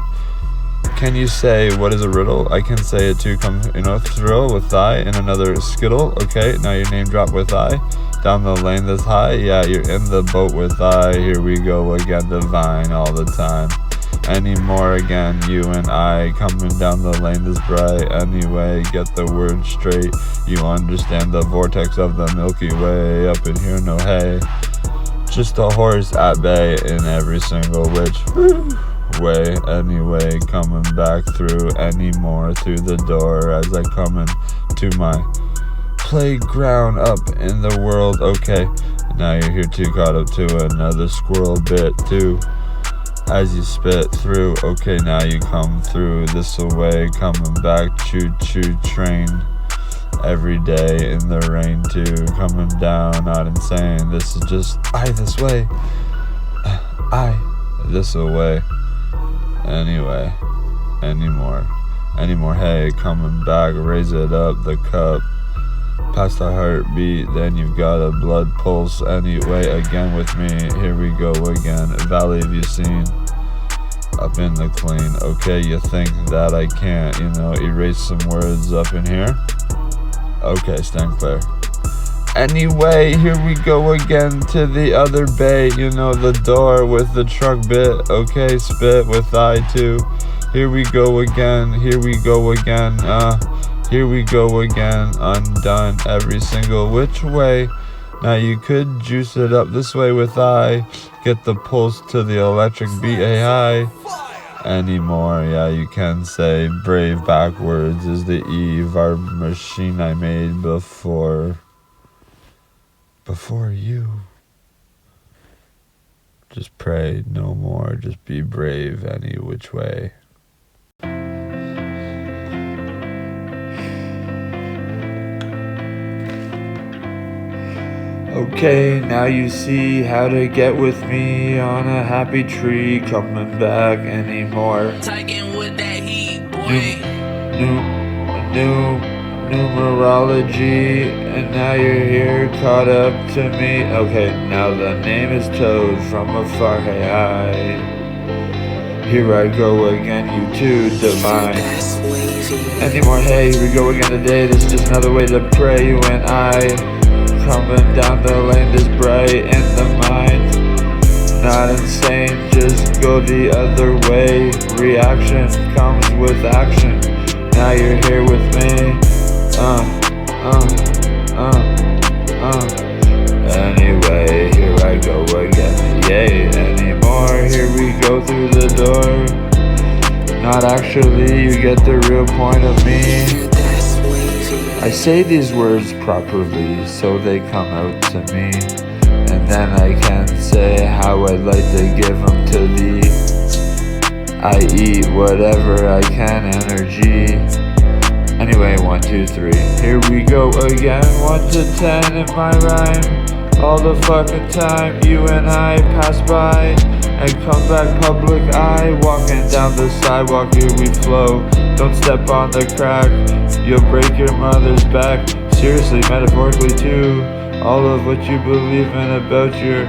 Can you say what is a riddle? I can say it too. Come, thrill with I in another skittle. Okay, now your name drop with I. Down the lane this high. Yeah, you're in the boat with I. Here we go again, divine all the time. Anymore again, you and I coming down the lane this bright. Anyway, get the word straight. You understand the vortex of the Milky Way. Up in here, no hay. Just a horse at bay in every single which way. Anyway, coming back through anymore through the door as I come into my playground up in the world. Okay, now you're here too, caught up to another squirrel bit too as you spit through. Okay, now you come through this away, coming back choo-choo train every day in the rain too, coming down, not insane. This is just I this way, I this away. Anyway, anymore, hey, coming back, raise it up, the cup, past the heartbeat, then you've got a blood pulse. Anyway, again with me, here we go again, valley have you seen, up in the clean. Okay, you think that I can't, erase some words up in here? Okay, stand clear. Anyway, here we go again to the other bay, the door with the truck bit. Okay, spit with I too. Here we go again, here we go again, undone every single which way. Now you could juice it up this way with I, get the pulse to the electric beat, hey hi. Anymore, yeah, you can say brave backwards is the Eve, our machine I made before you. Just pray no more, just be brave any which way. Okay, now you see how to get with me on a happy tree, coming back anymore. Tagging with that heat, boy. Numerology, and now you're here caught up to me. Okay, now the name is Toad from afar, hey hi. Here I go again, you too, divine. Anymore, hey, here we go again today. This is just another way to pray, you and I. Coming down the lane this bright in the mind. Not insane, just go the other way. Reaction comes with action. Now you're here with me. Anyway, here I go again, yay. Anymore, here we go through the door. Not actually, you get the real point of me. I say these words properly so they come out to me, and then I can say how I'd like to give them to thee. I eat whatever I can, energy. Anyway, 1, 2, 3, here we go again. 1 to 10 in my rhyme. All the fucking time you and I pass by and come back public eye. Walking down the sidewalk, here we flow. Don't step on the crack, you'll break your mother's back. Seriously, metaphorically too. All of what you believe in about your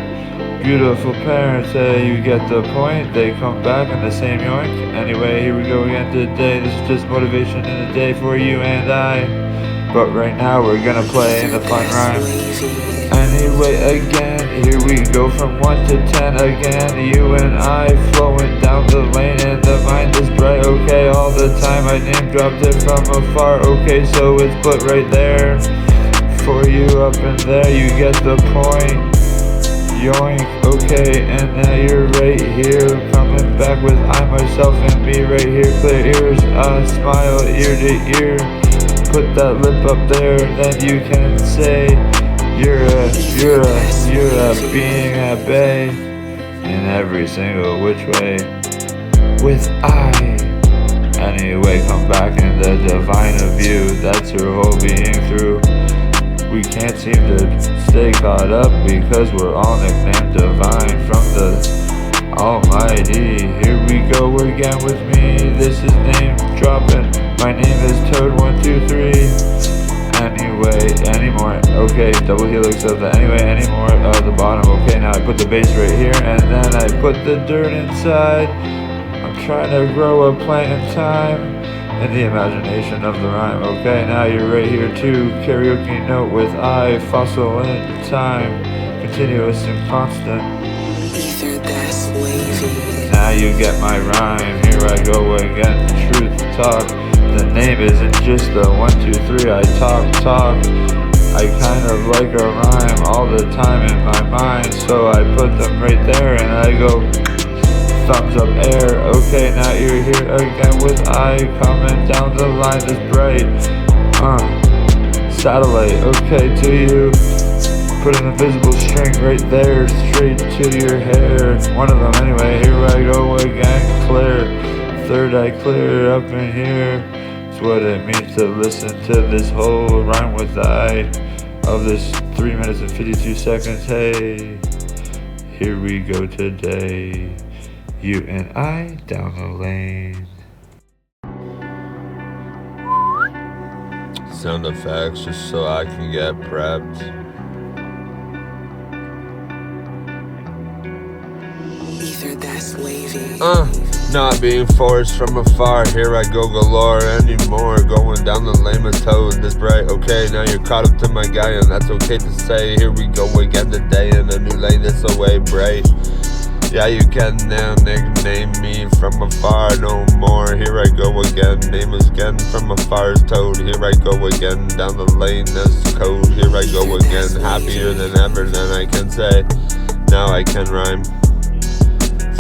beautiful parents, hey, you get the point. They come back in the same yoink. Anyway, here we go again today. This is just motivation in the day for you and I. But right now we're gonna play in the fun rhyme. Anyway, again, here we go from 1 to 10 again. You and I flowing down the lane and the mind is bright. Okay, all the time I name dropped it from afar. Okay, so it's put right there for you up in there. You get the point. yoink, okay, and now you're right here, coming back with I, myself, and me right here, clear ears, smile ear to ear, put that lip up there, then you can say, you're a being at bay, in every single which way, with I. Anyway, come back in the divine of you, that's your whole being through. We can't seem to stay caught up because we're all nicknamed divine from the Almighty. Here we go again with me, this is name dropping. My name is Toad123. Anyway, anymore. Okay, double helix of the anyway, anymore of the bottom. Okay, now I put the bass right here and then I put the dirt inside. I'm trying to grow a plant in time. In the imagination of the rhyme. Okay, now you're right here too. Karaoke note with I, fossil in time, continuous and constant. Ether that's wavy. Now you get my rhyme. Here I go again. Truth talk. The name isn't just the 1, 2, 3. I talk. I kind of like a rhyme all the time in my mind, so I put them right there and I go. Thumbs up air, okay, now you're here again with I, coming down the line that's bright, satellite, okay, to you, put an invisible string right there, straight to your hair, one of them anyway, here I go again, clear, third eye clear, up in here, it's what it means to listen to this whole rhyme with I, of this 3 minutes and 52 seconds, hey, here we go today. You and I down the lane. Sound effects just so I can get prepped. Ether that's wavy. Not being forced from afar. Here I go galore anymore. Going down the lane with Toad this bright. Okay, now you're caught up to my guy, and that's okay to say. Here we go again today in a new lane that's away bright. Yeah, you can now nickname me from afar no more. Here I go again, name is again from afar is Toad. Here I go again, down the lane that's code. Here I go again, happier than ever, then I can say, now I can rhyme.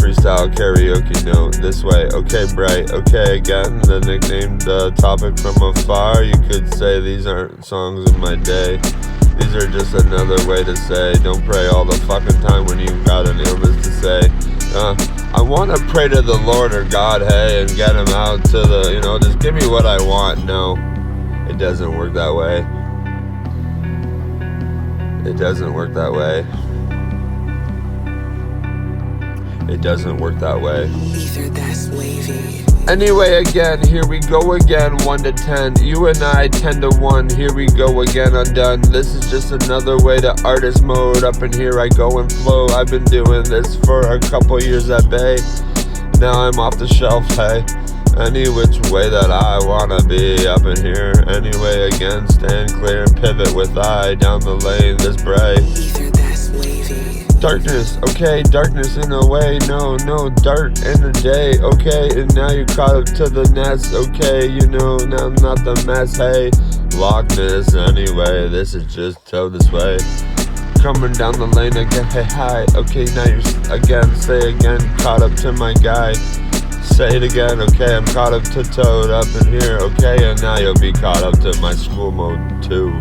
Freestyle karaoke note this way, okay bright, okay again, the nickname, the topic from afar. You could say these aren't songs of my day. These are just another way to say, don't pray all the fucking time when you've got an illness to say. I want to pray to the Lord or God, hey, and get him out to the, just give me what I want. No, it doesn't work that way. It doesn't work that way. It doesn't work that way. Ether that's wavy. Anyway, again, here we go again, 1 to 10. You and I, 10 to 1. Here we go again, undone. This is just another way to artist mode. Up in here I go and flow. I've been doing this for a couple years at bay. Now I'm off the shelf, hey. Any which way that I wanna be. Up in here, anyway, again, stand clear and pivot with I. Down the lane, this bright. Ether that's wavy. Darkness, okay, darkness in a way, no, dart in the day, okay, and now you're caught up to the nest, okay, now not the mess, hey, Loch Ness, anyway, this is just Toad this way, coming down the lane again, hey, hi, okay, now you're, again, say again, caught up to my guy, say it again, okay, I'm caught up to Toad up in here, okay, and now you'll be caught up to my school mode too.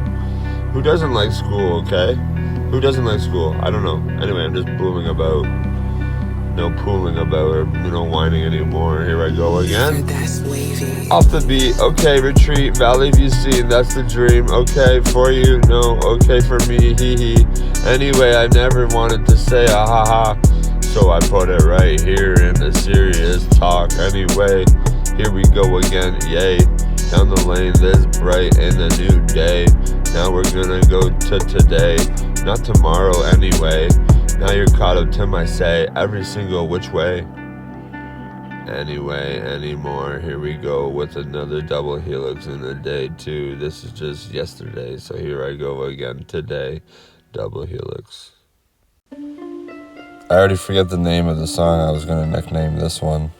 Who doesn't like school, okay? Who doesn't like school? I don't know. Anyway, I'm just booling about. No pooling about or whining anymore. Here I go again. That's wavy. Off the beat. Okay, retreat. Valley view scene. That's the dream. Okay, for you. No. Okay, for me. Hee hee. Anyway, I never wanted to say ah ha ha. So I put it right here in the serious talk. Anyway, here we go again. Yay. Down the lane this bright in the new day. Now we're gonna go to today. Not tomorrow anyway. Now you're caught up to my say every single which way. Anyway, anymore. Here we go with another double helix in the day too. This is just yesterday, so here I go again today. Double helix. I already forget the name of the song I was gonna nickname this one.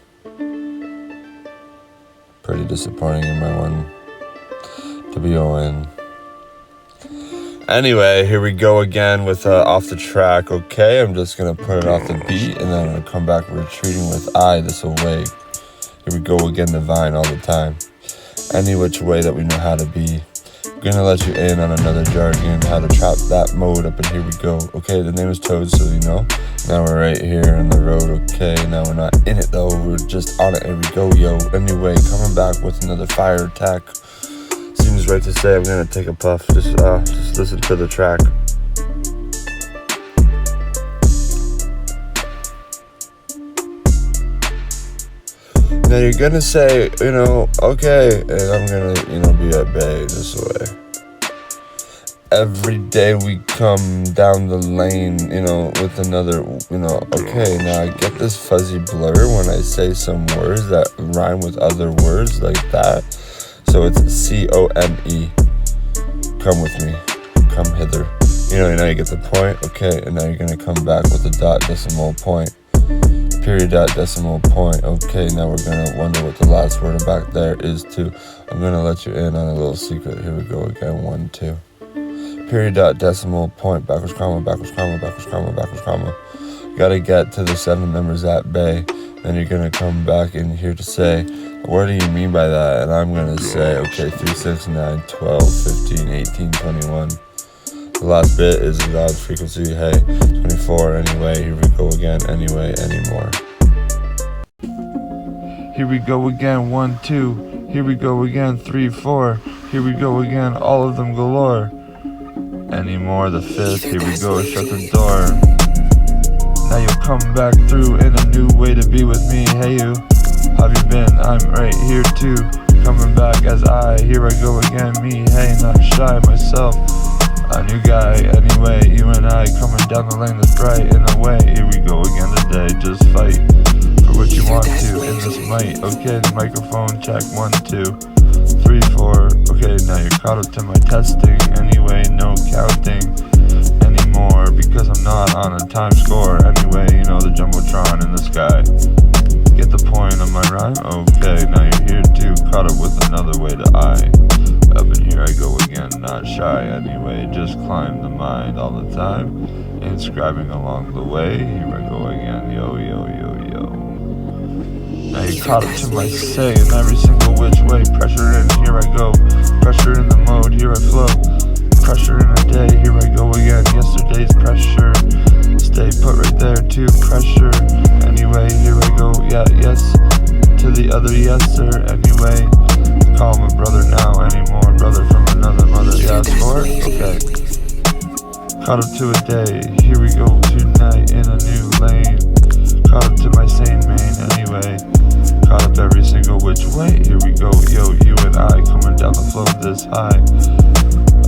Pretty disappointing in my one. WON. Anyway, here we go again with off the track. Okay, I'm just gonna put it off the beat, and then I'm gonna come back retreating with I this away. Here we go again, divine all the time. Any which way that we know how to be. Gonna let you in on another jargon, how to trap that mode up, and here we go. Okay, the name is Toad, so you know. Now we're right here on the road, okay. Now we're not in it though, we're just on it, here we go, yo. Anyway, coming back with another fire attack. Seems right to say I'm gonna take a puff, just listen to the track. Now you're gonna say, okay, and I'm gonna, be at bay this way. Every day we come down the lane, with another, okay, now I get this fuzzy blur when I say some words that rhyme with other words like that. So it's C-O-M-E. Come with me, come hither. Now you get the point, okay, and now you're gonna come back with a dot decimal point. Period dot decimal point. Okay, now we're gonna wonder what the last word back there is too. I'm gonna let you in on a little secret. Here we go again. 1, 2. Period dot decimal point. Backwards comma, backwards comma, backwards comma, backwards comma. You gotta get to the 7 numbers at bay. Then you're gonna come back in here to say, what do you mean by that? And I'm gonna say, okay, 3, 6, 9, 12, 15, 18, 21. The last bit is God's frequency, hey, 24, anyway, here we go again, anyway, anymore. Here we go again, 1, 2, here we go again, 3, 4, here we go again, all of them galore. Anymore, the 5th, here we go, shut the door. Now you'll come back through in a new way to be with me, hey you, how have you been? I'm right here too, coming back as here I go again, me, hey, not shy myself. A new guy, anyway, you and I coming down the lane that's bright in a way. Here we go again today, just fight for what you want to in this might. Okay, the microphone check, 1, 2, 3, 4. Okay, now you're caught up to my testing. Anyway, no counting anymore because I'm not on a time score. Anyway, the Jumbotron in the sky. Get the point of my rhyme? Okay, now you're here too, caught up with another way to I. Up in here I go again, not shy anyway, just climb the mind all the time, inscribing along the way, here I go again, yo, yo, yo, yo. Now you caught up to my say in every single which way, pressure in, here I go, pressure in the mode, here I flow, pressure in a day, here I go again, yesterday's pressure, stay put right there too, pressure, anyway, here I go, yeah, yes, to the other yes sir, anyway. Call my brother now anymore, brother from another mother, yes, for it? Okay. Caught up to a day, here we go tonight in a new lane. Caught up to my sane main anyway. Caught up every single which way, here we go, yo, you and I coming down the flow this high.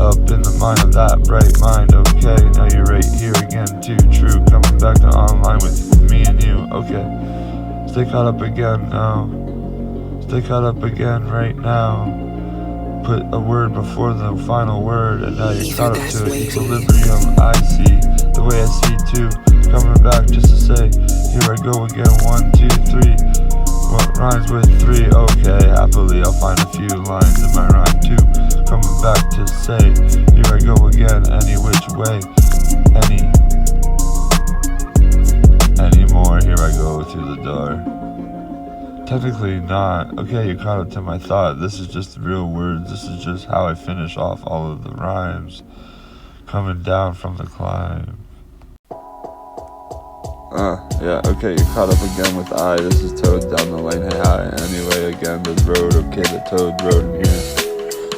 Up in the mind of that bright mind, okay, now you're right here again, too true, coming back to online with me and you, okay. Stay caught up again now. Stay caught up again right now. Put a word before the final word, and now you're caught up to equilibrium. I see the way I see too. Coming back just to say, here I go again. 1, 2, 3. What rhymes with 3? Okay, happily I'll find a few lines in my rhyme too. Coming back to say, here I go again. Any which way, anymore. Here I go through the door. Technically not. Okay, you caught up to my thought. This is just the real words. This is just how I finish off all of the rhymes. Coming down from the climb. Yeah, okay, you caught up again with I. This is Toad down the lane, hey hi. Anyway, again, the road, okay, the Toad road in here.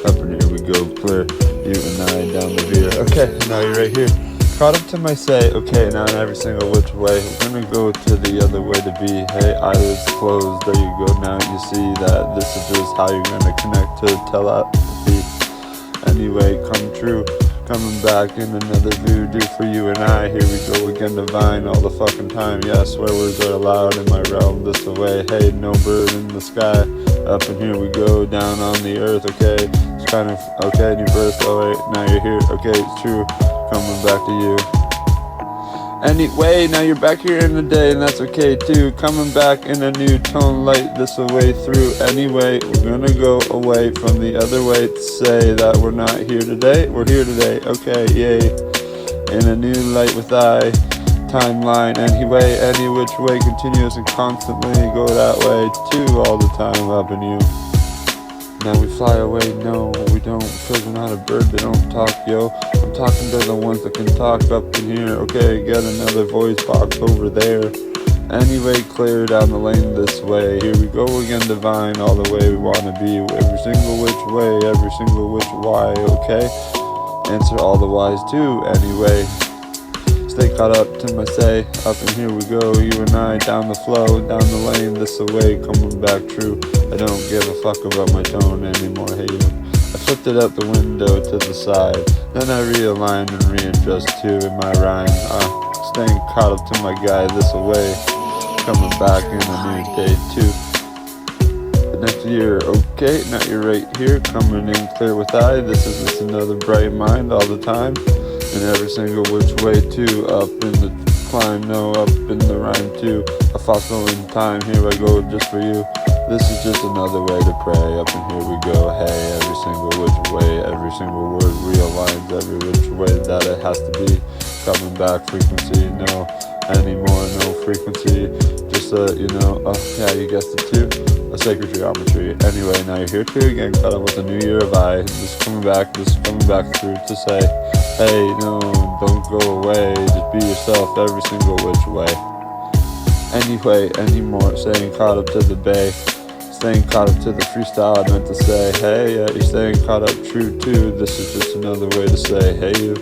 Up in here we go, clear. You and I down the veer. Okay, now you're right here. Caught up to my say, okay, now in every single which way. We're gonna go to the other way to be. Hey, eyelids closed, there you go. Now you see that this is just how you're gonna connect to telepathy. Anyway, come true. Coming back in another voodoo for you and I. Here we go again, divine all the fucking time. Yeah, swear words are allowed in my realm this away. Hey, no bird in the sky. Up in here we go, down on the earth, okay. It's kind of, okay, new birth, oh wait, now you're here. Okay, it's true. Coming back to you. Anyway, now you're back here in the day, and that's okay too. Coming back in a new tone, light this away through. Anyway, we're gonna go away from the other way to say that we're not here today. We're here today, okay, yay. In a new light with I timeline. Anyway, any which way, continuous and constantly go that way too, all the time up in you. Now we fly away, no, we don't, cause we're not a bird, they don't talk, yo. I'm talking to the ones that can talk up in here, okay, get another voice box over there. Anyway, clear down the lane this way, here we go again, divine, all the way we wanna be, every single which way, every single which why, okay? Answer all the whys too, anyway. Stay caught up to my say, up and here we go, you and I, down the flow, down the lane, this away, coming back true. I don't give a fuck about my tone anymore, hey you. I flipped it out the window to the side, then I realigned and readjust too in my rhyme. Staying caught up to my guy, this away, coming back in a new day too. The next year, okay, now you're right here, coming in clear with I, this is just another bright mind all the time. And every single which way too, up in the climb, no, up in the rhyme too. A fossil in time, here I go just for you. This is just another way to pray, up and here we go. Hey, every single which way, every single word realigns every which way that it has to be. Coming back, frequency, no anymore, no frequency. Just you know, yeah, you guessed it too. A sacred geometry. Anyway, now you're here too again, caught up with a new year of I. Just coming back through to say, hey, no, don't go away, just be yourself every single which way. Anyway, anymore, staying caught up to the bay, staying caught up to the freestyle, I meant to say, hey, you're staying caught up true too, this is just another way to say, hey you.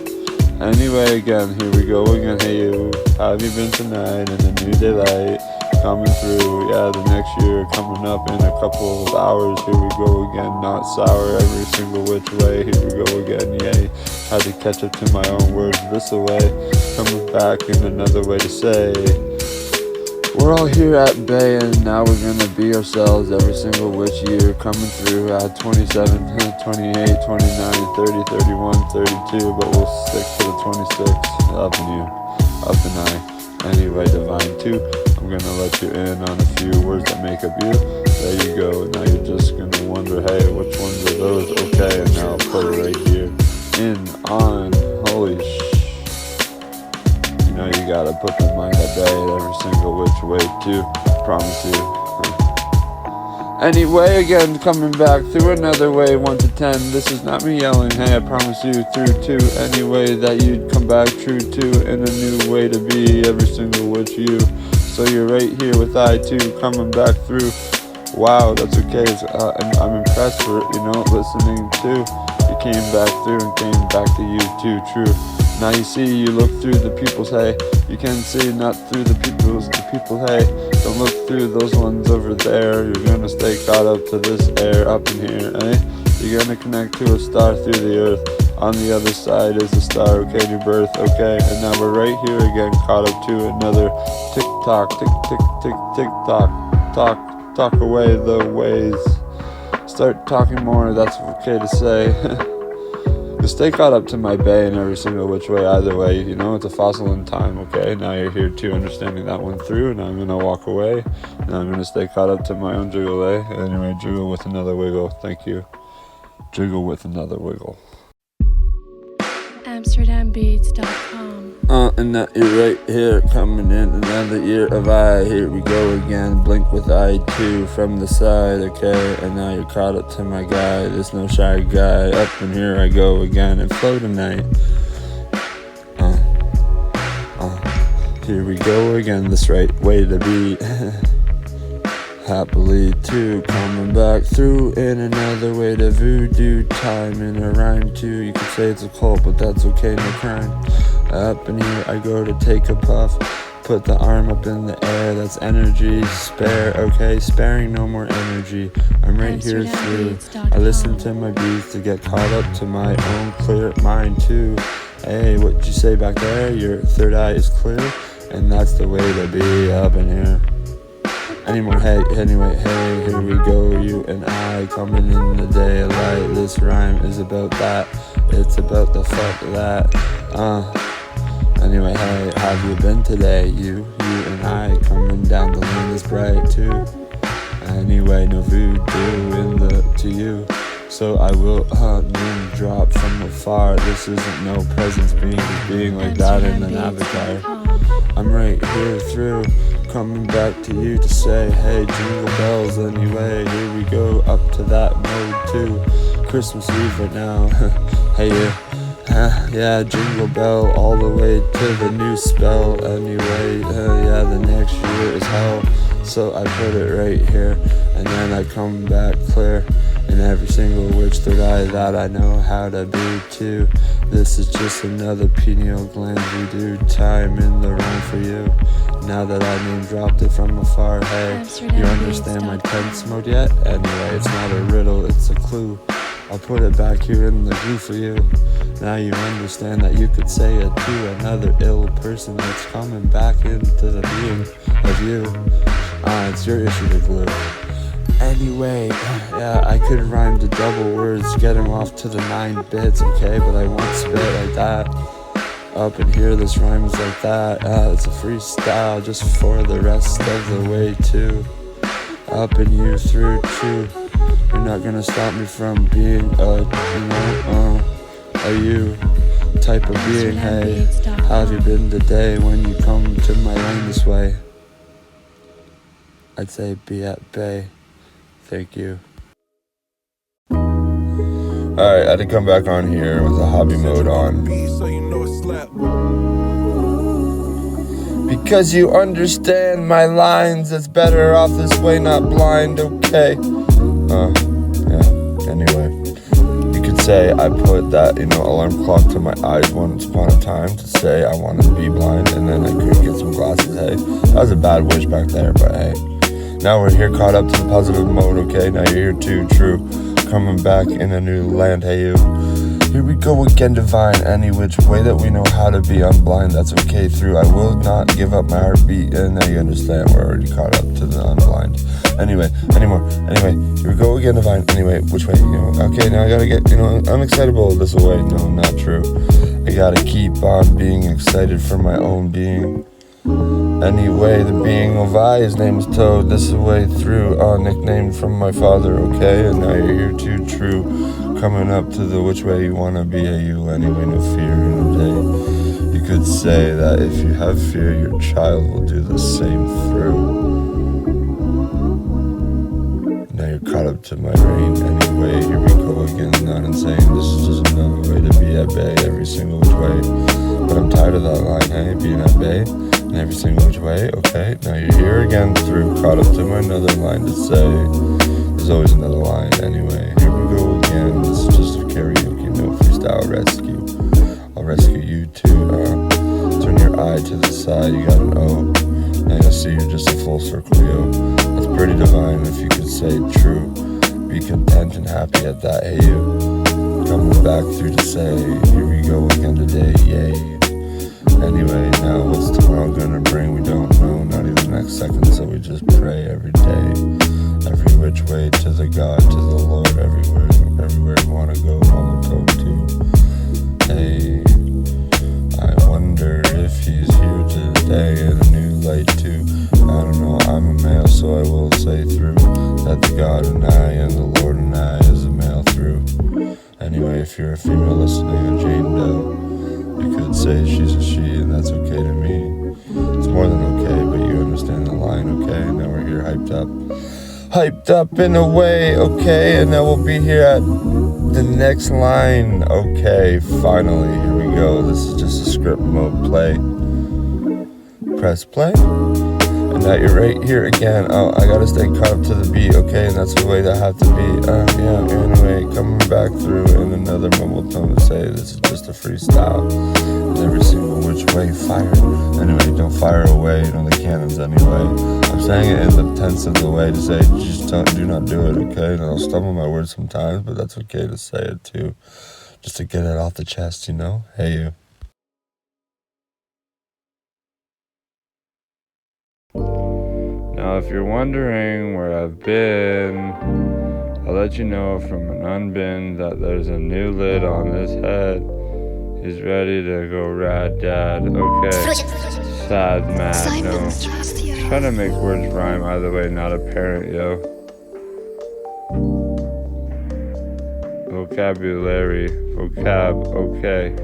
Anyway, again, here we go again, hey you, how have you been tonight in the new daylight? Coming through, yeah, the next year coming up in a couple of hours, here we go again, not sour every single which way, here we go again, yay. Had to catch up to my own words this away, coming back in another way to say, we're all here at bay and now we're gonna be ourselves every single which year, coming through at 27, 28, 29, 30, 31, 32, but we'll stick to the 26, up in you, up and I. Anyway, divine too, I'm gonna let you in on a few words that make up you. There you go, now you're just gonna wonder, hey, which ones are those? Okay, and now I'll put it right here. In, on, holy you know you gotta put the mind at bay every single which way too, promise you. Anyway, again, coming back through another way, 1 to 10, this is not me yelling, hey, I promise you, through 2, anyway, that you'd come back true too, in a new way to be, every single which you, so you're right here with I too, coming back through, wow, that's okay, I'm impressed for, listening too, you came back through and came back to you too, true. Now you see, you look through the people's, hey, you can see not through the people, hey, don't look through those ones over there, you're gonna stay caught up to this air up in here, eh, you're gonna connect to a star through the earth, on the other side is a star, okay, new birth, okay, and now we're right here again, caught up to another tick-tock, tick-tick-tick-tock, talk away the ways, start talking more, that's okay to say. Just stay caught up to my bay in every single which way, either way, it's a fossil in time, okay? Now you're here too, understanding that one through, and I'm gonna walk away, and I'm gonna stay caught up to my own jiggle, eh? Anyway, jiggle with another wiggle, thank you. Jiggle with another wiggle. AmsterdamBeats.com. And now you're right here, coming in another year of I. Here we go again, blink with I too, from the side, okay? And now you're caught up to my guy, there's no shy guy. Up in here I go again and flow tonight. Here we go again, this right way to be. Happily too, coming back through in another way to voodoo time in a rhyme too. You could say it's a cult, but that's okay, no crime. Up in here I go to take a puff, put the arm up in the air, that's energy, spare, okay, sparing no more energy. I'm right here through, I listen to my beats to get caught up to my own clear mind too. Hey, what'd you say back there? Your third eye is clear, and that's the way to be up in here. Anymore, hey, anyway, hey, here we go, you and I, coming in the daylight, this rhyme is about that, it's about the fuck that, Anyway, hey, how have you been today? You and I coming down the lane is bright too. Anyway, no voodoo to you. So I will name drop from afar. This isn't no presence being like that in an avatar. I'm right here through, coming back to you to say, hey, jingle bells anyway. Here we go up to that mode too. Christmas Eve right now. Hey, yeah, jingle bell all the way to the new spell anyway. Yeah, the next year is hell. So I put it right here, and then I come back clear in every single which third eye that I know how to be too. This is just another pineal gland redo time in the rhyme for you. Now that I name dropped it from afar, hey, you understand my tense mode yet? Anyway, it's not a riddle, it's a clue. I'll put it back here in the glue for you. Now you understand that you could say it to another ill person that's coming back into the being of you. It's your issue to glue. Anyway, yeah, I could rhyme to double words, get them off to the 9 bits, okay? But I won't spit like that. Up in here, this rhymes like that. It's a freestyle just for the rest of the way too. Up and you through too. You're not gonna stop me from being a you type of being. Hey, how have you been today when you come to my lane this way? I'd say be at bay. Thank you. Alright, I had to come back on here with the hobby mode on. Beat, so you know it slap. Because you understand my lines, it's better off this way, not blind, okay? Yeah, anyway. You could say I put that, alarm clock to my eyes once upon a time to say I wanted to be blind, and then I could get some glasses, hey? That was a bad wish back there, but hey. Now we're here caught up to the positive mode, okay? Now you're here too, true. Coming back in a new land, hey you. Here we go again, divine. Any which way that we know how to be unblind, that's okay through. I will not give up my heartbeat, and now you understand we're already caught up to the unblind. Anyway, here we go again, divine. Anyway, which way, okay, now I gotta get, unexcitable this way. No, not true. I gotta keep on being excited for my own being. Anyway, the being of I, his name is Toad, this is the way through, nicknamed from my father, okay? And now you're here too, true, coming up to the which way you wanna be, you, anyway, no fear in a day. You could say that if you have fear, your child will do the same through. Now you're caught up to my reign, anyway, here we go again, not insane, this is just another way to be at bay, every single which way. But I'm tired of that line, hey, being at bay. Every single which way, okay? Now you're here again through, caught up to my another line to say. There's always another line, anyway. Here we go again. This is just a karaoke, no freestyle rescue. I'll rescue you too. Turn your eye to the side, you got an O. Now you'll see you're just a full circle, yo. That's pretty divine if you could say true. Be content and happy at that, hey you. Coming back through to say, here we go again today, yay. Anyway, now what's tomorrow gonna bring? We don't know, not even next second, so we just pray every day, every which way to the God, to the Lord, everywhere we wanna go, all the code to. Hey, I wonder if he's here today in a new light too. I don't know, I'm a male, so I will say through that the God and I and the Lord and I is a male through. Anyway, if you're a female listening to Jane Doe, you could say she's a she, and that's okay to me. It's more than okay, but you understand the line, okay? Now we're here hyped up in a way, okay? And now we'll be here at the next line, okay? Finally, here we go. This is just a script mode play. Press play. And now you're right here again. Oh, I gotta stay caught up to the beat, okay? And that's the way that I have to be. Yeah, anyway, coming back through in another mumble tone to say this is just a freestyle. And every single which way fire. Anyway, don't fire away, the cannons anyway. I'm saying it in the tense of the way to say just do not do it, okay? And I'll stumble my words sometimes, but that's okay to say it too. Just to get it off the chest, Hey, you. Now if you're wondering where I've been, I'll let you know from an unbin that there's a new lid on this head. He's ready to go rad dad. Okay. Sad, mad, no. Trying to make words rhyme either way, not apparent, yo. Vocabulary, vocab, okay.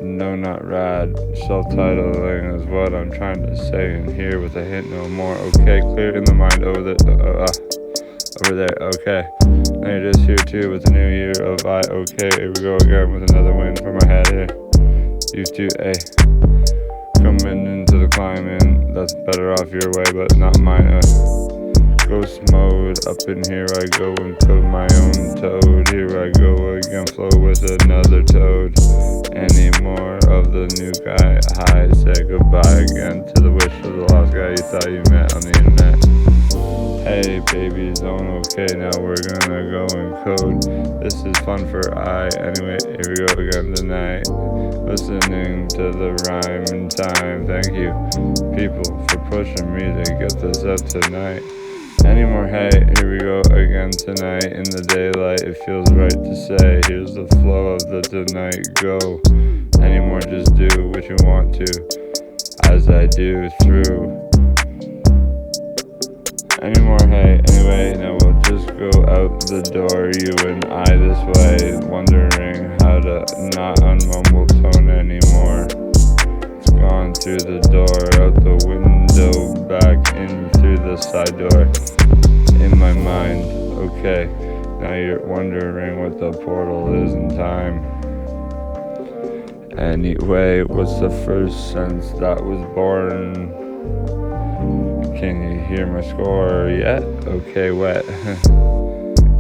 No, not rad. Self-titling is what I'm trying to say in here with a hint, no more. Okay, clear in the mind over there, okay. Now you're just here too with the new year of okay. Here we go again with another win for my head here. You too, coming into the climbing, that's better off your way, but not mine, Ghost mode, up in here I go and code my own toad. Here I go again, flow with another toad. Any more of the new guy? Hi, say goodbye again to the wish of the lost guy you thought you met on the internet. Hey, baby zone, okay, now we're gonna go and code. This is fun for anyway, here we go again tonight. Listening to the rhyme in time, thank you, people, for pushing me to get this up tonight. Any more hey, here we go again tonight. In the daylight, it feels right to say, here's the flow of the tonight, go. Any more, just do what you want to, as I do through. Any more hey, anyway, now we'll just go out the door, you and I this way, wondering how to not unmumble tone anymore. It's gone through the door, out the window, back in through the side door. In my mind, okay, now you're wondering what the portal is in time. Anyway, what's the first sense that was born? Can you hear my score yet? Okay, wet.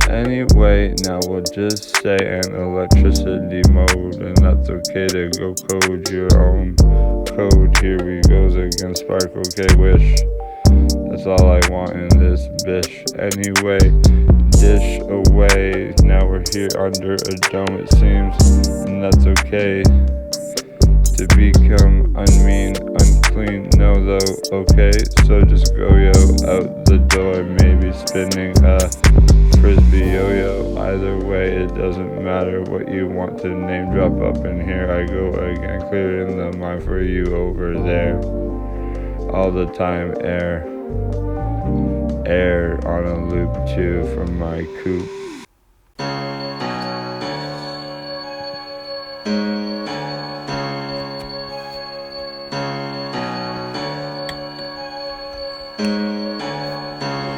Anyway, now we'll just say an electricity mode, and that's okay to go code your own code. Here we goes again, spark, okay, wish. That's all I want in this bish. Anyway, dish away. Now we're here under a dome, it seems, and that's okay. To become unmean, unclean, no though, okay. So just go yo out the door, maybe spinning a frisbee yo-yo. Either way, it doesn't matter what you want to name drop up in here. I go again, clear in the mind for you over there. All the time, air on a loop too from my coupe.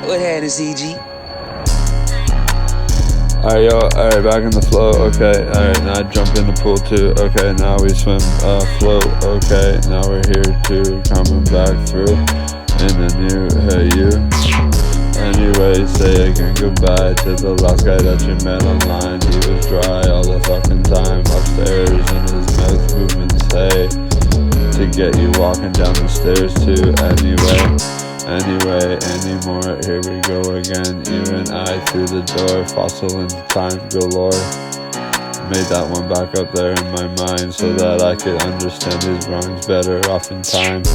What had is EG? Alright, yo, alright, back in the flow, okay, alright, now I jump in the pool too, okay, now we swim, float, okay, now we're here too, coming back through, in a new, hey you. Anyway, say again goodbye to the last guy that you met online. He was dry all the fucking time, upstairs in his mouth movements, hey, to get you walking down the stairs too. Anyway, anymore, here we go again, you and I through the door, fossil in time galore. Made that one back up there in my mind so that I could understand these rhymes better off in time.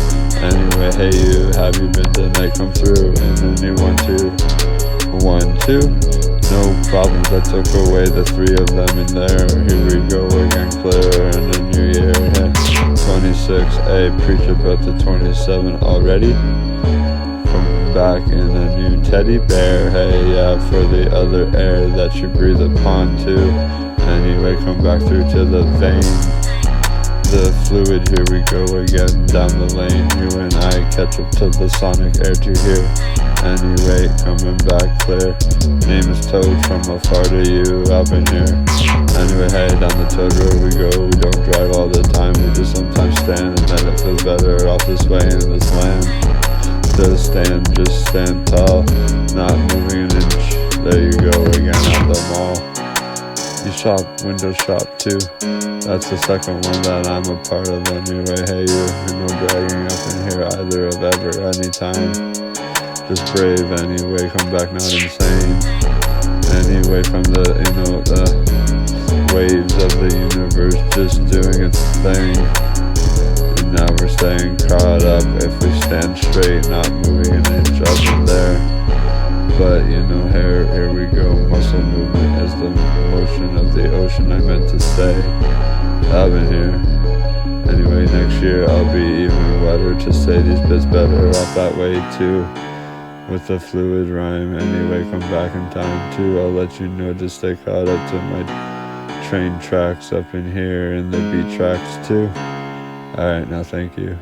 Anyway, hey you, have you been tonight? Come through in the new 1-2, 1-2. No problems, I took away the 3 of them in there. Here we go again, clear in the new year. Hey, 26, preach about the 27 already. Back in a new teddy bear, hey, yeah, for the other air that you breathe upon too. Anyway, come back through to the vein, the fluid, here we go again, down the lane. You and I catch up to the sonic air to here. Anyway, coming back clear, name is Toad from afar to you, up in here. Anyway, hey, down the Toad road we go, we don't drive all the time, we just sometimes stand, and then it feels better off this way in this land. Just stand tall, not moving an inch. There you go again at the mall. You shop, window shop too. That's the second one that I'm a part of anyway. Hey you, no bragging up in here either of ever, anytime. Just brave anyway, come back not insane. Anyway, from the, the waves of the universe just doing its thing. Now we're staying caught up if we stand straight, not moving an inch up in there. But here we go, muscle movement is the motion of the ocean, I meant to say. I've been here. Anyway, next year I'll be even wetter to say these bits better off that way too. With a fluid rhyme. Anyway, come back in time too. I'll let you know to stay caught up to my train tracks up in here and the beat tracks too. Alright, now thank you.